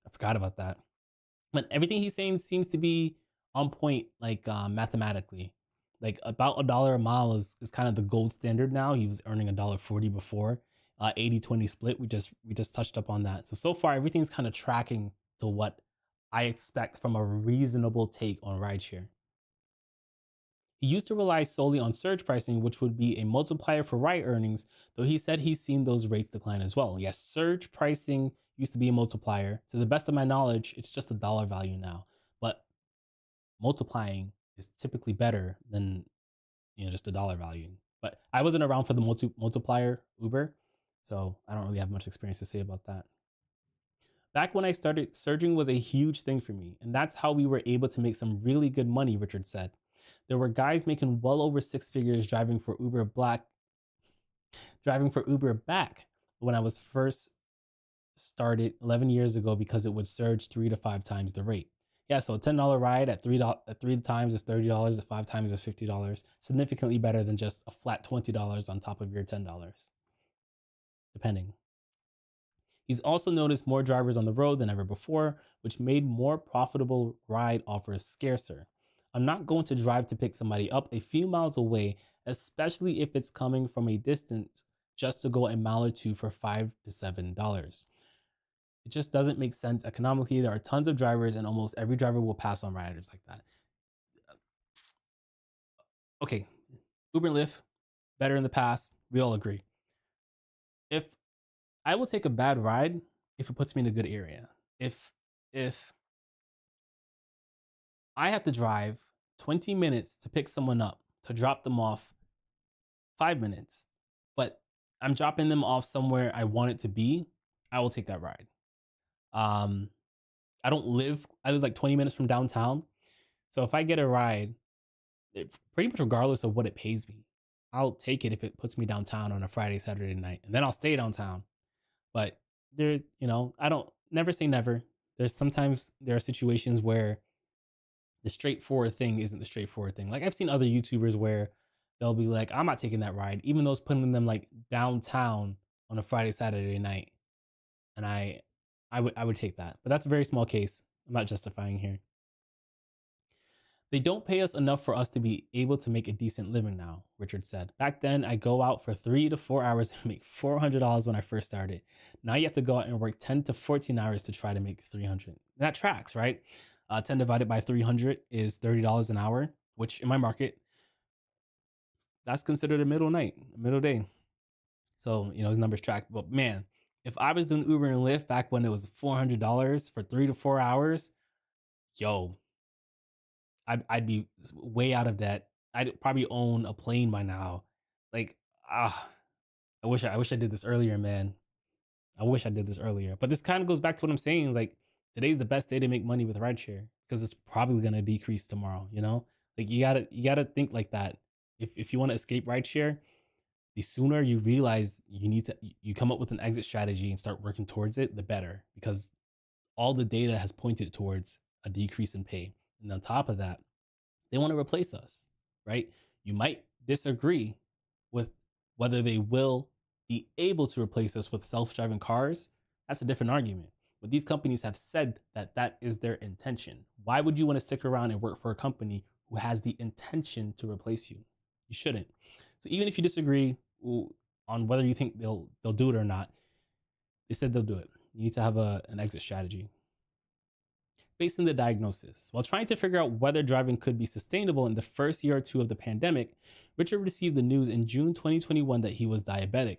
I forgot about that. But everything he's saying seems to be on point, like mathematically. Like about $1 a mile is kind of the gold standard now. He was earning $1.40 before. 80-20 split. We just touched up on that. So far everything's kind of tracking to what I expect from a reasonable take on rideshare. He used to rely solely on surge pricing, which would be a multiplier for ride earnings, though he said he's seen those rates decline as well. Yes, surge pricing used to be a multiplier. To the best of my knowledge, it's just a dollar value now. But multiplying is typically better than just a dollar value. But I wasn't around for the multiplier Uber, so I don't really have much experience to say about that. Back when I started, surging was a huge thing for me, and that's how we were able to make some really good money, Richard said. There were guys making well over six figures driving for Uber back when I was first started 11 years ago because it would surge 3 to 5 times the rate. Yeah, so a $10 ride at three times is $30, at 5 times is $50. Significantly better than just a flat $20 on top of your $10, depending. He's also noticed more drivers on the road than ever before, which made more profitable ride offers scarcer. I'm not going to drive to pick somebody up a few miles away, especially if it's coming from a distance, just to go a mile or two for $5 to $7. It just doesn't make sense economically. There are tons of drivers, and almost every driver will pass on riders like that. Okay, Uber and Lyft, better in the past. We all agree. If I will take a bad ride if it puts me in a good area. If I have to drive 20 minutes to pick someone up, to drop them off 5 minutes, but I'm dropping them off somewhere I want it to be, I will take that ride. I live like 20 minutes from downtown. So if I get a ride, pretty much regardless of what it pays me, I'll take it if it puts me downtown on a Friday, Saturday night, and then I'll stay downtown. But I don't never say never. There are situations where the straightforward thing isn't the straightforward thing. Like I've seen other YouTubers where they'll be like, I'm not taking that ride, even though it's putting them like downtown on a Friday, Saturday night. And I would take that. But that's a very small case. I'm not justifying here. They don't pay us enough for us to be able to make a decent living now, Richard said. Back then, I go out for 3 to 4 hours and make $400 when I first started. Now you have to go out and work 10 to 14 hours to try to make $300. That tracks, right? 10 divided by 300 is $30 an hour, which in my market, that's considered a middle day. So, his numbers track. But man, if I was doing Uber and Lyft back when it was $400 for 3 to 4 hours, yo, I'd be way out of debt. I'd probably own a plane by now. Like, I wish I did this earlier, man. I wish I did this earlier. But this kind of goes back to what I'm saying. Like, today's the best day to make money with rideshare because it's probably gonna decrease tomorrow. Like you gotta think like that. If you want to escape rideshare, the sooner you realize you come up with an exit strategy and start working towards it, the better, because all the data has pointed towards a decrease in pay. And on top of that, they want to replace us, right? You might disagree, with whether they will be able to replace us with self-driving cars, that's a different argument. But these companies have said that that is their intention. Why would you want to stick around and work for a company who has the intention to replace you? You shouldn't. So even if you disagree on whether you think they'll do it or not, they said they'll do it. You need to have an exit strategy. Facing the diagnosis. While trying to figure out whether driving could be sustainable in the first year or two of the pandemic, Richard received the news in June 2021 that he was diabetic.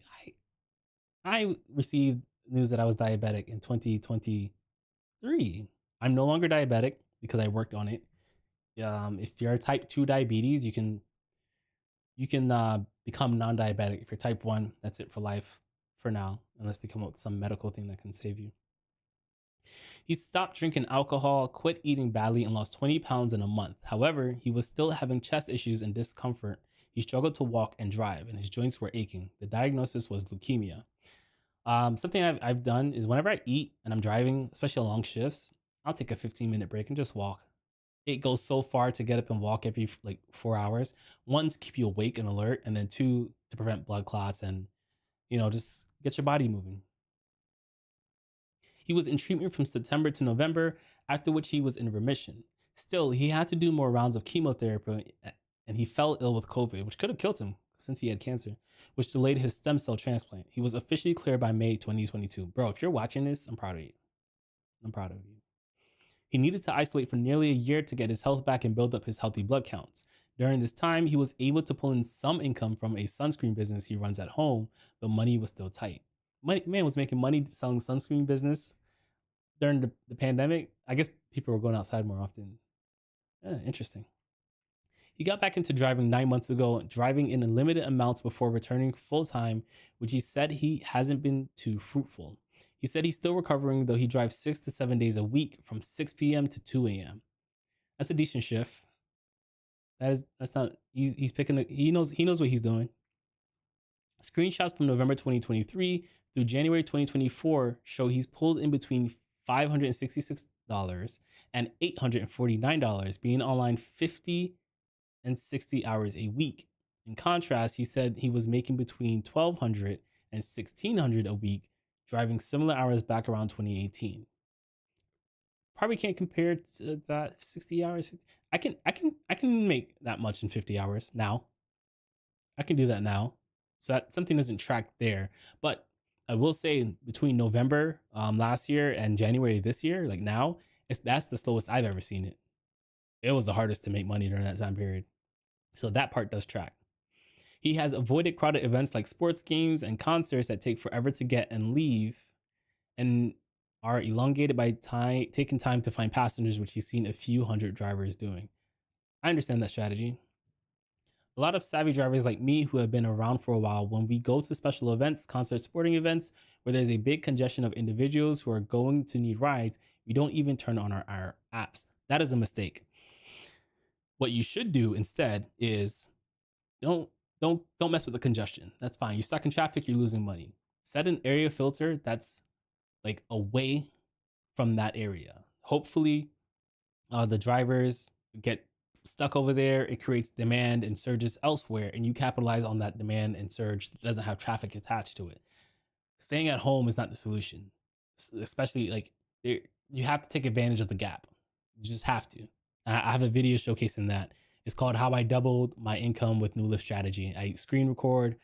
I received news that I was diabetic in 2023. I'm no longer diabetic because I worked on it. If you're type 2 diabetes, you can become non-diabetic. If you're type 1, that's it for life for now, unless they come up with some medical thing that can save you. He stopped drinking alcohol, quit eating badly, and lost 20 pounds in a month. However, he was still having chest issues and discomfort. He struggled to walk and drive, and his joints were aching. The diagnosis was leukemia. Something I've done is whenever I eat and I'm driving, especially on long shifts, I'll take a 15-minute break and just walk. It goes so far to get up and walk every like 4 hours. One, to keep you awake and alert, and then two, to prevent blood clots and, just get your body moving. He was in treatment from September to November, after which he was in remission. Still, he had to do more rounds of chemotherapy and he fell ill with COVID, which could have killed him since he had cancer, which delayed his stem cell transplant. He was officially cleared by May 2022. Bro, if you're watching this, I'm proud of you. I'm proud of you. He needed to isolate for nearly a year to get his health back and build up his healthy blood counts. During this time, he was able to pull in some income from a sunscreen business he runs at home, but money was still tight. Man was making money selling sunscreen business during the pandemic. I guess people were going outside more often. Interesting. He got back into driving 9 months ago, driving in limited amounts before returning full time, which he said he hasn't been too fruitful. He said he's still recovering, though he drives 6 to 7 days a week from 6 p.m. to 2 a.m. That's a decent shift. That's not he's picking he knows what he's doing. Screenshots from November 2023 through January 2024 show he's pulled in between $566 and $849, being online 50 and 60 hours a week. In contrast, he said he was making between $1,200 and $1,600 a week, driving similar hours back around 2018. Probably can't compare to that 60 hours. I can make that much in 50 hours now. I can do that now. So that something doesn't track there. But I will say between November last year and January this year, like now, that's the slowest I've ever seen it. It was the hardest to make money during that time period. So that part does track. He has avoided crowded events like sports games and concerts that take forever to get and leave and are elongated by taking time to find passengers, which he's seen a few hundred drivers doing. I understand that strategy. A lot of savvy drivers like me who have been around for a while, when we go to special events, concerts, sporting events, where there's a big congestion of individuals who are going to need rides, we don't even turn on our apps. That is a mistake. What you should do instead is don't mess with the congestion. That's fine. You're stuck in traffic, you're losing money. Set an area filter that's like away from that area. Hopefully, the drivers get stuck over there. It creates demand and surges elsewhere, and you capitalize on that demand and surge that doesn't have traffic attached to it. Staying at home is not the solution, especially like you have to take advantage of the gap. You just have to. I have a video showcasing that. It's called How I Doubled My Income with New Lyft Strategy. I screen record.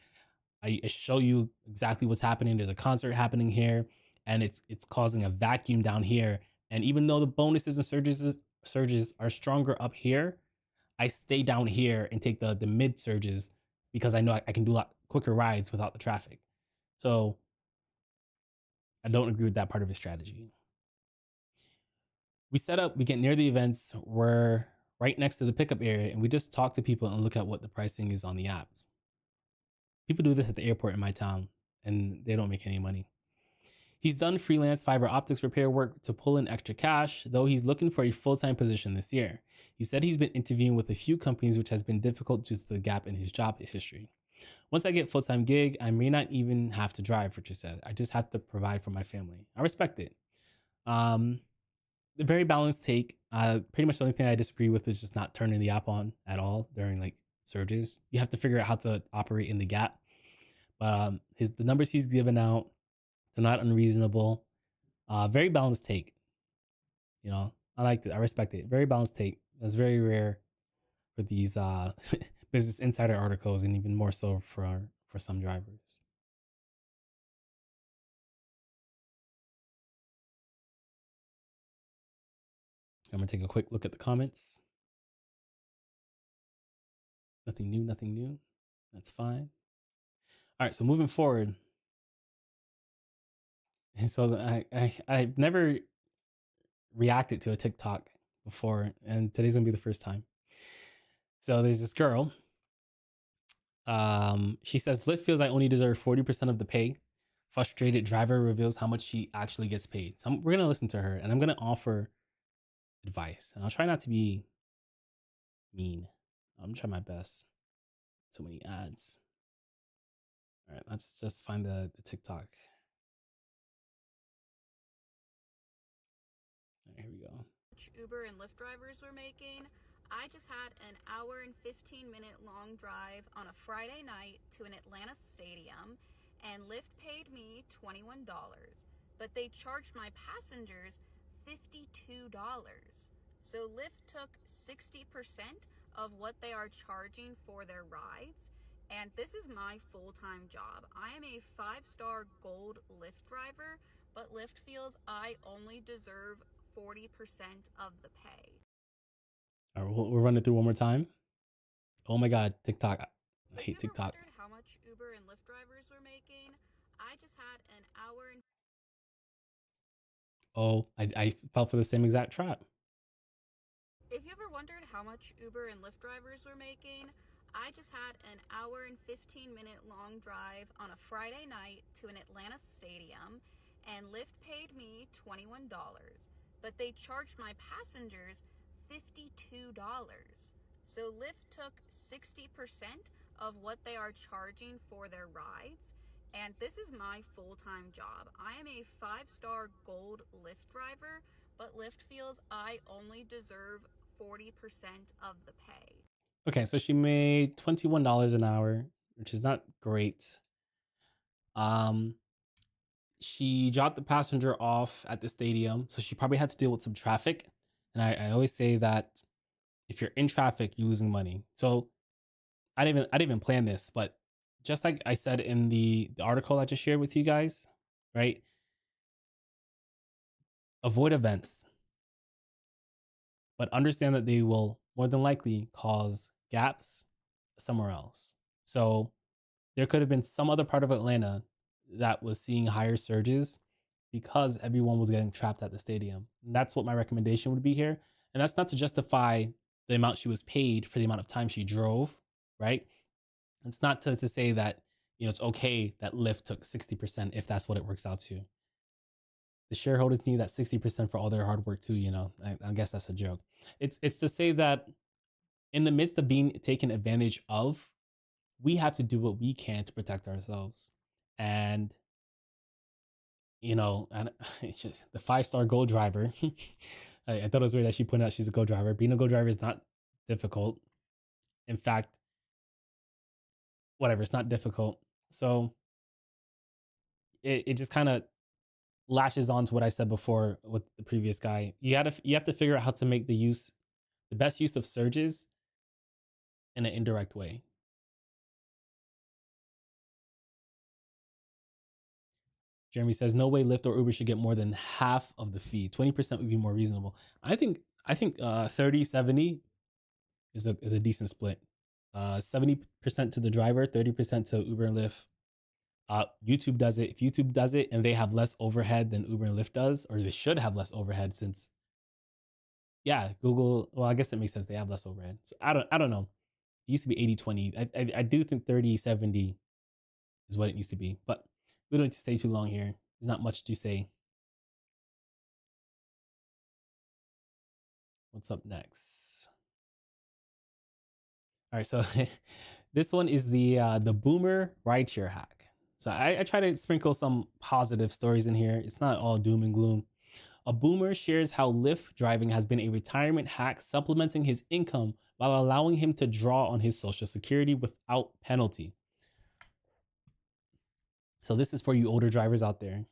I show you exactly what's happening. There's a concert happening here, and it's causing a vacuum down here. And even though the bonuses and surges are stronger up here, I stay down here and take the mid surges because I know I can do a lot quicker rides without the traffic. So I don't agree with that part of his strategy. We get near the events, we're right next to the pickup area, and we just talk to people and look at what the pricing is on the app. People do this at the airport in my town, and they don't make any money. He's done freelance fiber optics repair work to pull in extra cash, though he's looking for a full-time position this year. He said he's been interviewing with a few companies, which has been difficult due to the gap in his job history. Once I get a full-time gig, I may not even have to drive, Richard said. I just have to provide for my family. I respect it. The very balanced take. Pretty much the only thing I disagree with is just not turning the app on at all during like surges. You have to figure out how to operate in the gap. But the numbers he's given out, they're not unreasonable. Very balanced take. You know, I liked it. I respect it. Very balanced take. That's very rare for these Business Insider articles, and even more so for some drivers. I'm gonna take a quick look at the comments. Nothing new, nothing new. That's fine. All right, so moving forward. And so I've never reacted to a TikTok before, and today's gonna be the first time. So there's this girl. She says Lyft feels I only deserve 40% of the pay. Frustrated driver reveals how much she actually gets paid. So we're gonna listen to her, and I'm gonna offer advice, and I'll try not to be mean. I'm trying my best. So many ads. All right, let's just find the TikTok. All right, here we go. Uber and Lyft drivers were making. I just had an hour and 15-minute long drive on a Friday night to an Atlanta stadium, and Lyft paid me $21, but they charged my passengers $52. So Lyft took 60% of what they are charging for their rides, and this is my full-time job. I am a 5-star gold Lyft driver, but Lyft feels I only deserve 40% of the pay. All right, we'll run it through one more time. Oh my God, TikTok. I hate TikTok. Wondered how much Uber and Lyft drivers were making? I just had an hour and... Oh, I fell for the same exact trap. If you ever wondered how much Uber and Lyft drivers were making, I just had an hour and 15-minute long drive on a Friday night to an Atlanta stadium, and Lyft paid me $21, but they charged my passengers $52. So Lyft took 60% of what they are charging for their rides, and this is my full-time job. I am a 5-star gold Lyft driver, but Lyft feels I only deserve 40% of the pay. Okay, so she made $21 an hour, which is not great. She dropped the passenger off at the stadium, so she probably had to deal with some traffic. And I always say that if you're in traffic, you're losing money. So I didn't even plan this, but just like I said in the article I just shared with you guys, right? Avoid events, but understand that they will more than likely cause gaps somewhere else. So there could have been some other part of Atlanta that was seeing higher surges because everyone was getting trapped at the stadium. And that's what my recommendation would be here. And that's not to justify the amount she was paid for the amount of time she drove, right? It's not to say that, it's okay that Lyft took 60% if that's what it works out to. The shareholders need that 60% for all their hard work too, I guess that's a joke. It's to say that in the midst of being taken advantage of, we have to do what we can to protect ourselves. And and it's just the 5-star gold driver. I thought it was weird that she pointed out she's a gold driver. Being a gold driver is not difficult. In fact, whatever, it's not difficult. So it just kind of lashes on to what I said before with the previous guy. You have to figure out how to make the best use of surges in an indirect way. Jeremy says no way Lyft or Uber should get more than half of the fee. 20% would be more reasonable. I think 30-70 is a decent split. 70% to the driver, 30% to Uber and Lyft. YouTube does it. If YouTube does it and they have less overhead than Uber and Lyft does, or they should have less overhead since, yeah, Google, well, I guess it makes sense. They have less overhead. So I don't know. It used to be 80-20. I do think 30-70 is what it needs to be, but we don't need to stay too long here. There's not much to say. What's up next? All right, so this one is the boomer rideshare hack. So I try to sprinkle some positive stories in here. It's not all doom and gloom. A boomer shares how Lyft driving has been a retirement hack, supplementing his income while allowing him to draw on his Social Security without penalty. So, this is for you older drivers out there.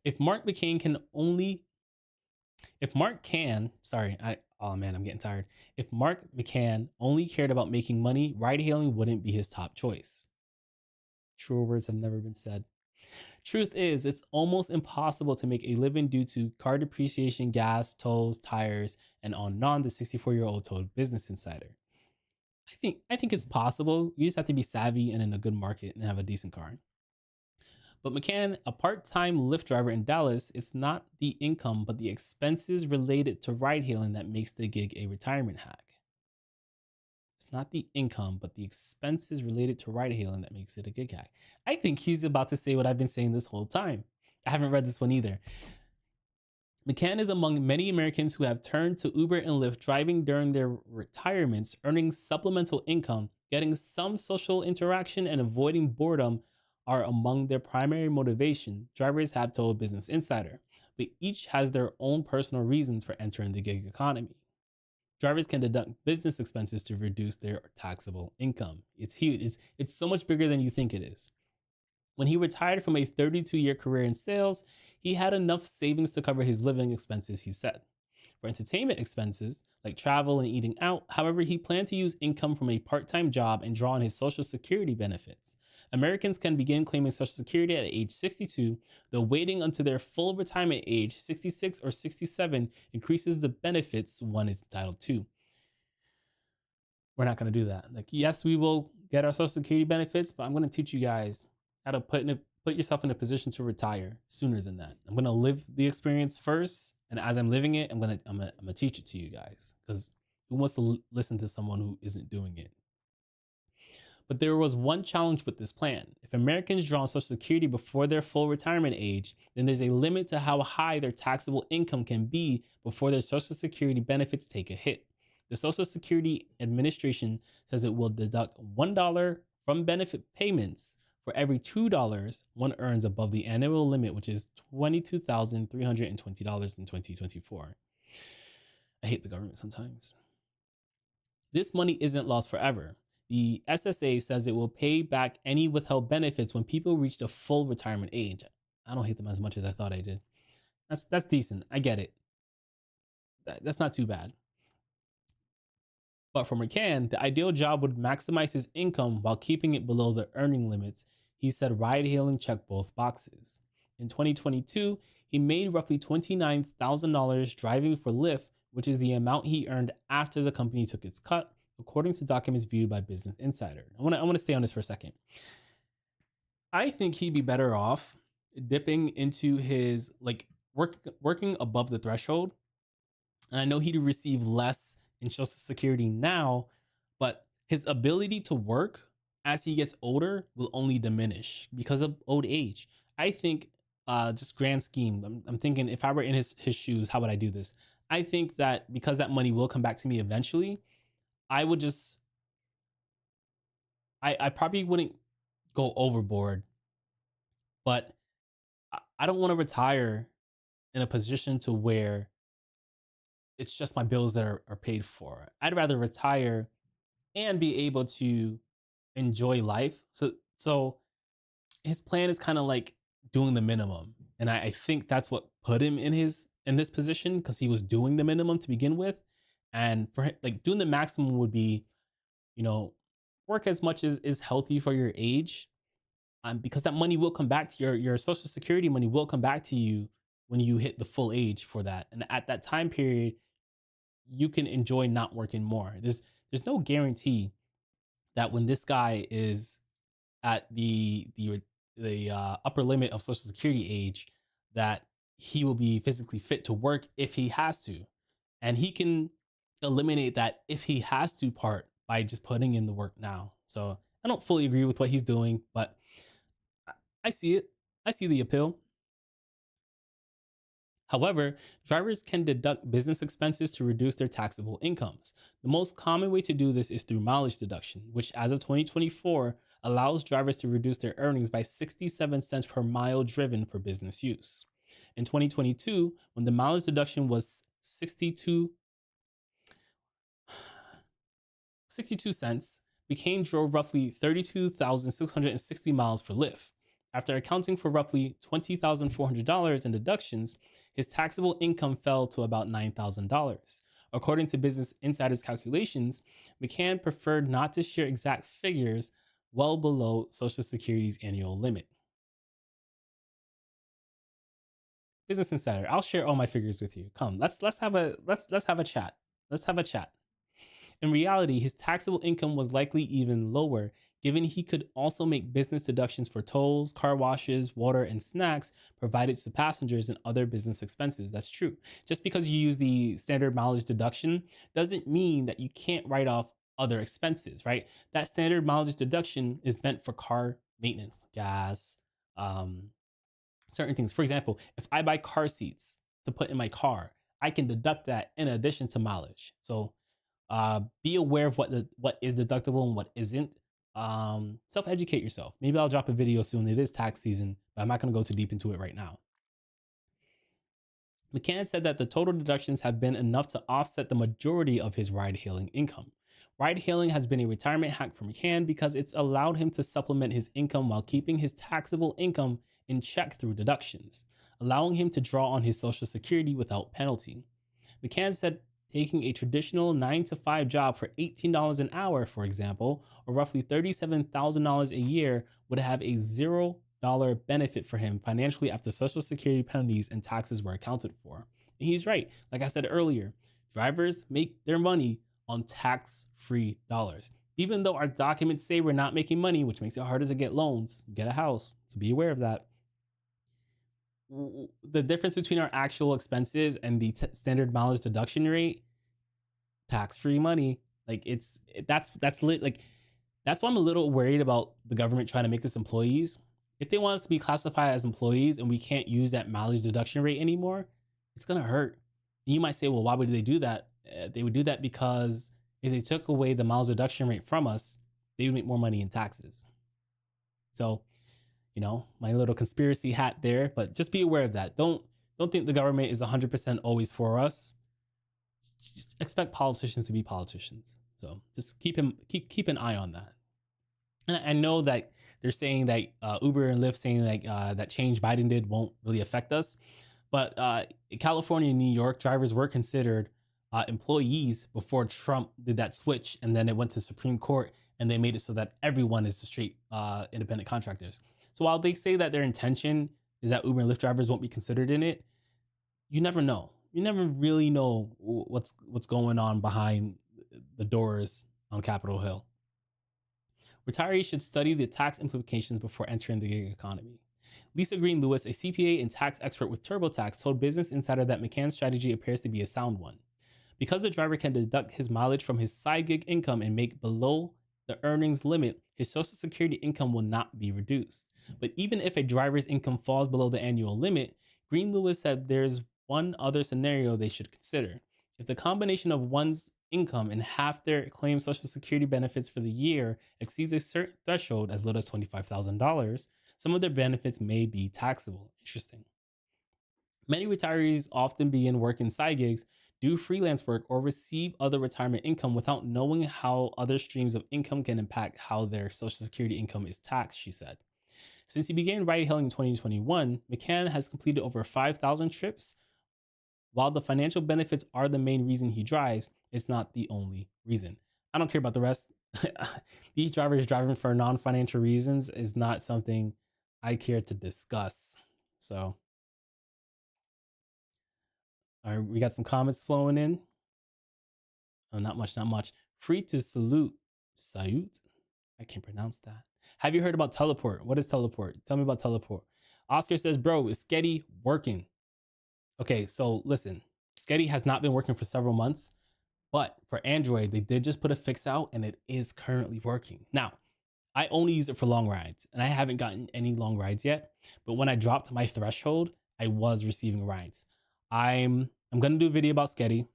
If Mark McCain can only, if Mark can, sorry, oh man, I'm getting tired. If Mark McCann only cared about making money, ride hailing wouldn't be his top choice. Truer words have never been said. Truth is, it's almost impossible to make a living due to car depreciation, gas, tolls, tires, and on and on, the 64-year-old told Business Insider. I think it's possible. You just have to be savvy and in a good market and have a decent car. But McCann, a part-time Lyft driver in Dallas, it's not the income but the expenses related to ride hailing that makes the gig a retirement hack. It's not the income but the expenses related to ride hailing that makes it a gig hack. I think he's about to say what I've been saying this whole time. I haven't read this one either. McCann is among many Americans who have turned to Uber and Lyft driving during their retirements, earning supplemental income, getting some social interaction, and avoiding boredom are among their primary motivation, drivers have told Business Insider, but each has their own personal reasons for entering the gig economy. Drivers can deduct business expenses to reduce their taxable income. It's huge. It's so much bigger than you think it is. When he retired from a 32-year career in sales, he had enough savings to cover his living expenses, he said. For entertainment expenses, like travel and eating out, however, he planned to use income from a part-time job and draw on his Social Security benefits. Americans can begin claiming Social Security at age 62, though waiting until their full retirement age, 66 or 67, increases the benefits one is entitled to. We're not going to do that. Like, yes, we will get our Social Security benefits, but I'm going to teach you guys how to put yourself in a position to retire sooner than that. I'm going to live the experience first, and as I'm living it, I'm going to teach it to you guys, because who wants to listen to someone who isn't doing it? But there was one challenge with this plan. If Americans draw on Social Security before their full retirement age, then there's a limit to how high their taxable income can be before their Social Security benefits take a hit. The Social Security Administration says it will deduct $1 from benefit payments for every $2 one earns above the annual limit, which is $22,320 in 2024. I hate the government sometimes. This money isn't lost forever. The SSA says it will pay back any withheld benefits when people reach the full retirement age. I don't hate them as much as I thought I did. That's decent. I get it. That's not too bad. But for McCann, the ideal job would maximize his income while keeping it below the earning limits. He said ride hailing checked both boxes. In 2022, he made roughly $29,000 driving for Lyft, which is the amount he earned after the company took its cut, according to documents viewed by Business Insider. I want to stay on this for a second. I think he'd be better off dipping into his working above the threshold. And I know he'd receive less in Social Security now, but his ability to work as he gets older will only diminish because of old age. I think, just grand scheme, I'm thinking if I were in his shoes, how would I do this? I think that because that money will come back to me eventually, I would just, I probably wouldn't go overboard, but I don't want to retire in a position to where it's just my bills that are paid for. I'd rather retire and be able to enjoy life. So his plan is kind of like doing the minimum. And I think that's what put him in this position, because he was doing the minimum to begin with. And for him, like, doing the maximum would be, work as much as is healthy for your age. Because that money will come back to your Social Security money will come back to you when you hit the full age for that. And at that time period, you can enjoy not working more. There's no guarantee that when this guy is at the upper limit of Social Security age, that he will be physically fit to work if he has to. And he can eliminate that if he has to part by just putting in the work now. So I don't fully agree with what he's doing, but I see it. I see the appeal. However, drivers can deduct business expenses to reduce their taxable incomes. The most common way to do this is through mileage deduction, which as of 2024 allows drivers to reduce their earnings by 67 cents per mile driven for business use. In 2022, when the mileage deduction was 62 cents, McCain drove roughly 32,660 miles for Lyft. After accounting for roughly $20,400 in deductions, his taxable income fell to about $9,000. According to Business Insider's calculations, McCann preferred not to share exact figures, well below Social Security's annual limit. Business Insider, I'll share all my figures with you. Come, let's have a chat. Let's have a chat. In reality, his taxable income was likely even lower, given he could also make business deductions for tolls, car washes, water, and snacks provided to passengers and other business expenses. That's true. Just because you use the standard mileage deduction doesn't mean that you can't write off other expenses, right? That standard mileage deduction is meant for car maintenance, gas, certain things. For example, if I buy car seats to put in my car, I can deduct that in addition to mileage. So be aware of what is deductible and what isn't. Self-educate yourself. Maybe I'll drop a video soon. It is tax season, but I'm not going to go too deep into it right now. McCann said that the total deductions have been enough to offset the majority of his ride-hailing income. Ride-hailing has been a retirement hack for McCann because it's allowed him to supplement his income while keeping his taxable income in check through deductions, allowing him to draw on his Social Security without penalty. McCann said taking a traditional 9 to 5 job for $18 an hour, for example, or roughly $37,000 a year, would have a $0 benefit for him financially after Social Security penalties and taxes were accounted for. And he's right. Like I said earlier, drivers make their money on tax-free dollars. Even though our documents say we're not making money, which makes it harder to get loans, get a house, so be aware of that. The difference between our actual expenses and the standard mileage deduction rate, tax-free money, like that's lit. Like that's why I'm a little worried about the government trying to make us employees. If they want us to be classified as employees and we can't use that mileage deduction rate anymore, it's gonna hurt. And you might say, well, why would they do that? They would do that because if they took away the mileage deduction rate from us, they would make more money in taxes. So, my little conspiracy hat there, but just be aware of that. Don't think the government is 100% always for us. Just expect politicians to be politicians. So just keep an eye on that. And I know that they're saying that Uber and Lyft saying like that change Biden did won't really affect us, but California and New York drivers were considered employees before Trump did that switch, and then it went to Supreme Court and they made it so that everyone is straight independent contractors. So while they say that their intention is that Uber and Lyft drivers won't be considered in it, you never know. You never really know what's going on behind the doors on Capitol Hill. Retirees should study the tax implications before entering the gig economy. Lisa Green Lewis, a CPA and tax expert with TurboTax, told Business Insider that McCann's strategy appears to be a sound one. Because the driver can deduct his mileage from his side gig income and make below the earnings limit, his Social Security income will not be reduced. But even if a driver's income falls below the annual limit, Green Lewis said there's one other scenario they should consider. If the combination of one's income and half their claimed Social Security benefits for the year exceeds a certain threshold, as low as $25,000, some of their benefits may be taxable. Interesting. Many retirees often begin working side gigs, do freelance work, or receive other retirement income without knowing how other streams of income can impact how their Social Security income is taxed, she said. Since he began ride-hailing in 2021, McCann has completed over 5,000 trips. While the financial benefits are the main reason he drives, it's not the only reason. I don't care about the rest. These drivers driving for non-financial reasons is not something I care to discuss. So, all right, we got some comments flowing in. Oh, not much. Free to salute. Salute? I can't pronounce that. Have you heard about teleport? What is teleport? Tell me about teleport. Oscar says, bro, is Sketty working? Okay, so listen, Sketty has not been working for several months, but for Android, they did just put a fix out and it is currently working. Now, I only use it for long rides and I haven't gotten any long rides yet, but when I dropped my threshold, I was receiving rides. I'm going to do a video about Sketty.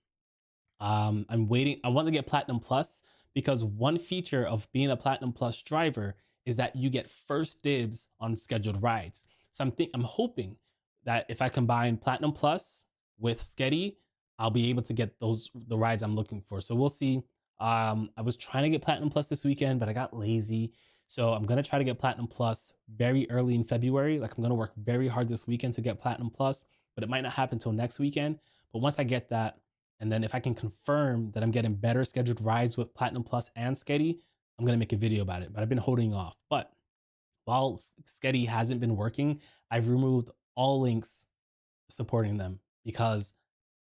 I'm waiting. I want to get Platinum Plus because one feature of being a Platinum Plus driver is that you get first dibs on scheduled rides. So I'm hoping that if I combine Platinum Plus with Sketty, I'll be able to get the rides I'm looking for. So we'll see. I was trying to get Platinum Plus this weekend, but I got lazy. So I'm gonna try to get Platinum Plus very early in February. Like I'm gonna work very hard this weekend to get Platinum Plus, but it might not happen until next weekend. But once I get that, and then if I can confirm that I'm getting better scheduled rides with Platinum Plus and Sketty, I'm gonna make a video about it. But I've been holding off. But while Sketty hasn't been working, I've removed all links supporting them because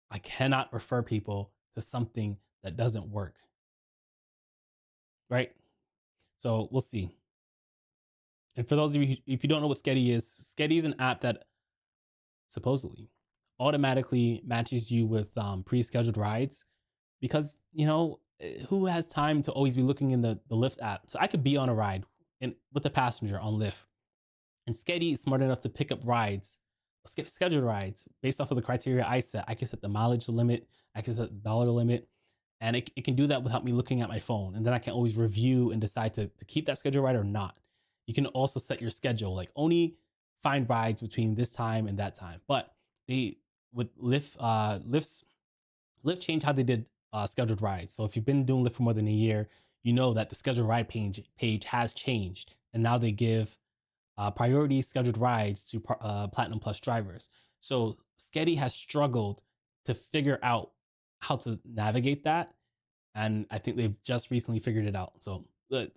I cannot refer people to something that doesn't work. Right? So we'll see. And for those of you, if you don't know what Sketty is an app that supposedly automatically matches you with pre-scheduled rides because, who has time to always be looking in the Lyft app? So I could be on a ride with a passenger on Lyft, and Sketty is smart enough to pick up rides, scheduled rides based off of the criteria I set. I can set the mileage limit, I can set the dollar limit, and it can do that without me looking at my phone. And then I can always review and decide to keep that schedule ride or not. You can also set your schedule, like only find rides between this time and that time. But they with Lyft changed how they did scheduled rides. So if you've been doing Lyft for more than a year, you know that the scheduled ride page has changed, and now they give priority scheduled rides to Platinum Plus drivers. So Sketty has struggled to figure out how to navigate that, and I think they've just recently figured it out. So if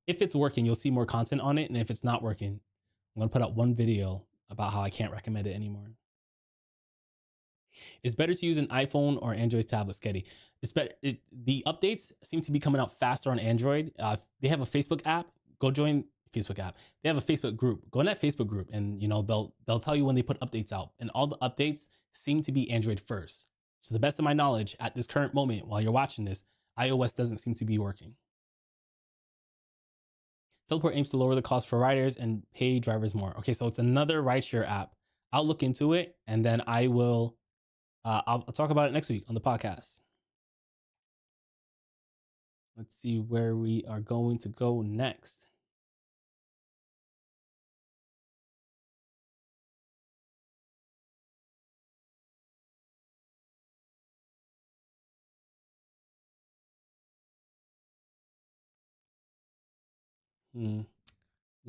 it's working, you'll see more content on it, and if it's not working, I'm gonna put out one video about how I can't recommend it anymore. It's better to use an iPhone or Android tablet, Sketty. It's better. The updates seem to be coming out faster on Android. They have a Facebook app. Go join Facebook app. They have a Facebook group. Go in that Facebook group, and they'll tell you when they put updates out. And all the updates seem to be Android first. To the best of my knowledge, at this current moment, while you're watching this, iOS doesn't seem to be working. Teleport aims to lower the cost for riders and pay drivers more. Okay, so it's another rideshare app. I'll look into it, and then I will. I'll talk about it next week on the podcast. Let's see where we are going to go next. There's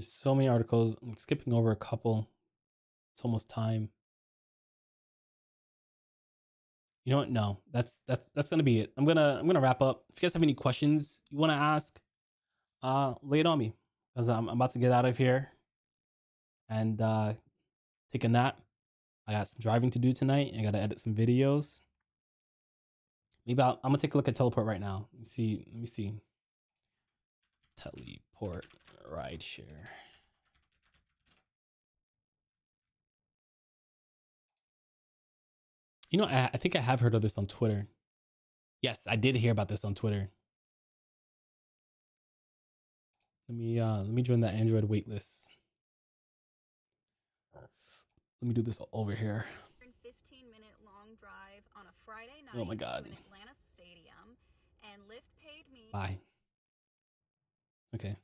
so many articles. I'm skipping over a couple. It's almost time. You know what? No, that's gonna be it. I'm gonna wrap up. If you guys have any questions you want to ask, lay it on me, because I'm about to get out of here and take a nap. I got some driving to do tonight. I gotta edit some videos. Maybe I'm gonna take a look at teleport right now. Let me see. Teleport rideshare. I think I have heard of this on Twitter. Yes, I did hear about this on Twitter. Let me join that Android waitlist. Let me do this over here. 15-minute long drive on a Friday night Oh my God. to an Atlanta stadium, and Lyft paid me. Bye. Okay.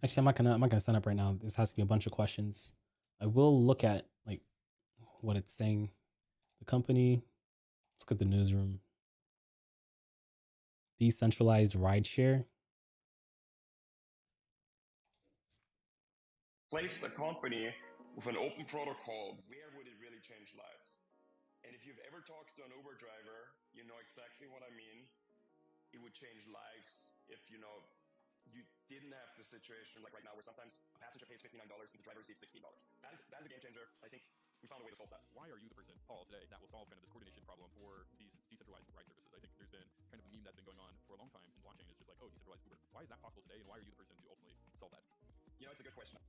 Actually, I'm not gonna sign up right now. This has to be a bunch of questions. I will look at like what it's saying. The company. Let's look at the newsroom. Decentralized rideshare. Place the company with an open protocol, where would it really change lives? And if you've ever talked to an Uber driver, you know exactly what I mean. It would change lives if you didn't have the situation like right now where sometimes a passenger pays $59 and the driver receives $16. That is a game changer. I think we found a way to solve that. Why are you the person, Paul, today that will solve kind of this coordination problem for these decentralized ride services? I think there's been kind of a meme that's been going on for a long time in blockchain. It's just like, oh, decentralized Uber. Why is that possible today, and why are you the person to ultimately solve that? It's a good question.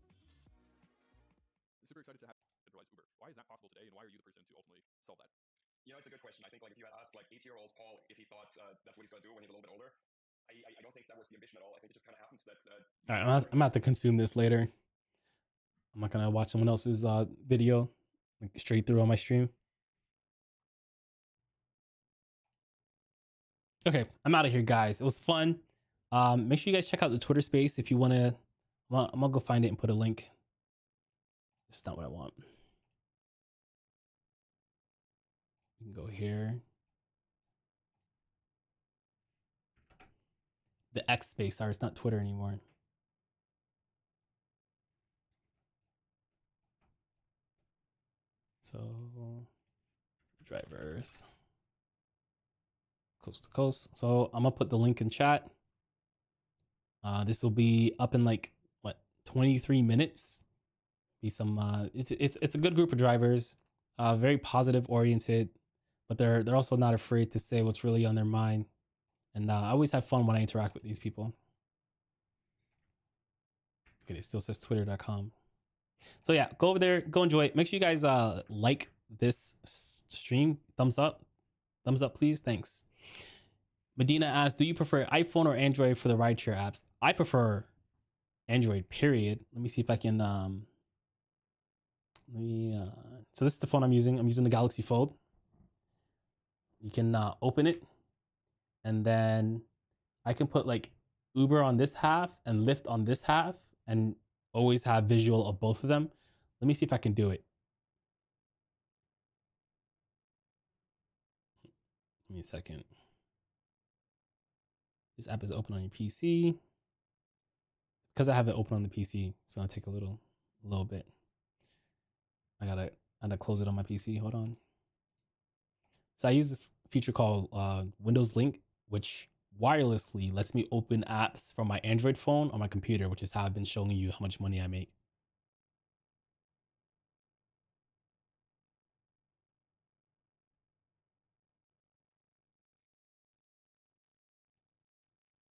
Super excited to have decentralized Uber. Why is that possible today, and why are you the person to ultimately solve that? It's a good question. I think if you had asked 8-year-old Paul if he thought that's what he's going to do when he's a little bit older, I don't think that was the ambition at all. I think it just kind of happens that. All right, I'm gonna have to consume this later. I'm not gonna watch someone else's video straight through on my stream. Okay, I'm out of here, guys. It was fun. Make sure you guys check out the Twitter space if you want to. I'm gonna go find it and put a link. It's not what I want. You can go here. The X space. Sorry, it's not Twitter anymore. So, drivers, coast to coast. So I'm gonna put the link in chat. This will be up in like what 23 minutes. Be some. It's a good group of drivers. Very positive oriented, but they're also not afraid to say what's really on their mind. And I always have fun when I interact with these people. Okay, it still says twitter.com. So yeah, go over there, go enjoy it. Make sure you guys like this stream. Thumbs up, please. Thanks. Medina asks, do you prefer iPhone or Android for the rideshare apps? I prefer Android, period. Let me see if I can so this is the phone I'm using. I'm using the Galaxy Fold. You can open it, and then I can put like Uber on this half and Lyft on this half, and always have visual of both of them. Let me see if I can do it. Give me a second. This app is open on your PC. Because I have it open on the PC, it's gonna take a little bit. I gotta close it on my PC. Hold on. So I use this feature called Windows Link, which wirelessly lets me open apps from my Android phone on my computer, which is how I've been showing you how much money I make.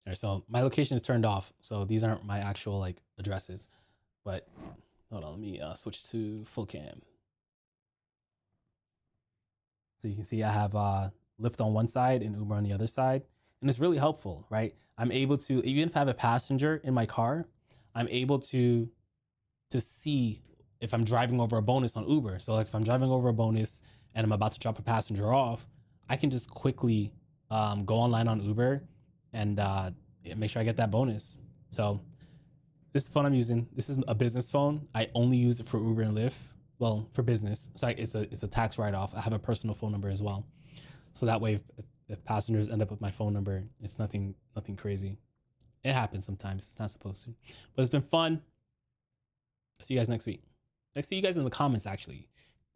All right, so my location is turned off, so these aren't my actual like addresses. But hold on, let me switch to full cam. So you can see I have Lyft on one side and Uber on the other side. And it's really helpful, right? I'm able to, even if I have a passenger in my car, I'm able to see if I'm driving over a bonus on Uber. So like if I'm driving over a bonus and I'm about to drop a passenger off, I can just quickly go online on Uber and make sure I get that bonus. So this is the phone I'm using. This is a business phone. I only use it for Uber and Lyft. Well, for business. So it's a tax write-off. I have a personal phone number as well. So that way, if passengers end up with my phone number, it's nothing crazy. It happens sometimes. It's not supposed to. But it's been fun. See you guys next week. I see you guys in the comments, actually.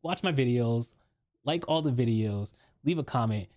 Watch my videos. Like all the videos. Leave a comment.